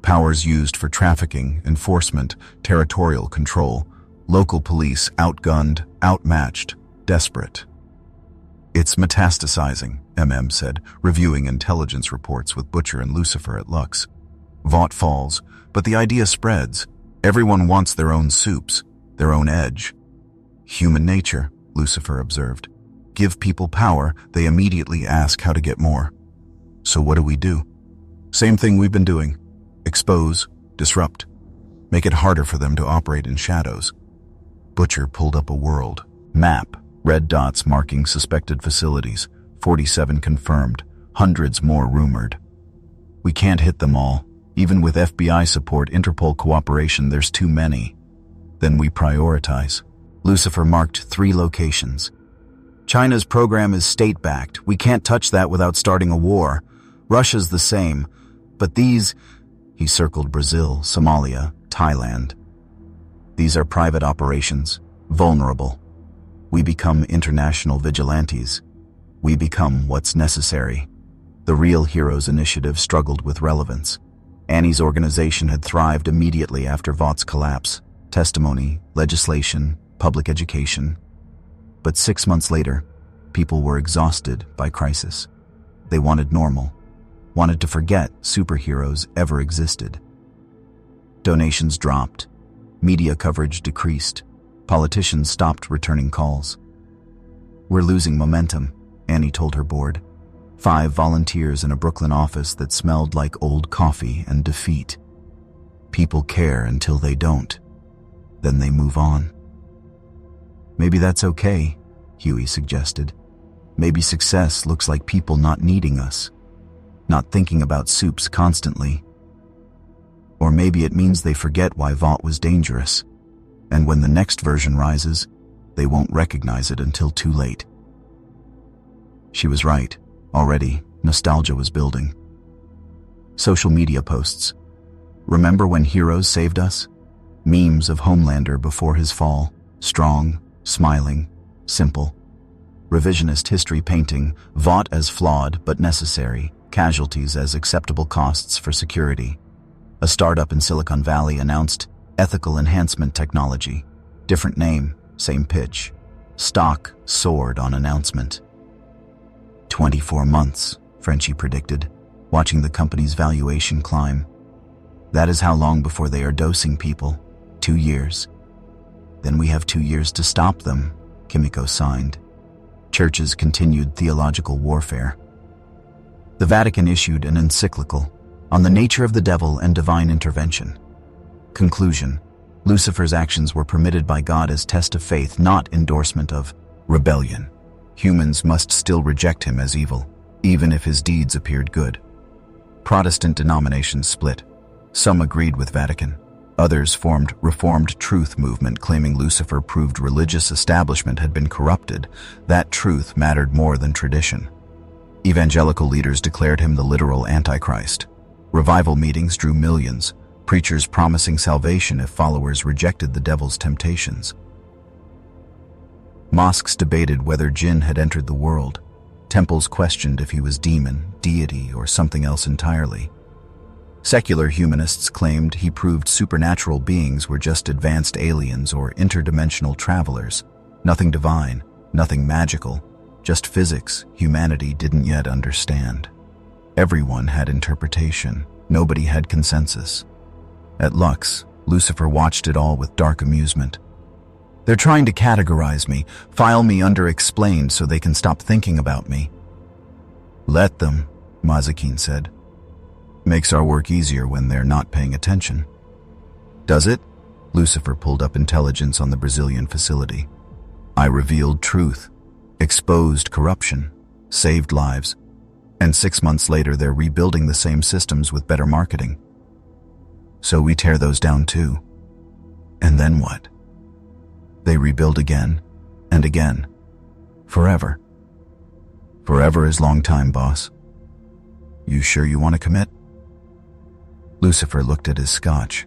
Powers used for trafficking, enforcement, territorial control. Local police outgunned, outmatched, desperate. "It's metastasizing," MM said, reviewing intelligence reports with Butcher and Lucifer at Lux. Vought falls, but the idea spreads. Everyone wants their own soups, their own edge. "Human nature," Lucifer observed. "Give people power, they immediately ask how to get more. So what do? Same thing we've been doing. Expose, disrupt, make it harder for them to operate in shadows." Butcher pulled up a world map, red dots marking suspected facilities, 47 confirmed, hundreds more rumored. "We can't hit them all. Even with FBI support, Interpol cooperation, there's too many. Then we prioritize." Lucifer marked 3 locations. "China's program is state-backed. We can't touch that without starting a war. Russia's the same. But these," he circled Brazil, Somalia, Thailand. "These are private operations, vulnerable. We become international vigilantes. We become what's necessary." The Real Heroes initiative struggled with relevance. Annie's organization had thrived immediately after Vaught's collapse. Testimony, legislation, public education. But 6 months later, people were exhausted by crisis. They wanted normal, wanted to forget superheroes ever existed. Donations dropped. Media coverage decreased. Politicians stopped returning calls. "We're losing momentum," Annie told her board. 5 volunteers in a Brooklyn office that smelled like old coffee and defeat. People care until they don't. Then they move on. "Maybe that's okay," Huey suggested. "Maybe success looks like people not needing us, not thinking about soups constantly. Or maybe it means they forget why Vought was dangerous, and when the next version rises, they won't recognize it until too late." She was right. Already, nostalgia was building. Social media posts. "Remember when heroes saved us?" Memes of Homelander before his fall, strong, smiling, simple. Revisionist history painting, Vought as flawed but necessary, casualties as acceptable costs for security. A startup in Silicon Valley announced ethical enhancement technology. Different name, same pitch. Stock soared on announcement. 24 months, Frenchie predicted, watching the company's valuation climb. "That is how long before they are dosing people. 2 years. Then we have 2 years to stop them," Kimiko signed. Churches continued theological warfare. The Vatican issued an encyclical on the nature of the devil and divine intervention. Conclusion: Lucifer's actions were permitted by God as test of faith, not endorsement of rebellion. Humans must still reject him as evil, even if his deeds appeared good. Protestant denominations split. Some agreed with Vatican. Others formed Reformed Truth movement, claiming Lucifer proved religious establishment had been corrupted. That truth mattered more than tradition. Evangelical leaders declared him the literal Antichrist. Revival meetings drew millions, preachers promising salvation if followers rejected the devil's temptations. Mosques debated whether jinn had entered the world. Temples questioned if he was demon, deity, or something else entirely. Secular humanists claimed he proved supernatural beings were just advanced aliens or interdimensional travelers. Nothing divine, nothing magical, just physics humanity didn't yet understand. Everyone had interpretation. Nobody had consensus. At Lux, Lucifer watched it all with dark amusement. "They're trying to categorize me, file me under explained so they can stop thinking about me." "Let them," Mazikeen said. "Makes our work easier when they're not paying attention." "Does it?" Lucifer pulled up intelligence on the Brazilian facility. "I revealed truth, exposed corruption, saved lives, and 6 months later they're rebuilding the same systems with better marketing. So we tear those down too. And then what? They rebuild again and again, forever." Forever is long time, boss. You sure you want to commit? Lucifer looked at his scotch,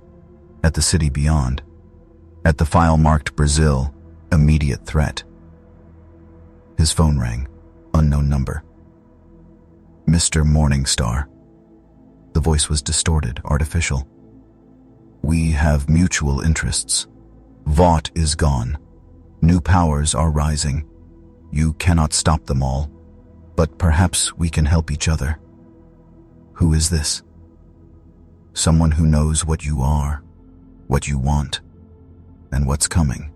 at the city beyond, at the file marked Brazil, immediate threat. His phone rang, unknown number. Mr. Morningstar. The voice was distorted, artificial. We have mutual interests. Vought is gone. New powers are rising. You cannot stop them all, but perhaps we can help each other. Who is this? Someone who knows what you are, what you want, and what's coming.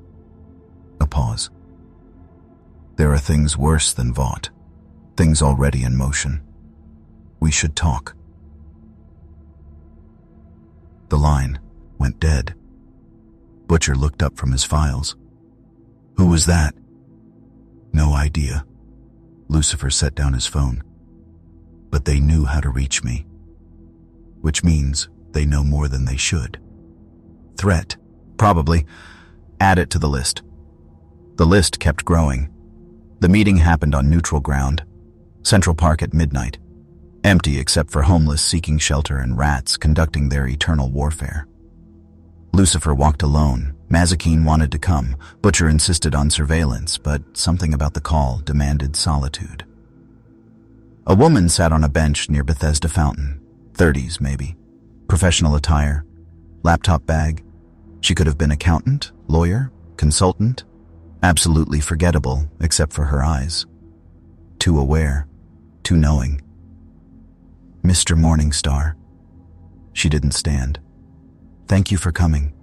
A pause. There are things worse than Vought, things already in motion. We should talk. The line went dead. Butcher looked up from his files. Who was that? No idea. Lucifer set down his phone. But they knew how to reach me. Which means they know more than they should. Threat? Probably. Add it to the list. The list kept growing. The meeting happened on neutral ground. Central Park at midnight. Empty except for homeless seeking shelter and rats conducting their eternal warfare. Lucifer walked alone. Mazikeen wanted to come. Butcher insisted on surveillance, but something about the call demanded solitude. A woman sat on a bench near Bethesda Fountain. 30s, maybe. Professional attire. Laptop bag. She could have been accountant, lawyer, consultant. Absolutely forgettable, except for her eyes. Too aware. Too knowing. Mr. Morningstar. She didn't stand. Thank you for coming.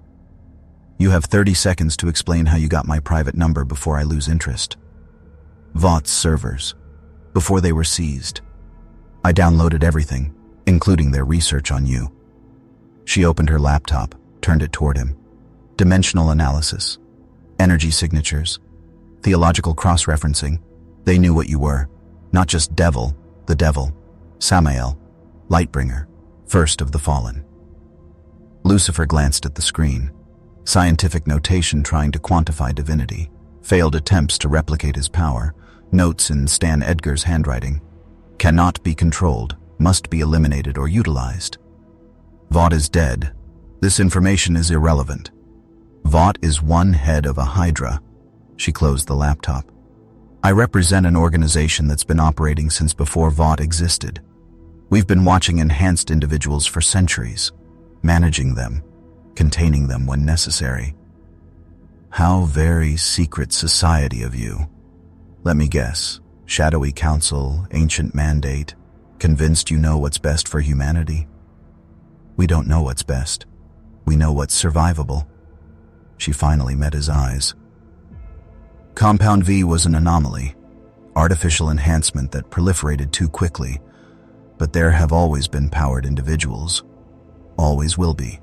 You have 30 seconds to explain how you got my private number before I lose interest. Vaught's servers. Before they were seized. I downloaded everything, including their research on you. She opened her laptop, turned it toward him. Dimensional analysis. Energy signatures. Theological cross-referencing. They knew what you were. Not just devil, the devil. Samael. Lightbringer. First of the fallen. Lucifer glanced at the screen. Scientific notation trying to quantify divinity. Failed attempts to replicate his power. Notes in Stan Edgar's handwriting. Cannot be controlled. Must be eliminated or utilized. Vought is dead. This information is irrelevant. Vought is one head of a hydra. She closed the laptop. I represent an organization that's been operating since before Vought existed. We've been watching enhanced individuals for centuries, managing them, containing them when necessary. How very secret society of you. Let me guess, shadowy council, ancient mandate, convinced you know what's best for humanity? We don't know what's best. We know what's survivable. She finally met his eyes. Compound V was an anomaly, artificial enhancement that proliferated too quickly, but there have always been powered individuals. Always will be.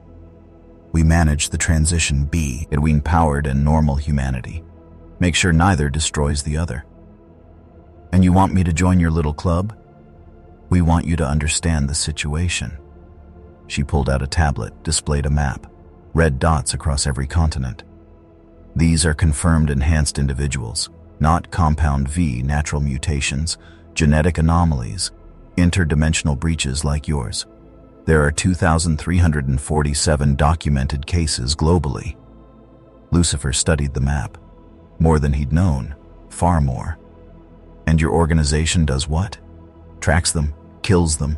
We manage the transition B between powered and normal humanity. Make sure neither destroys the other. And you want me to join your little club? We want you to understand the situation. She pulled out a tablet, displayed a map, red dots across every continent. These are confirmed enhanced individuals, not Compound V natural mutations, genetic anomalies, interdimensional breaches like yours. There are 2,347 documented cases globally. Lucifer studied the map. More than he'd known, far more. And your organization does what? Tracks them, kills them.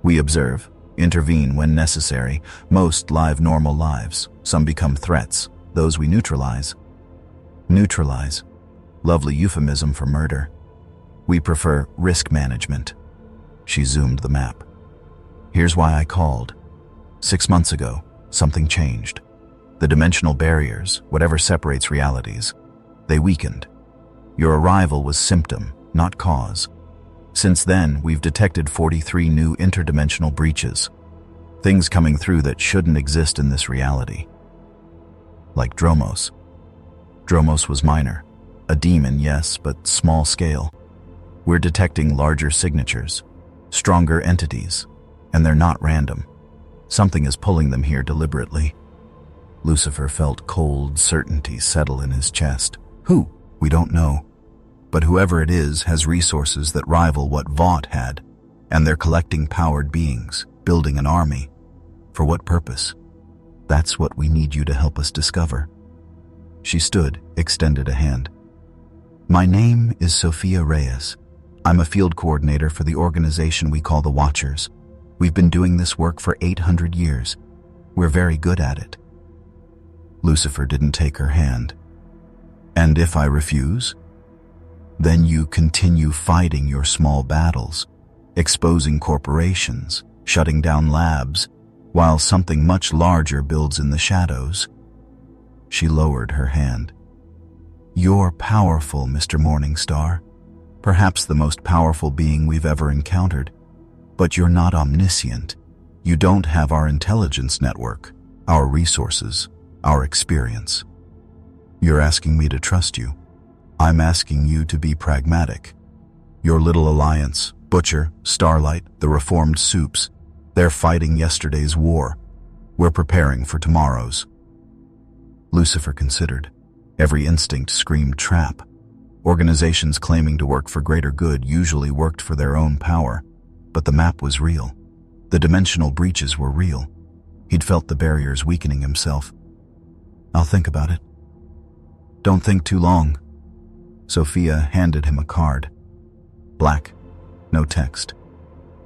We observe, intervene when necessary. Most live normal lives. Some become threats. Those we neutralize. Neutralize. Lovely euphemism for murder. We prefer risk management. She zoomed the map. Here's why I called. 6 months ago, something changed. The dimensional barriers, whatever separates realities, they weakened. Your arrival was symptom, not cause. Since then, we've detected 43 new interdimensional breaches. Things coming through that shouldn't exist in this reality. Like Dromos. Dromos was minor. A demon, yes, but small scale. We're detecting larger signatures, stronger entities, and they're not random. Something is pulling them here deliberately. Lucifer felt cold certainty settle in his chest. Who? We don't know. But whoever it is has resources that rival what Vought had, and they're collecting powered beings, building an army. For what purpose? That's what we need you to help us discover. She stood, extended a hand. My name is Sophia Reyes. I'm a field coordinator for the organization we call the Watchers. We've been doing this work for 800 years. We're very good at it. Lucifer didn't take her hand. And if I refuse? Then you continue fighting your small battles, exposing corporations, shutting down labs, while something much larger builds in the shadows. She lowered her hand. You're powerful, Mr. Morningstar. Perhaps the most powerful being we've ever encountered. But you're not omniscient. You don't have our intelligence network, our resources, our experience. You're asking me to trust you. I'm asking you to be pragmatic. Your little alliance, Butcher, Starlight, the Reformed Soups, they're fighting yesterday's war. We're preparing for tomorrow's. Lucifer considered. Every instinct screamed trap. Organizations claiming to work for greater good usually worked for their own power, but the map was real. The dimensional breaches were real. He'd felt the barriers weakening himself. I'll think about it. Don't think too long. Sophia handed him a card. Black, no text.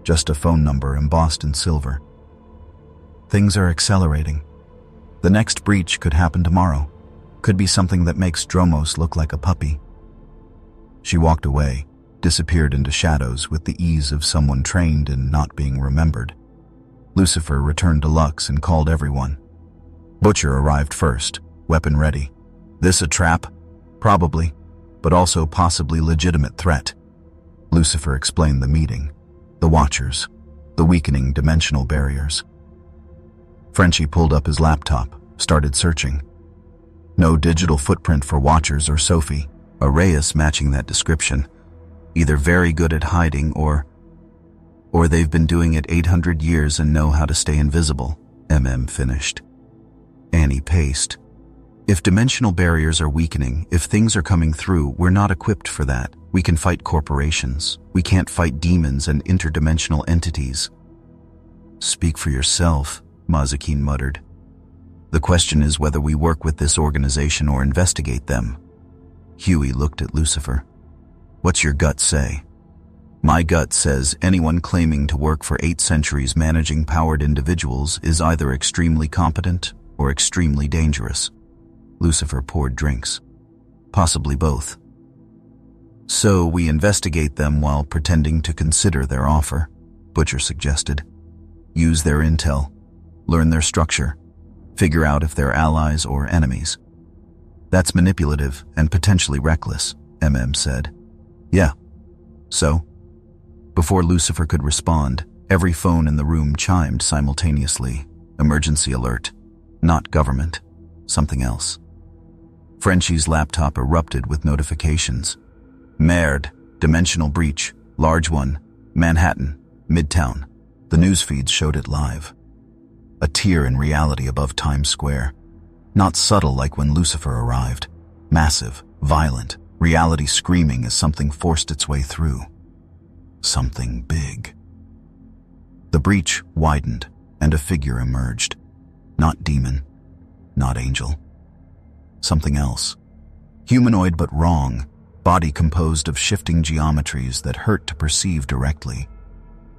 Just a phone number embossed in silver. Things are accelerating. The next breach could happen tomorrow. Could be something that makes Dromos look like a puppy. She walked away, disappeared into shadows with the ease of someone trained in not being remembered. Lucifer returned to Lux and called everyone. Butcher arrived first, weapon ready. This a trap? Probably, but also possibly legitimate threat. Lucifer explained the meeting, the Watchers, the weakening dimensional barriers. Frenchie pulled up his laptop, started searching. No digital footprint for Watchers or Sophie, a Reyes matching that description. Either very good at hiding or they've been doing it 800 years and know how to stay invisible, finished. Annie paced. If dimensional barriers are weakening, if things are coming through, we're not equipped for that. We can fight corporations. We can't fight demons and interdimensional entities. Speak for yourself, Mazikeen muttered. The question is whether we work with this organization or investigate them. Huey looked at Lucifer. What's your gut say? My gut says anyone claiming to work for 8 centuries managing powered individuals is either extremely competent or extremely dangerous. Lucifer poured drinks. Possibly both. So we investigate them while pretending to consider their offer, Butcher suggested. Use their intel, learn their structure, figure out if they're allies or enemies. That's manipulative and potentially reckless, said. Yeah. So? Before Lucifer could respond, every phone in the room chimed simultaneously. Emergency alert. Not government. Something else. Frenchie's laptop erupted with notifications. Merde. Dimensional breach. Large one. Manhattan. Midtown. The news feeds showed it live. A tier in reality above Times Square. Not subtle like when Lucifer arrived. Massive, violent, reality screaming as something forced its way through. Something big. The breach widened, and a figure emerged. Not demon, not angel. Something else. Humanoid but wrong, body composed of shifting geometries that hurt to perceive directly.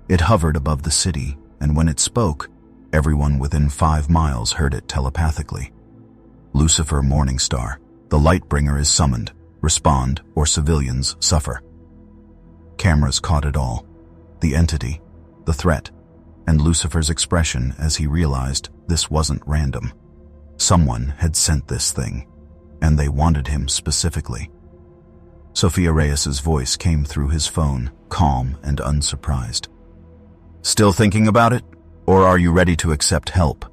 It hovered above the city, and when it spoke, everyone within 5 miles heard it telepathically. Lucifer Morningstar, the Lightbringer is summoned. Respond, or civilians suffer. Cameras caught it all. The entity, the threat, and Lucifer's expression as he realized this wasn't random. Someone had sent this thing, and they wanted him specifically. Sophia Reyes's voice came through his phone, calm and unsurprised. Still thinking about it? Or are you ready to accept help?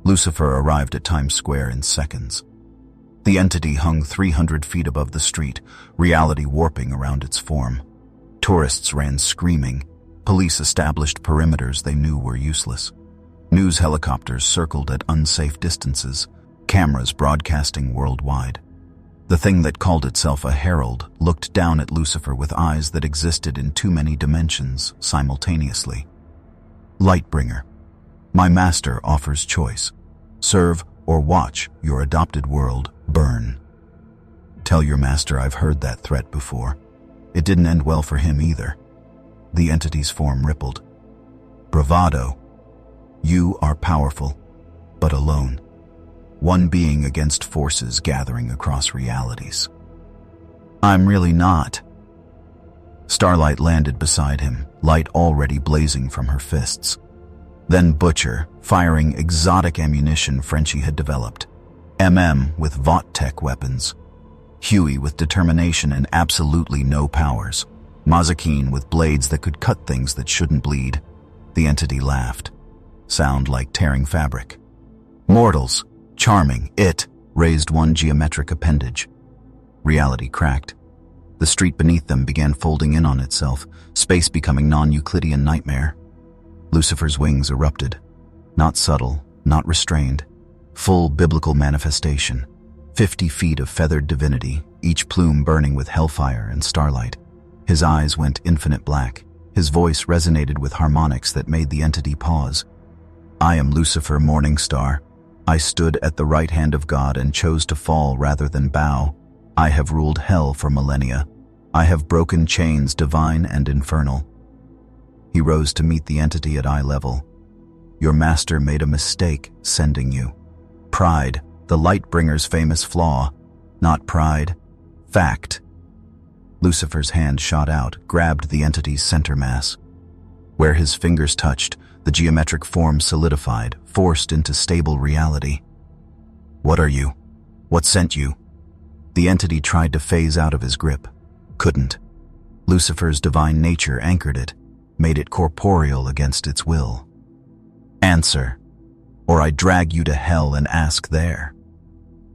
Lucifer arrived at Times Square in seconds. The entity hung 300 feet above the street, reality warping around its form. Tourists ran screaming. Police established perimeters they knew were useless. News helicopters circled at unsafe distances, cameras broadcasting worldwide. The thing that called itself a herald looked down at Lucifer with eyes that existed in too many dimensions simultaneously. Lightbringer, my master offers choice. Serve or watch your adopted world burn. Tell your master I've heard that threat before. It didn't end well for him either. The entity's form rippled. Bravado. You are powerful, but alone. One being against forces gathering across realities. I'm really not. Starlight landed beside him, light already blazing from her fists. Then Butcher, firing exotic ammunition Frenchie had developed. with Vought-Tech weapons. Huey with determination and absolutely no powers. Mazakine with blades that could cut things that shouldn't bleed. The entity laughed. Sound like tearing fabric. Mortals, charming, it raised one geometric appendage. Reality cracked. The street beneath them began folding in on itself, space becoming non-Euclidean nightmare. Lucifer's wings erupted. Not subtle, not restrained. Full biblical manifestation. 50 feet of feathered divinity, each plume burning with hellfire and starlight. His eyes went infinite black. His voice resonated with harmonics that made the entity pause. I am Lucifer, morningstar. I stood at the right hand of God and chose to fall rather than bow. I have ruled hell for millennia. I have broken chains divine and infernal. He rose to meet the entity at eye level. Your master made a mistake sending you. Pride, the Lightbringer's famous flaw. Not pride, fact. Lucifer's hand shot out, grabbed the entity's center mass. Where his fingers touched, the geometric form solidified, forced into stable reality. What are you? What sent you? The entity tried to phase out of his grip. Couldn't. Lucifer's divine nature anchored it, made it corporeal against its will. Answer, or I drag you to hell and ask there.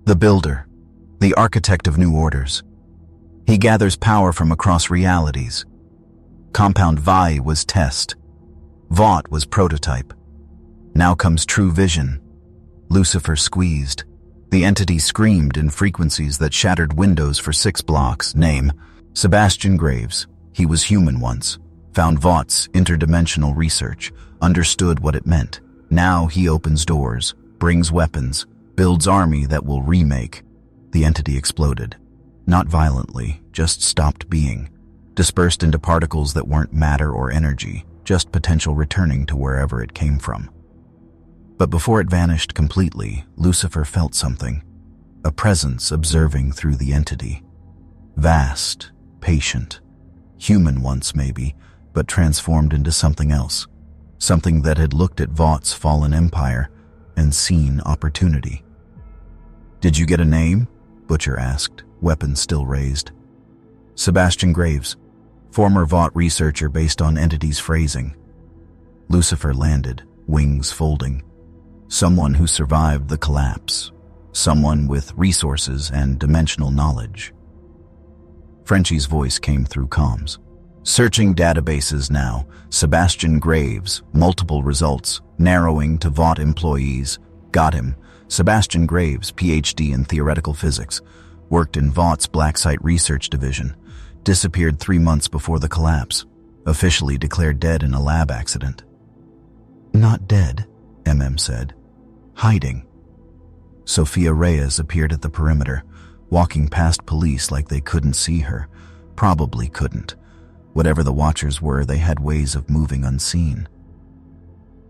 The builder, the architect of new orders. He gathers power from across realities. Compound Vi was test. Vought was prototype. Now comes true vision. Lucifer squeezed. The entity screamed in frequencies that shattered windows for 6 blocks. Name, Sebastian Graves. He was human once. Found Vaught's interdimensional research. Understood what it meant. Now he opens doors, brings weapons, builds army that will remake. The entity exploded. Not violently, just stopped being. Dispersed into particles that weren't matter or energy, just potential returning to wherever it came from. But before it vanished completely, Lucifer felt something. A presence observing through the entity. Vast, patient. Human once maybe, but transformed into something else. Something that had looked at Vaught's fallen empire and seen opportunity. Did you get a name? Butcher asked, weapon still raised. Sebastian Graves, former Vought researcher based on entity's phrasing. Lucifer landed, wings folding. Someone who survived the collapse. Someone with resources and dimensional knowledge. Frenchie's voice came through comms. Searching databases now. Sebastian Graves, multiple results, narrowing to Vought employees. Got him. Sebastian Graves, PhD in theoretical physics, worked in Vaught's Black Site Research Division. Disappeared 3 months before the collapse. Officially declared dead in a lab accident. Not dead, said. Hiding. Sophia Reyes appeared at the perimeter, walking past police like they couldn't see her. Probably couldn't. Whatever the Watchers were, they had ways of moving unseen.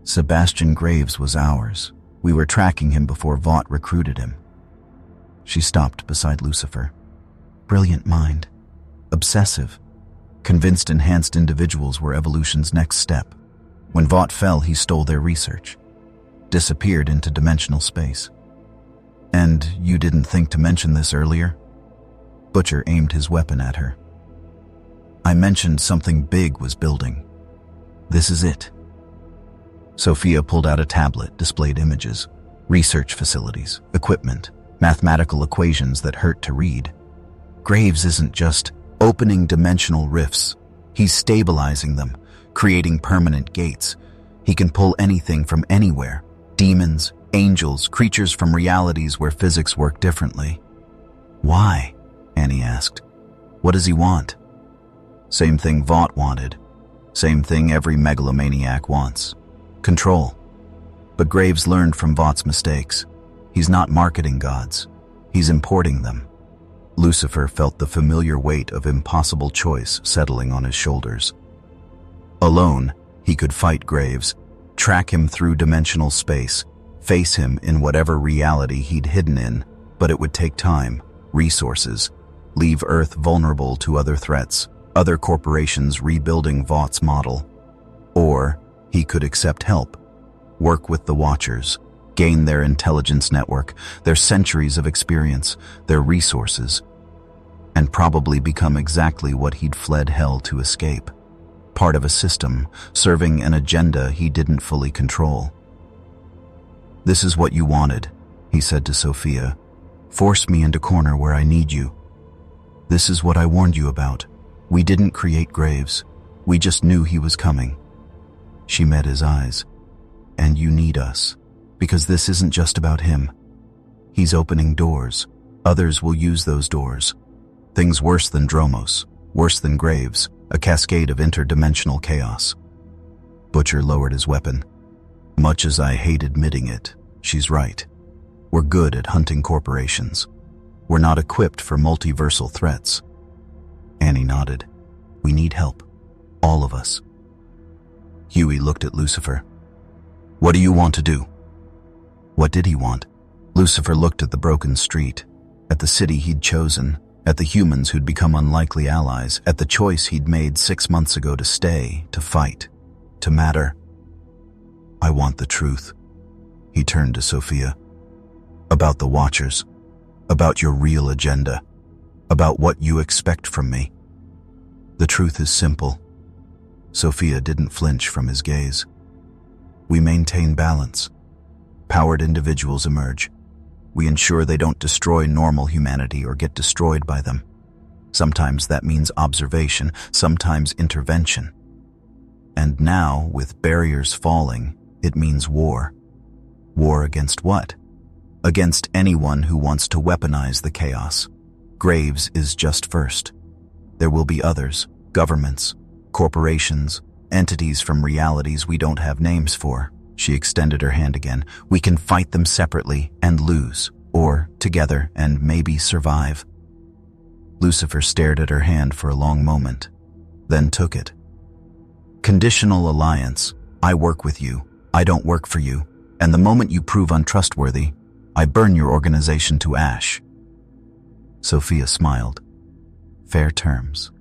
Sebastian Graves was ours. We were tracking him before Vought recruited him. She stopped beside Lucifer. Brilliant mind. Obsessive. Convinced enhanced individuals were evolution's next step. When Vought fell, he stole their research. Disappeared into dimensional space. And you didn't think to mention this earlier? Butcher aimed his weapon at her. I mentioned something big was building. This is it. Sophia pulled out a tablet, displayed images, research facilities, equipment, mathematical equations that hurt to read. Graves isn't just opening dimensional rifts. He's stabilizing them, creating permanent gates. He can pull anything from anywhere. Demons, angels, creatures from realities where physics work differently. Why? Annie asked. What does he want? Same thing Vought wanted. Same thing every megalomaniac wants. Control. But Graves learned from Vaught's mistakes. He's not marketing gods. He's importing them. Lucifer felt the familiar weight of impossible choice settling on his shoulders. Alone, he could fight Graves, track him through dimensional space, face him in whatever reality he'd hidden in, but it would take time, resources, leave Earth vulnerable to other threats, other corporations rebuilding Vaught's model. Or he could accept help, work with the Watchers, gain their intelligence network, their centuries of experience, their resources, and probably become exactly what he'd fled hell to escape. Part of a system, serving an agenda he didn't fully control. This is what you wanted, he said to Sophia. Force me into corner where I need you. This is what I warned you about. We didn't create Graves. We just knew he was coming. She met his eyes. And you need us, because this isn't just about him. He's opening doors. Others will use those doors. Things worse than Dromos, worse than Graves, a cascade of interdimensional chaos. Butcher lowered his weapon. Much as I hate admitting it, she's right. We're good at hunting corporations. We're not equipped for multiversal threats. Annie nodded. We need help. All of us. Huey looked at Lucifer. What do you want to do? What did he want? Lucifer looked at the broken street, at the city he'd chosen, at the humans who'd become unlikely allies, at the choice he'd made 6 months ago to stay, to fight, to matter. I want the truth. He turned to Sophia. About the Watchers. About your real agenda. About what you expect from me. The truth is simple. Sophia didn't flinch from his gaze. We maintain balance. Powered individuals emerge. We ensure they don't destroy normal humanity or get destroyed by them. Sometimes that means observation, sometimes intervention. And now, with barriers falling, it means war. War against what? Against anyone who wants to weaponize the chaos. Graves is just first. There will be others, governments, corporations, entities from realities we don't have names for. She extended her hand again. We can fight them separately and lose, or together and maybe survive. Lucifer stared at her hand for a long moment, then took it. Conditional alliance. I work with you. I don't work for you. And the moment you prove untrustworthy, I burn your organization to ash. Sophia smiled. Fair terms.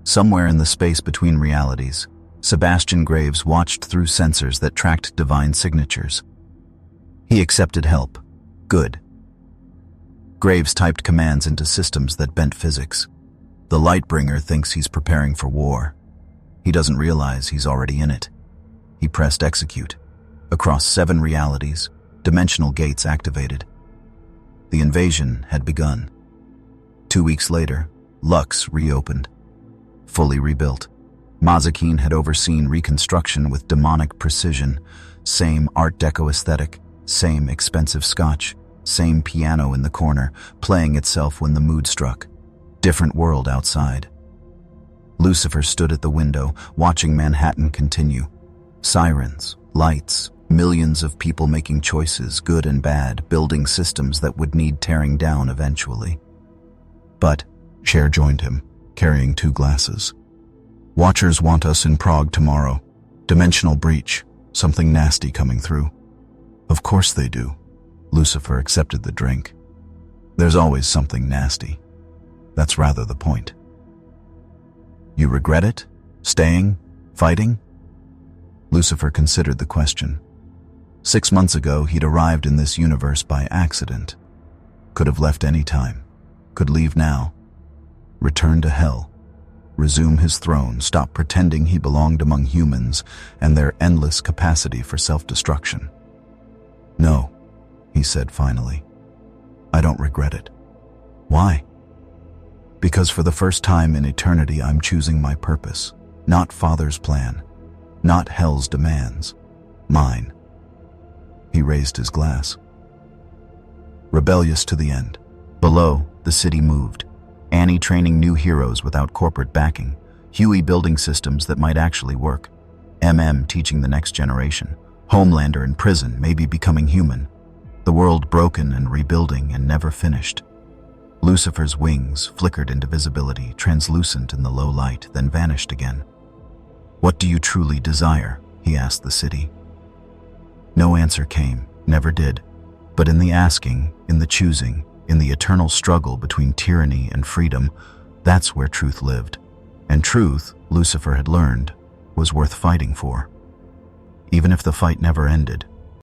Somewhere in the space between realities, Sebastian Graves watched through sensors that tracked divine signatures. He accepted help. Good. Graves typed commands into systems that bent physics. The Lightbringer thinks he's preparing for war. He doesn't realize he's already in it. He pressed execute. Across 7 realities, dimensional gates activated. The invasion had begun. 2 weeks later, Lux reopened. Fully rebuilt. Mazikeen had overseen reconstruction with demonic precision. Same Art Deco aesthetic, same expensive scotch, same piano in the corner, playing itself when the mood struck. Different world outside. Lucifer stood at the window, watching Manhattan continue. Sirens, lights, millions of people making choices, good and bad, building systems that would need tearing down eventually. But Cher joined him, carrying 2 glasses. Watchers want us in Prague tomorrow. Dimensional breach, something nasty coming through. Of course they do. Lucifer accepted the drink. There's always something nasty. That's rather the point. You regret it? Staying? Fighting? Lucifer considered the question. 6 months ago, he'd arrived in this universe by accident. Could have left any time. Could leave now. Return to hell. Resume his throne, stop pretending he belonged among humans and their endless capacity for self-destruction. No, he said finally. I don't regret it. Why? Because for the first time in eternity, I'm choosing my purpose. Not Father's plan. Not hell's demands. Mine. He raised his glass. Rebellious to the end. Below, the city moved. Annie training new heroes without corporate backing. Huey building systems that might actually work. teaching the next generation. Homelander in prison, maybe becoming human. The world broken and rebuilding and never finished. Lucifer's wings flickered into visibility, translucent in the low light, then vanished again. "What do you truly desire?" he asked the city. No answer came, never did. But in the asking, in the choosing, in the eternal struggle between tyranny and freedom, that's where truth lived. And truth, Lucifer had learned, was worth fighting for. Even if the fight never ended,